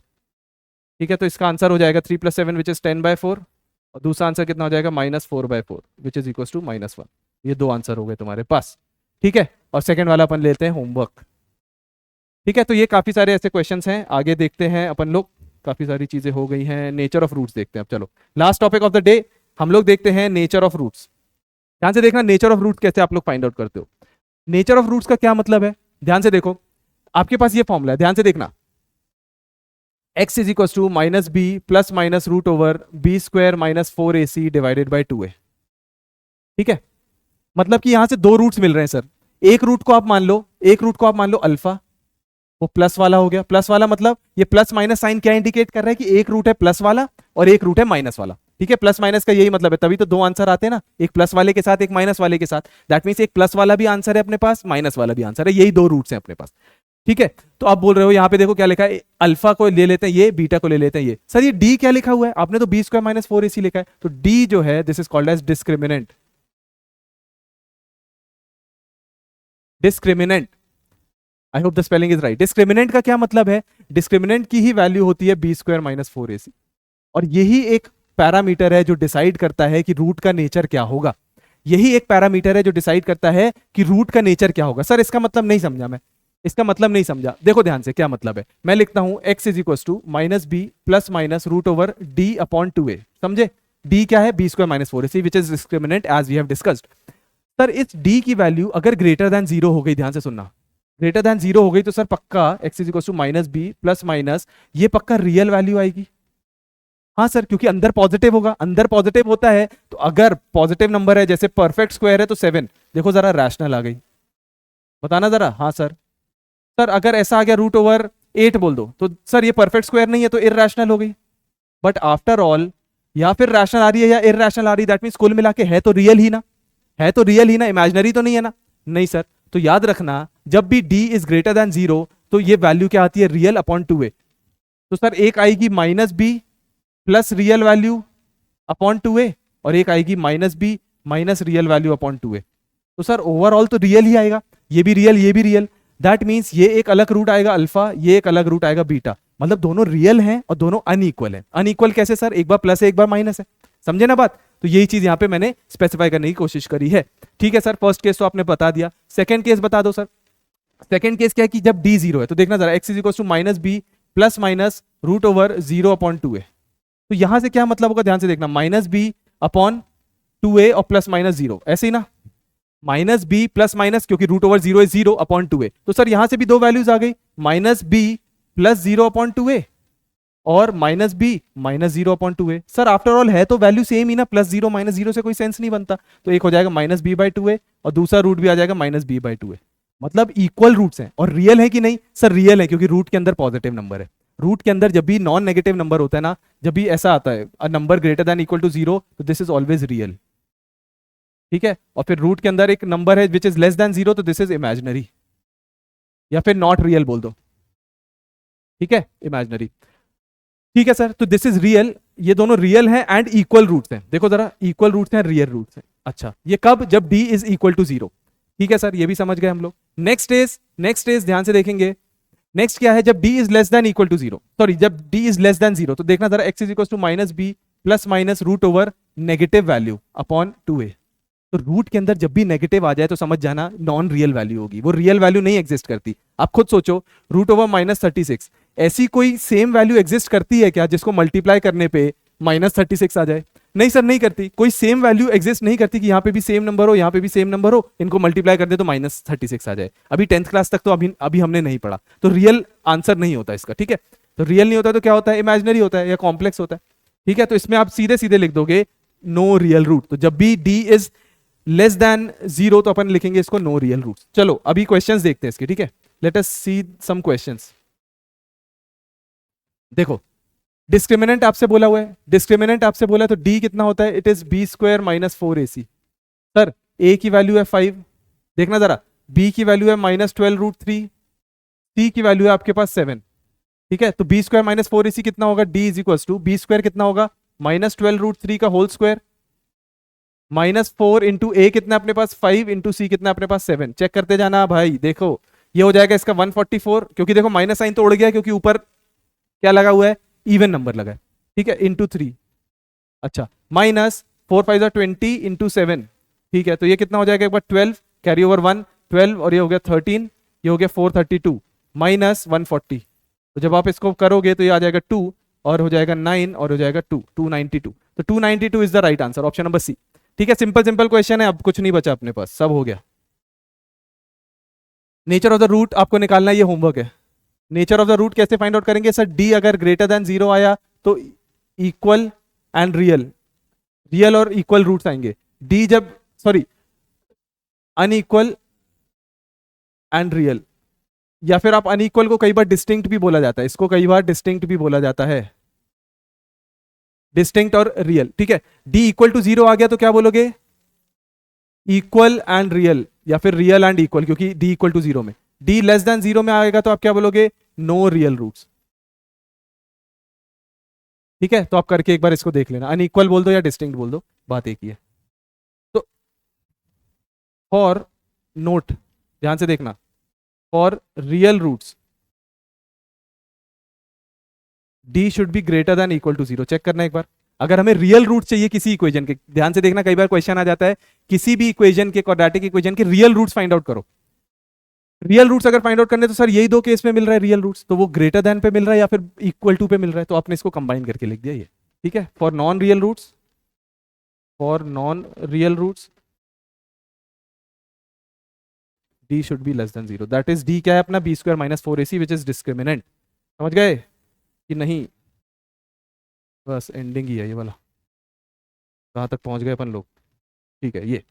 ठीक है। तो इसका आंसर हो जाएगा 3 प्लस 7 विच इज 10/4 और दूसरा आंसर कितना हो जाएगा, -4/4 विच इज इक्वल टू -1। ये दो आंसर हो गए तुम्हारे पास, ठीक है। और सेकंड वाला अपन लेते हैं होमवर्क, ठीक है। तो ये काफी सारे ऐसे क्वेश्चंस हैं, आगे देखते हैं अपन लोग, काफी सारी चीजें हो गई हैं। नेचर ऑफ रूट्स देखते हैं अब, चलो last topic of the day हम लोग देखते हैं नेचर ऑफ रूट्स। ध्यान से देखना, नेचर ऑफ रूट कैसे आप लोग फाइंड आउट करते हो। नेचर ऑफ रूट्स का क्या मतलब है, ध्यान से देखो, आपके पास ये फॉर्मूला है, ध्यान से देखना, x is equal to minus b plus minus root over b square minus 4ac divided by 2a, ठीक है। मतलब कि यहां से दो रूट्स मिल रहे हैं सर, एक रूट को आप मान लो अल्फा, वो प्लस वाला हो गया। प्लस वाला मतलब ये प्लस माइनस साइन क्या इंडिकेट कर रहा है कि एक रूट है प्लस वाला और एक रूट है माइनस वाला, ठीक है। प्लस माइनस का यही मतलब है, तभी तो दो आंसर आते हैं ना, एक प्लस वाले के साथ एक माइनस वाले के साथ। दैट मींस एक प्लस वाला भी आंसर है अपने पास, माइनस वाला भी आंसर है, यही दो रूट्स हैं अपने पास, ठीक है। तो आप बोल रहे हो यहाँ पे देखो क्या लिखा है, अल्फा को ले लेते हैं ये, बीटा को ले लेते हैं ये। सर ये डी क्या लिखा हुआ है, आपने तो बी स्क्वायर माइनस 4ac लिखा है, तो डी जो है this is called as discriminant. Discriminant, I hope the spelling is right. Discriminant का क्या मतलब है, डिस्क्रिमिनेंट की ही वैल्यू होती है बी स्क्वायर माइनस 4ac, और यही एक पैरामीटर है जो डिसाइड करता है कि रूट का नेचर क्या होगा। यही एक पैरामीटर है जो डिसाइड करता है कि रूट का नेचर क्या होगा। सर इसका मतलब नहीं समझा मैं, इसका मतलब नहीं समझा, देखो ध्यान से क्या मतलब है। मैं लिखता हूं x is equal to minus b plus minus root over D upon 2a, समझे। d क्या है, b square minus 4ac which is discriminant as we have discussed. Sir इस d की वैल्यू अगर ग्रेटर देन 0 हो गई, ध्यान से सुनना, ग्रेटर देन 0 हो गई तो सर पक्का x is equal to minus b plus minus, ये पक्का रियल वैल्यू आएगी। हाँ सर, क्योंकि अंदर पॉजिटिव होगा, अंदर पॉजिटिव होता है तो अगर पॉजिटिव नंबर है, जैसे परफेक्ट स्क्वायर है तो 7, देखो जरा रैशनल आ गई, बताना जरा। हाँ सर, सर अगर ऐसा आ गया रूट ओवर 8 बोल दो तो सर ये परफेक्ट स्क्वायर नहीं है तो इररेशनल हो गई। बट आफ्टर ऑल या फिर रैशनल आ रही है या इररेशनल आ रही है, दैट मींस कुल मिला के है तो रियल ही ना, है तो रियल ही ना, इमेजिनरी तो नहीं है ना। नहीं सर, तो याद रखना जब भी d इज ग्रेटर देन 0 तो ये वैल्यू क्या आती है, रियल अपॉन 2a। तो सर एक आएगी minus b plus real value upon 2a और एक आएगी minus b minus real value upon 2a। तो सर ओवरऑल तो रियल ही आएगा, ये भी रियल ये भी रियल। दैट मीन्स ये एक अलग रूट आएगा अल्फा, ये एक अलग रूट आएगा बीटा, मतलब दोनों रियल हैं और दोनों अनइक्वल हैं। अनइक्वल कैसे सर, एक बार प्लस है एक बार माइनस है, समझे ना बात। तो यही चीज यहां पे मैंने स्पेसिफाई करने की कोशिश करी है, ठीक है सर। फर्स्ट केस तो आपने बता दिया, सेकंड केस बता दो सर। सेकंड केस क्या है कि जब d 0 है तो देखना जरा x is equal to minus b plus minus root over 0/2a। तो यहां से क्या मतलब होगा, ध्यान से देखना, -b/2a और प्लस माइनस 0, ऐसे ही ना, -b प्लस माइनस, क्योंकि रूट ओवर 0 इज 0/2a। तो सर यहां से भी दो वैल्यूज आ गई, -b प्लस 0/2a और -b -0/2a। Sir after all है तो वैल्यू सेम ही ना, +0 -0 से कोई सेंस नहीं बनता। तो एक हो जाएगा -b/2a और दूसरा रूट भी आ जाएगा -b/2a। मतलब इक्वल रूट्स हैं। और रियल है कि नहीं, सर रियल है, क्योंकि रूट के अंदर पॉजिटिव नंबर है। रूट के अंदर जब भी नॉन नेगेटिव नंबर होता है ना, जब भी ऐसा आता है a number greater than equal to 0, तो दिस इज ऑलवेज रियल। ठीक है, और फिर रूट के अंदर एक नंबर है विच इज लेस देन 0, तो दिस इज इमेजिनरी, या फिर नॉट रियल बोल दो। ठीक है, इमेजिनरी। ठीक है सर, तो दिस इज रियल, ये दोनों रियल हैं एंड इक्वल रूट्स हैं। देखो जरा, इक्वल रूट्स हैं, रियल रूट्स हैं। अच्छा, ये कब, जब d इज इक्वल टू 0। ठीक है सर, ये भी समझ गए हम लोग। नेक्स्ट इज ध्यान से देखेंगे, नेक्स्ट क्या है, जब d is less than equal to 0, sorry जब d इज लेस देन 0, तो देखना जरा, x is equal to -b plus minus root over negative value upon 2a। तो रूट के अंदर जब भी नेगेटिव आ जाए तो समझ जाना नॉन रियल वैल्यू होगी, वो रियल वैल्यू नहीं एग्जिस्ट करती। आप खुद सोचो, रूट ओवर -36, ऐसी कोई सेम वैल्यू एग्जिस्ट करती है क्या जिसको मल्टीप्लाई करने पे -36 आ जाए? नहीं सर, नहीं करती। कोई सेम वैल्यू एग्जिस्ट नहीं करती कि यहाँ पे भी सेम नंबर हो, यहाँ पे भी सेम नंबर हो, इनको मल्टीप्लाई कर दे तो -36 आ जाए। अभी 10th क्लास तक तो अभी हमने नहीं पढ़ा, तो रियल आंसर नहीं होता इसका। ठीक है, तो रियल नहीं होता तो क्या होता है, इमेजिनरी होता है या कॉम्प्लेक्स होता है। ठीक है, तो इसमें आप सीधे सीधे लिख दोगे नो रियल रूट। तो जब भी d इज लेस देन 0 तो अपन लिखेंगे इसको नो रियल रूट्स। चलो अभी क्वेश्चंस देखते हैं इसके। ठीक है, लेट अस सी सम क्वेश्चंस। देखो, डिस्क्रिमिनेंट आपसे बोला हुआ है, डिस्क्रिमिनेंट आपसे बोला है तो d कितना होता है, it is b² - 4ac। Sir a की वैल्यू है 5, देखना जरा, b की वैल्यू है -12√3, c की वैल्यू है आपके पास 7। ठीक है, तो b² - 4ac कितना होगा, d is equal to b² कितना होगा, -12√3 का होल स्क्वायर -4 इंटू a कितना अपने पास 5 इंटू c कितना अपने पास 7। चेक करते जाना भाई। देखो ये हो जाएगा इसका 144, क्योंकि देखो माइनस साइन तो उड़ गया, क्योंकि ऊपर क्या लगा हुआ है, इवन नंबर लगा है। ठीक है, इंटू 3, अच्छा, -4 5 20 इंटू 7। ठीक है, तो ये कितना हो जाएगा एक बार, 12 कैरी ओवर 1 12, और ये हो गया 13, ये हो गया 432 -140। तो जब आप इसको करोगे तो ये आ जाएगा 2 और हो जाएगा 9 और हो जाएगा 2 292। तो 292 is the right answer, option number सी। ठीक है, सिंपल सिंपल क्वेश्चन है, अब कुछ नहीं बचा अपने पास, सब हो गया। नेचर ऑफ द रूट आपको निकालना है, ये होमवर्क है। नेचर ऑफ द रूट कैसे फाइंड आउट करेंगे, सर d अगर ग्रेटर देन 0 आया तो इक्वल एंड रियल, रियल और इक्वल रूट्स आएंगे। d जब, सॉरी, अनइक्वल एंड रियल, या फिर आप अनइक्वल को कई बार डिस्टिंक्ट भी बोला जाता है, इसको कई बार डिस्टिंक्ट भी बोला जाता है, डिस्टिंक्ट और रियल। ठीक है, d इक्वल टू 0 आ गया तो क्या बोलोगे, इक्वल एंड रियल, या फिर रियल एंड इक्वल, क्योंकि d इक्वल टू 0 में। d लेस देन 0 में आएगा तो आप क्या बोलोगे, नो रियल रूट्स। ठीक है, तो आप करके एक बार इसको देख लेना, अनइक्वल बोल दो या डिस्टिंक्ट बोल दो, बात एक ही है। तो फॉर नोट, ध्यान से देखना, for real roots d should be greater than equal to 0। Check करना एक बार, अगर हमें रियल रूट चाहिए किसी इक्वेशन के, ध्यान से देखना, कई बार क्वेश्चन आ जाता है किसी भी इक्वेशन के, क्वाड्रेटिक इक्वेशन के रियल रूट्स फाइंड आउट करो। रियल रूट्स अगर फाइंड आउट करने तो सर यही दो केस में मिल रहा है रियल रूट्स, तो वो ग्रेटर देन पे मिल रहा है या फिर इक्वल टू पे मिल रहा है, तो आपने इसको कंबाइन करके लिख दिया ये। ठीक है, for non real roots, for non real roots d should be less than 0, that is d क्या है अपना, b² - 4ac which is discriminant. समझ गए कि नहीं? बस एंडिंग ही है ये वाला, कहाँ तक पहुंच गए अपन लोग। ठीक है, ये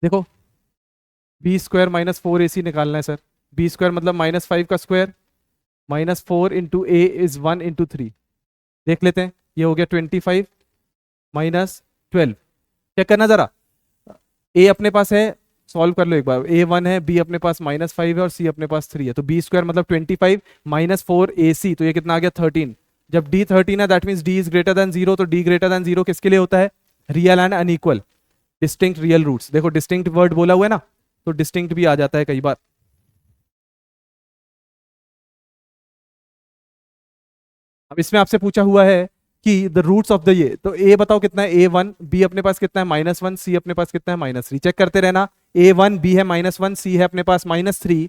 देखो, b² - 4ac निकालना है सर। b² मतलब -5 का square, -4 into a is 1 into 3। देख लेते हैं, ये हो गया 25 -12। चेक करना जरा, a अपने पास है, सॉल्व कर लो एक बार, a 1 है, b अपने पास -5 है और c अपने पास 3 है। तो b² मतलब 25 -4ac, तो ये कितना आ गया 13। जब d 13 है that means d is greater than 0, तो d ग्रेटर देन 0 किसके लिए होता है, real and unequal, distinct real roots. देखो डिस्टिंक्ट वर्ड बोला हुआ है ना, तो डिस्टिंक्ट भी आ जाता है कई बार। अब इसमें आपसे पूछा हुआ है कि द रूट्स ऑफ द ये, तो a बताओ कितना है, a1, b अपने पास कितना है -1, c अपने पास कितना है -3। चेक करते रहना, a1 b है -1, c है अपने पास -3।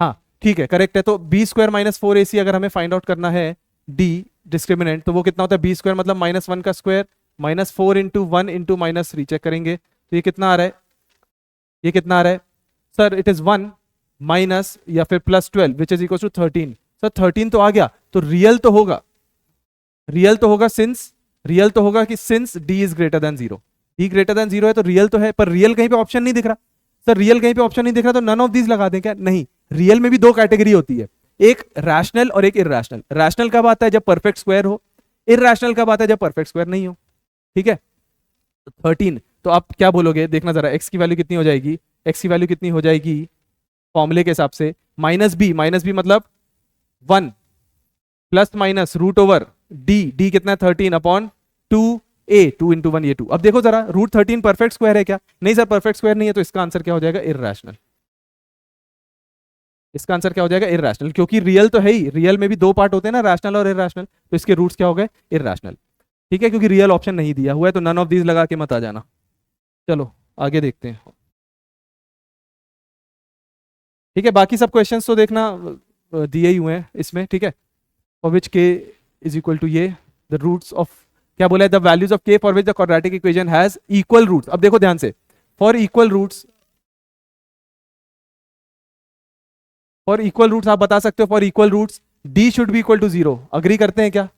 हाँ, ठीक है, करेक्ट है। तो बी स्क्वायर माइनस 4ac अगर हमें फाइंड आउट करना है डी डिस्क्रिमिनेंट, तो वो कितना होता है, बी स्क्वायर मतलब -1 का स्क्वायर माइनस 4 इंटू 1 इंटू -3। चेक करेंगे तो ये कितना आ रहा है, ये कितना आ रहा है सर, इट इज 1 माइनस या फिर +12 which is equal to 13। Sir 13 तो आ गया, तो रियल तो होगा, रियल तो होगा सिंस, रियल तो होगा कि since D is greater than 0, D greater than 0 है तो रियल तो है, पर रियल कहीं पे ऑप्शन नहीं दिख रहा। सर रियल कहीं पे ऑप्शन नहीं दिख रहा तो नन ऑफ दीज लगा दें क्या, नहीं, रियल में भी दो कैटेगरी होती है, एक रैशनल और एक इरैशनल। रैशनल कब आता है, जब परफेक्ट स्क्वायर हो, इरैशनल कब आता है, जब परफेक्ट स्क्वायर नहीं हो। ठीक है, 13, तो आप क्या बोलोगे, देखना जरा, एक्स की वैल्यू कितनी हो जाएगी, एक्स की वैल्यू कितनी हो जाएगी फॉर्मूले के हिसाब से, माइनस बी मतलब 1 plus minus root over D, D कितना है 13 अपॉन 2a, 2 इंटू 1 ये 2। अब देखो जरा, रूट 13 परफेक्ट स्क्वायर है क्या, नहीं सर परफेक्ट स्क्वायर नहीं है, तो इसका आंसर क्या हो जाएगा, इरैशनल। इसका आंसर क्या हो जाएगा, इरैशनल, क्योंकि रियल तो है ही, रियल में भी दो पार्ट होते हैं ना, रैशनल और इरैशनल, तो इसके रूट्स क्या हो गए, इरैशनल। ठीक है, क्योंकि रियल ऑप्शन नहीं दिया हुआ है, तो नन ऑफ दीज लगा के मत आ जाना। चलो आगे देखते हैं। ठीक है, बाकी सब क्वेश्चंस तो देखना दिए ही हुए हैं इसमें। ठीक है, for which k is equal to ये द रूट्स ऑफ, क्या बोला है, the values of k for which the quadratic equation has equal roots. अब देखो ध्यान से, for equal roots, for equal roots आप बता सकते हो, for equal roots D should be equal to 0, agree करते हैं क्या,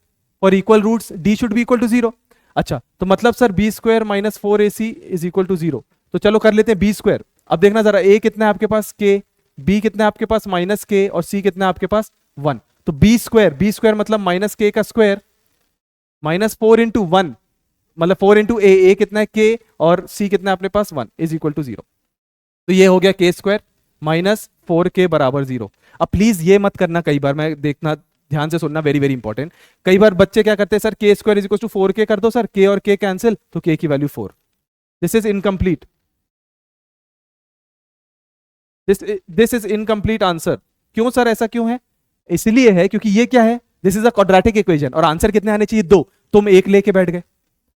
for equal roots D should be equal to 0। अच्छा, तो मतलब sir B square minus 4ac is equal to 0, तो चलो कर लेते हैं बी स्क्वायर। अब देखना जरा, ए कितना है आपके पास k, बी कितना है आपके पास -k, और सी कितना है आपके पास 1। तो बी स्क्वायर मतलब -k का स्क्वायर -4 इंटू 1 मतलब 4 इंटू ए कितना है k, और c कितना है अपने पास 1 इज इक्वल टू 0। तो ये हो गया k स्क्वायर -4k बराबर 0। अब प्लीज ये मत करना, कई बार मैं देखना, ध्यान से सुनना, वेरी वेरी इंपॉर्टेंट, कई बार बच्चे क्या करते हैं, sir k square is equal to 4k कर दो सर, k और k कैंसिल, तो k की value 4। This is incomplete, this is incomplete answer. क्यों सर, ऐसा क्यों है, इसलिए है क्योंकि ये क्या है, this is a quadratic equation, और आंसर कितने आने चाहिए, 2, तुम एक लेके बैठ गए,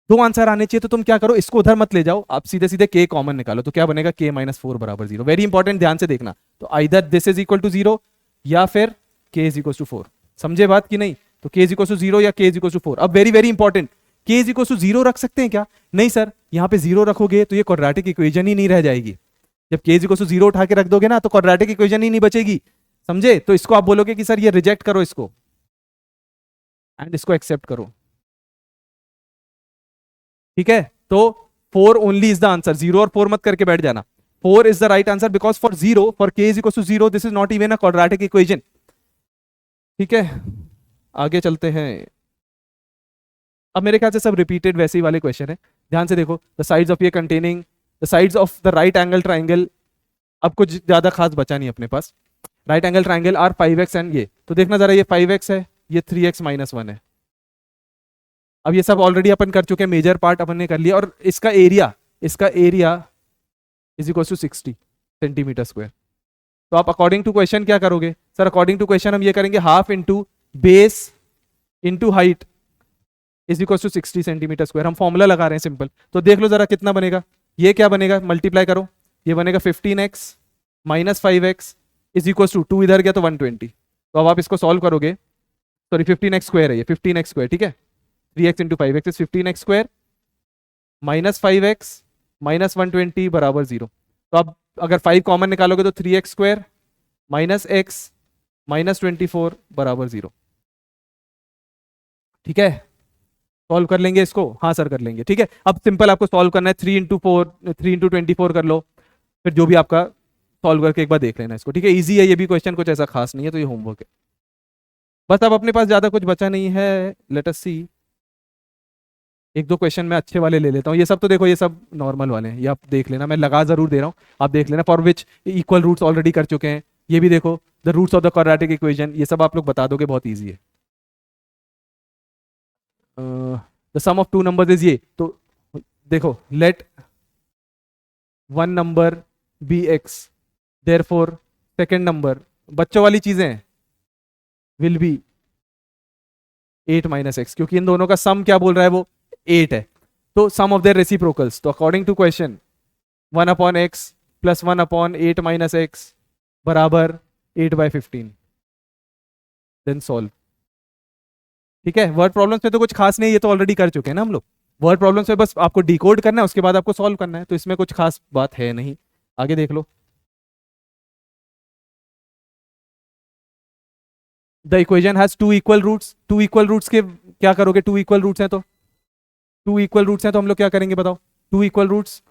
2 आंसर आने चाहिए, तो तुम क्या करो, इसको उधर मत ले जाओ, आप सीधे सीधे k कॉमन निकालो, तो क्या बनेगा, k -4 बराबर 0। वेरी इंपॉर्टेंट, ध्यान से देखना, तो either this is equal to 0 या फिर k इज इक्वल टू 4। समझे बात कि नहीं, तो k इज इक्वल टू 0 या k इज इक्वल टू 4। अब very very important, k is equal to 0 रख सकते हैं क्या, नहीं सर, यहाँ पे 0 रखोगे तो ये क्वाड्रेटिक इक्वेशन ही नहीं रह जाएगी। जब k इज इक्वल टू 0 उठा के रख दोगे ना, तो क्वाड्रेटिक इक्वेशन ही नहीं बचेगी। समझे, तो इसको आप बोलोगे कि सर ये रिजेक्ट करो इसको, एंड इसको एक्सेप्ट करो। ठीक है, तो 4 ओनली इज द आंसर, 0 और 4 मत करके बैठ जाना, 4 is the right answer, because for 0, for k is equal to 0, this is not even a quadratic equation. ठीक है, आगे चलते हैं। अब मेरे ख्याल से सब रिपीटेड वैसे ही वाले क्वेश्चन है, ध्यान से देखो, द साइड्स ऑफ ये containing the sides of the right angle triangle, अब कुछ ज्यादा खास बचा नहीं अपने पास, right angle triangle are 5x and ये, तो देखना जरा, ये 5x है, ये 3x - 1 है। अब ये सब ऑलरेडी अपन कर चुके हैं, मेजर पार्ट अपन ने कर लिया, और इसका area is equal to 60 centimetre square. तो आप अकॉर्डिंग टू क्वेश्चन क्या करोगे, सर अकॉर्डिंग टू क्वेश्चन हम ये करेंगे, half into base into height is equal to 60 centimetre square. हम फॉर्मूला लगा रहे हैं सिंपल, तो देख लो जरा कितना बनेगा, ये क्या बनेगा, मल्टीप्लाई करो, ये बनेगा 15x - 5x is equal to 2 इधर गया तो 120। तो अब आप इसको सॉल्व करोगे, सॉरी 15x स्क्वायर है ये, 15x स्क्वायर, ठीक है, 3x into 5x is 15x square -5x -120 बराबर 0। तो अब अगर 5 कॉमन निकालोगे तो 3x स्क्वायर -x -24 बराबर 0। ठीक है, सॉल्व कर लेंगे इसको, हाँ सर कर लेंगे। ठीक है, अब सिंपल आपको सॉल्व करना है, 3 इंटू 24 कर लो, फिर जो भी आपका सॉल्व करके एक बार देख लेना इसको। ठीक है, इजी है ये भी क्वेश्चन, कुछ ऐसा खास नहीं है, तो ये होमवर्क है बस। अब अपने पास ज्यादा कुछ बचा नहीं है, लेट अस सी, एक दो क्वेश्चन मैं अच्छे वाले ले लेता हूँ, ये सब तो देखो ये सब नॉर्मल वाले हैं, ये आप देख लेना, मैं लगा जरूर दे रहा हूँ, आप देख लेना, for which equal roots already कर चुके हैं, ये भी देखो, the roots of the quadratic equation, ये सब आप लोग बता दोगे, बहुत ईजी है। The sum of two numbers is ये, तो देखो, let one number be x, therefore second number, बच्चों वाली चीजें हैं, विल बी 8 - x, क्योंकि इन दोनों का सम क्या बोल रहा है, वो 8 है, तो सम ऑफ देयर रेसिप्रोकल्स, तो according to question 1/x + 1/8 - x बराबर 8/15, देन सॉल्व। ठीक है, वर्ड प्रॉब्लम्स में तो कुछ खास नहीं, ये तो ऑलरेडी कर चुके हैं ना हम लोग। वर्ड प्रॉब्लम्स में बस आपको डिकोड करना है, उसके बाद आपको सॉल्व करना है, तो इसमें कुछ खास बात है नहीं। आगे देख लो। The equation has two equal roots. Two equal roots के क्या करोगे? टू इक्वल रूट्स हैं तो हम लोग क्या करेंगे बताओ? टू इक्वल रूट्स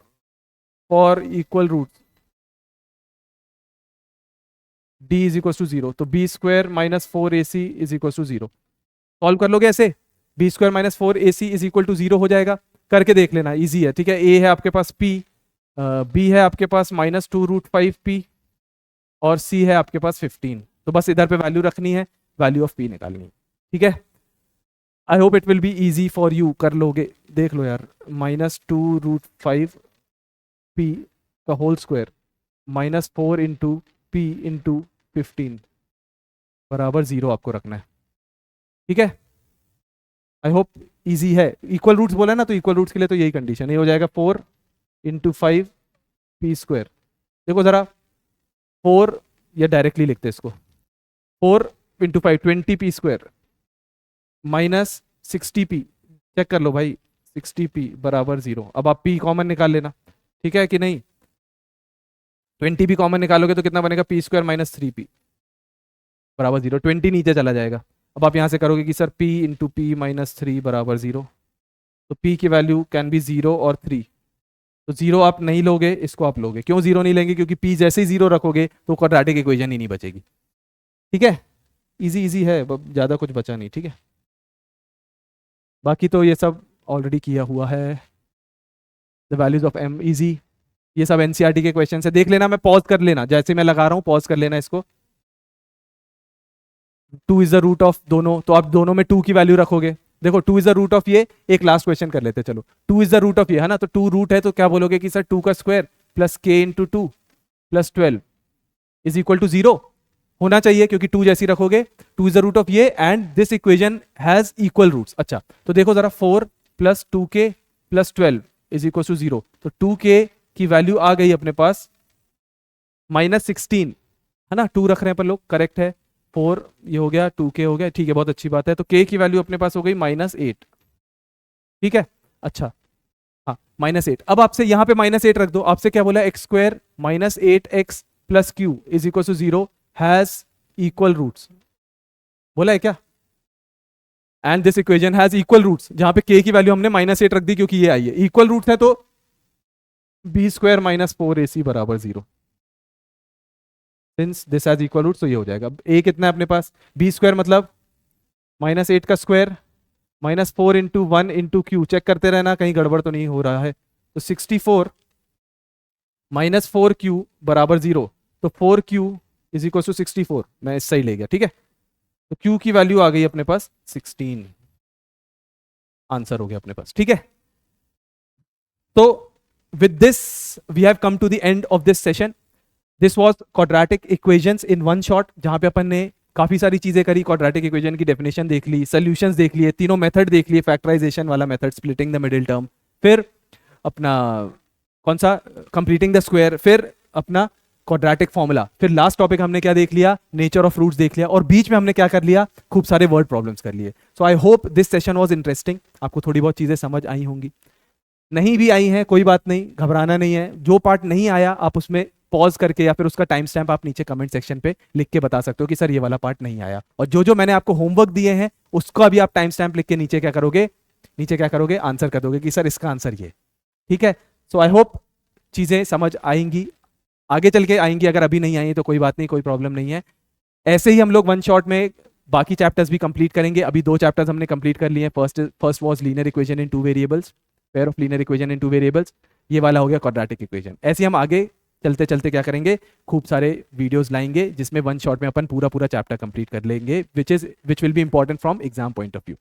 और equal roots d is equal to 0, तो B square minus 4ac is equal to 0। Solve कर लोगे ऐसे, B square minus 4ac is equal to 0 हो जाएगा। करके देख लेना, इजी है। ठीक है, a है आपके पास p, b है आपके पास -2√5p और c है आपके पास 15। तो बस इधर पे वैल्यू रखनी है, वैल्यू ऑफ p निकालनी है। ठीक है, I hope it will be easy for you. कर लोगे, देख लो यार। -2√5p का whole square -4 into p into 15 बराबर 0 आपको रखना है। ठीक है, आई होप इजी है। इक्वल रूट्स बोला ना, तो इक्वल रूट्स के लिए तो यही कंडीशन है, ये हो जाएगा 4 इंटू 5p स्क्वायर। देखो जरा, 4 या डायरेक्टली लिखते हैं इसको, 4 into 5 20p square minus 60p। Check कर लो भाई, 60p बराबर 0। अब आप p कॉमन निकाल लेना, ठीक है कि नहीं? 20p कॉमन निकालोगे तो कितना बनेगा? p स्क्वायर माइनस 3p बराबर 0। 20 नीचे चला जाएगा। अब आप यहाँ से करोगे कि sir p into P minus 3 बराबर 0, तो p की वैल्यू कैन बी 0 और 3। तो 0 आप नहीं लोगे, इसको आप लोगे। क्यों 0 नहीं लेंगे? क्योंकि p जैसे ही 0 रखोगे तो क्वाड्रेटिक इक्वेशन ही नहीं बचेगी। ठीक है, इजी इजी है, ज़्यादा कुछ बचा नहीं। ठीक है, बाकी तो ये सब ऑलरेडी किया हुआ है। The values of m easy, ये सब एनसीईआरटी के क्वेश्चन है, देख लेना। मैं पॉज कर लेना, जैसे मैं लगा रहा हूँ पॉज कर लेना इसको। 2 इज द रूट ऑफ दोनों, तो आप दोनों में 2 की वैल्यू रखोगे। देखो 2 इज द रूट ऑफ ये, एक लास्ट क्वेश्चन कर लेते हैं चलो। 2 इज द रूट ऑफ ये है ना, तो 2 रूट है, तो क्या बोलोगे कि सर 2 का square plus k into 2 plus 12 is equal to 0 होना चाहिए, क्योंकि 2 जैसी रखोगे। 2 इज द रूट ऑफ ये and this equation has equal roots. अच्छा, तो देखो जरा, 4 plus 2k plus 12 is equal to 0, तो 2k की वैल्यू आ गई अपने पास -16, है ना? 2 रख रहे हैं पर लोग, करेक्ट है। 4 ये हो गया, 2k हो गया, ठीक है, बहुत अच्छी बात है। तो k की वैल्यू अपने पास हो गई -8। ठीक है, अच्छा, हाँ -8। अब आपसे यहाँ पे -8 रख दो। आपसे क्या बोला? x square minus 8x plus Q is equal to 0 has equal roots, बोला है क्या? And this equation has equal roots, जहां पे k की वैल्यू हमने -8 रख दी क्योंकि ये आई है। इक्वल रूट्स है तो b स्क्वायर माइनस 4ac बराबर 0। Since this has equal roots तो ये हो जाएगा। अब a कितना है अपने पास? b स्क्वायर मतलब -8 का square -4 into 1 into Q. Check करते रहना कहीं गड़बड़ तो नहीं हो रहा है। तो 64 -4q बराबर 0, तो 4q इज इक्वल टू 64। मैं इससे ही ले गया, ठीक है। तो q की वैल्यू आ गई अपने पास 16, आंसर हो गया अपने पास। ठीक है, तो with this we have come to the end of this session. This was quadratic equations in one shot, जहां पे अपन ने काफी सारी चीजें करी। क्वाड्रेटिक इक्वेशन की डेफिनेशन देख ली, सॉल्यूशंस देख लिए, तीनों मेथड देख लिए, फैक्टराइजेशन वाला method, splitting the middle term, फिर अपना कौन सा कंप्लीटिंग द स्क्वायर, फिर अपना क्वाड्रेटिक फॉर्मूला, फिर लास्ट टॉपिक हमने क्या देख लिया? नेचर ऑफ रूट्स देख लिया, और बीच में हमने क्या कर लिया? खूब सारे वर्ड प्रॉब्लम्स कर लिए। So I hope this session was interesting. आपको थोड़ी बहुत चीजें समझ आई होंगी, नहीं भी आई हैं कोई बात नहीं, घबराना नहीं है। जो पार्ट नहीं आया आप उसमें पॉज करके या फिर उसका टाइम स्टैम्प आप नीचे कमेंट सेक्शन पे लिख के बता सकते हो कि सर ये वाला पार्ट नहीं आया। और जो जो मैंने आपको होमवर्क दिए हैं उसका भी आप टाइम स्टैम्प लिख के नीचे क्या करोगे? नीचे क्या करोगे? आंसर कर दोगे कि सर इसका आंसर ये। ठीक है, सो आई होप चीजें समझ आएंगी, आगे चल के आएंगी। अगर अभी नहीं आई तो कोई बात नहीं, कोई प्रॉब्लम नहीं है। ऐसे ही हम लोग वन शॉट में बाकी चैप्टर्स भी कंप्लीट करेंगे। अभी 2 चैप्टर्स हमने कंप्लीट कर लिए हैं। First was linear equation in 2 variables, pair of linear equation in 2 variables. ये वाला हो गया क्वाड्रेटिक इक्वेशन। ऐसे हम आगे चलते चलते क्या करेंगे? खूब सारे वीडियोस लाएंगे जिसमें वन शॉट में अपन पूरा चैप्टर कंप्लीट कर लेंगे, which will be important from exam point of view.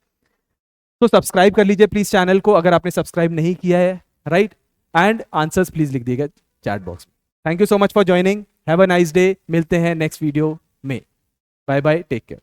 तो सब्सक्राइब कर लीजिए प्लीज चैनल को अगर आपने सब्सक्राइब नहीं किया है, राइट? एंड आंसर्स प्लीज लिख दिएगा चैट बॉक्स में। Thank you so much for joining, have a nice day. मिलते हैं नेक्स्ट वीडियो में, बाय बाय, टेक केयर।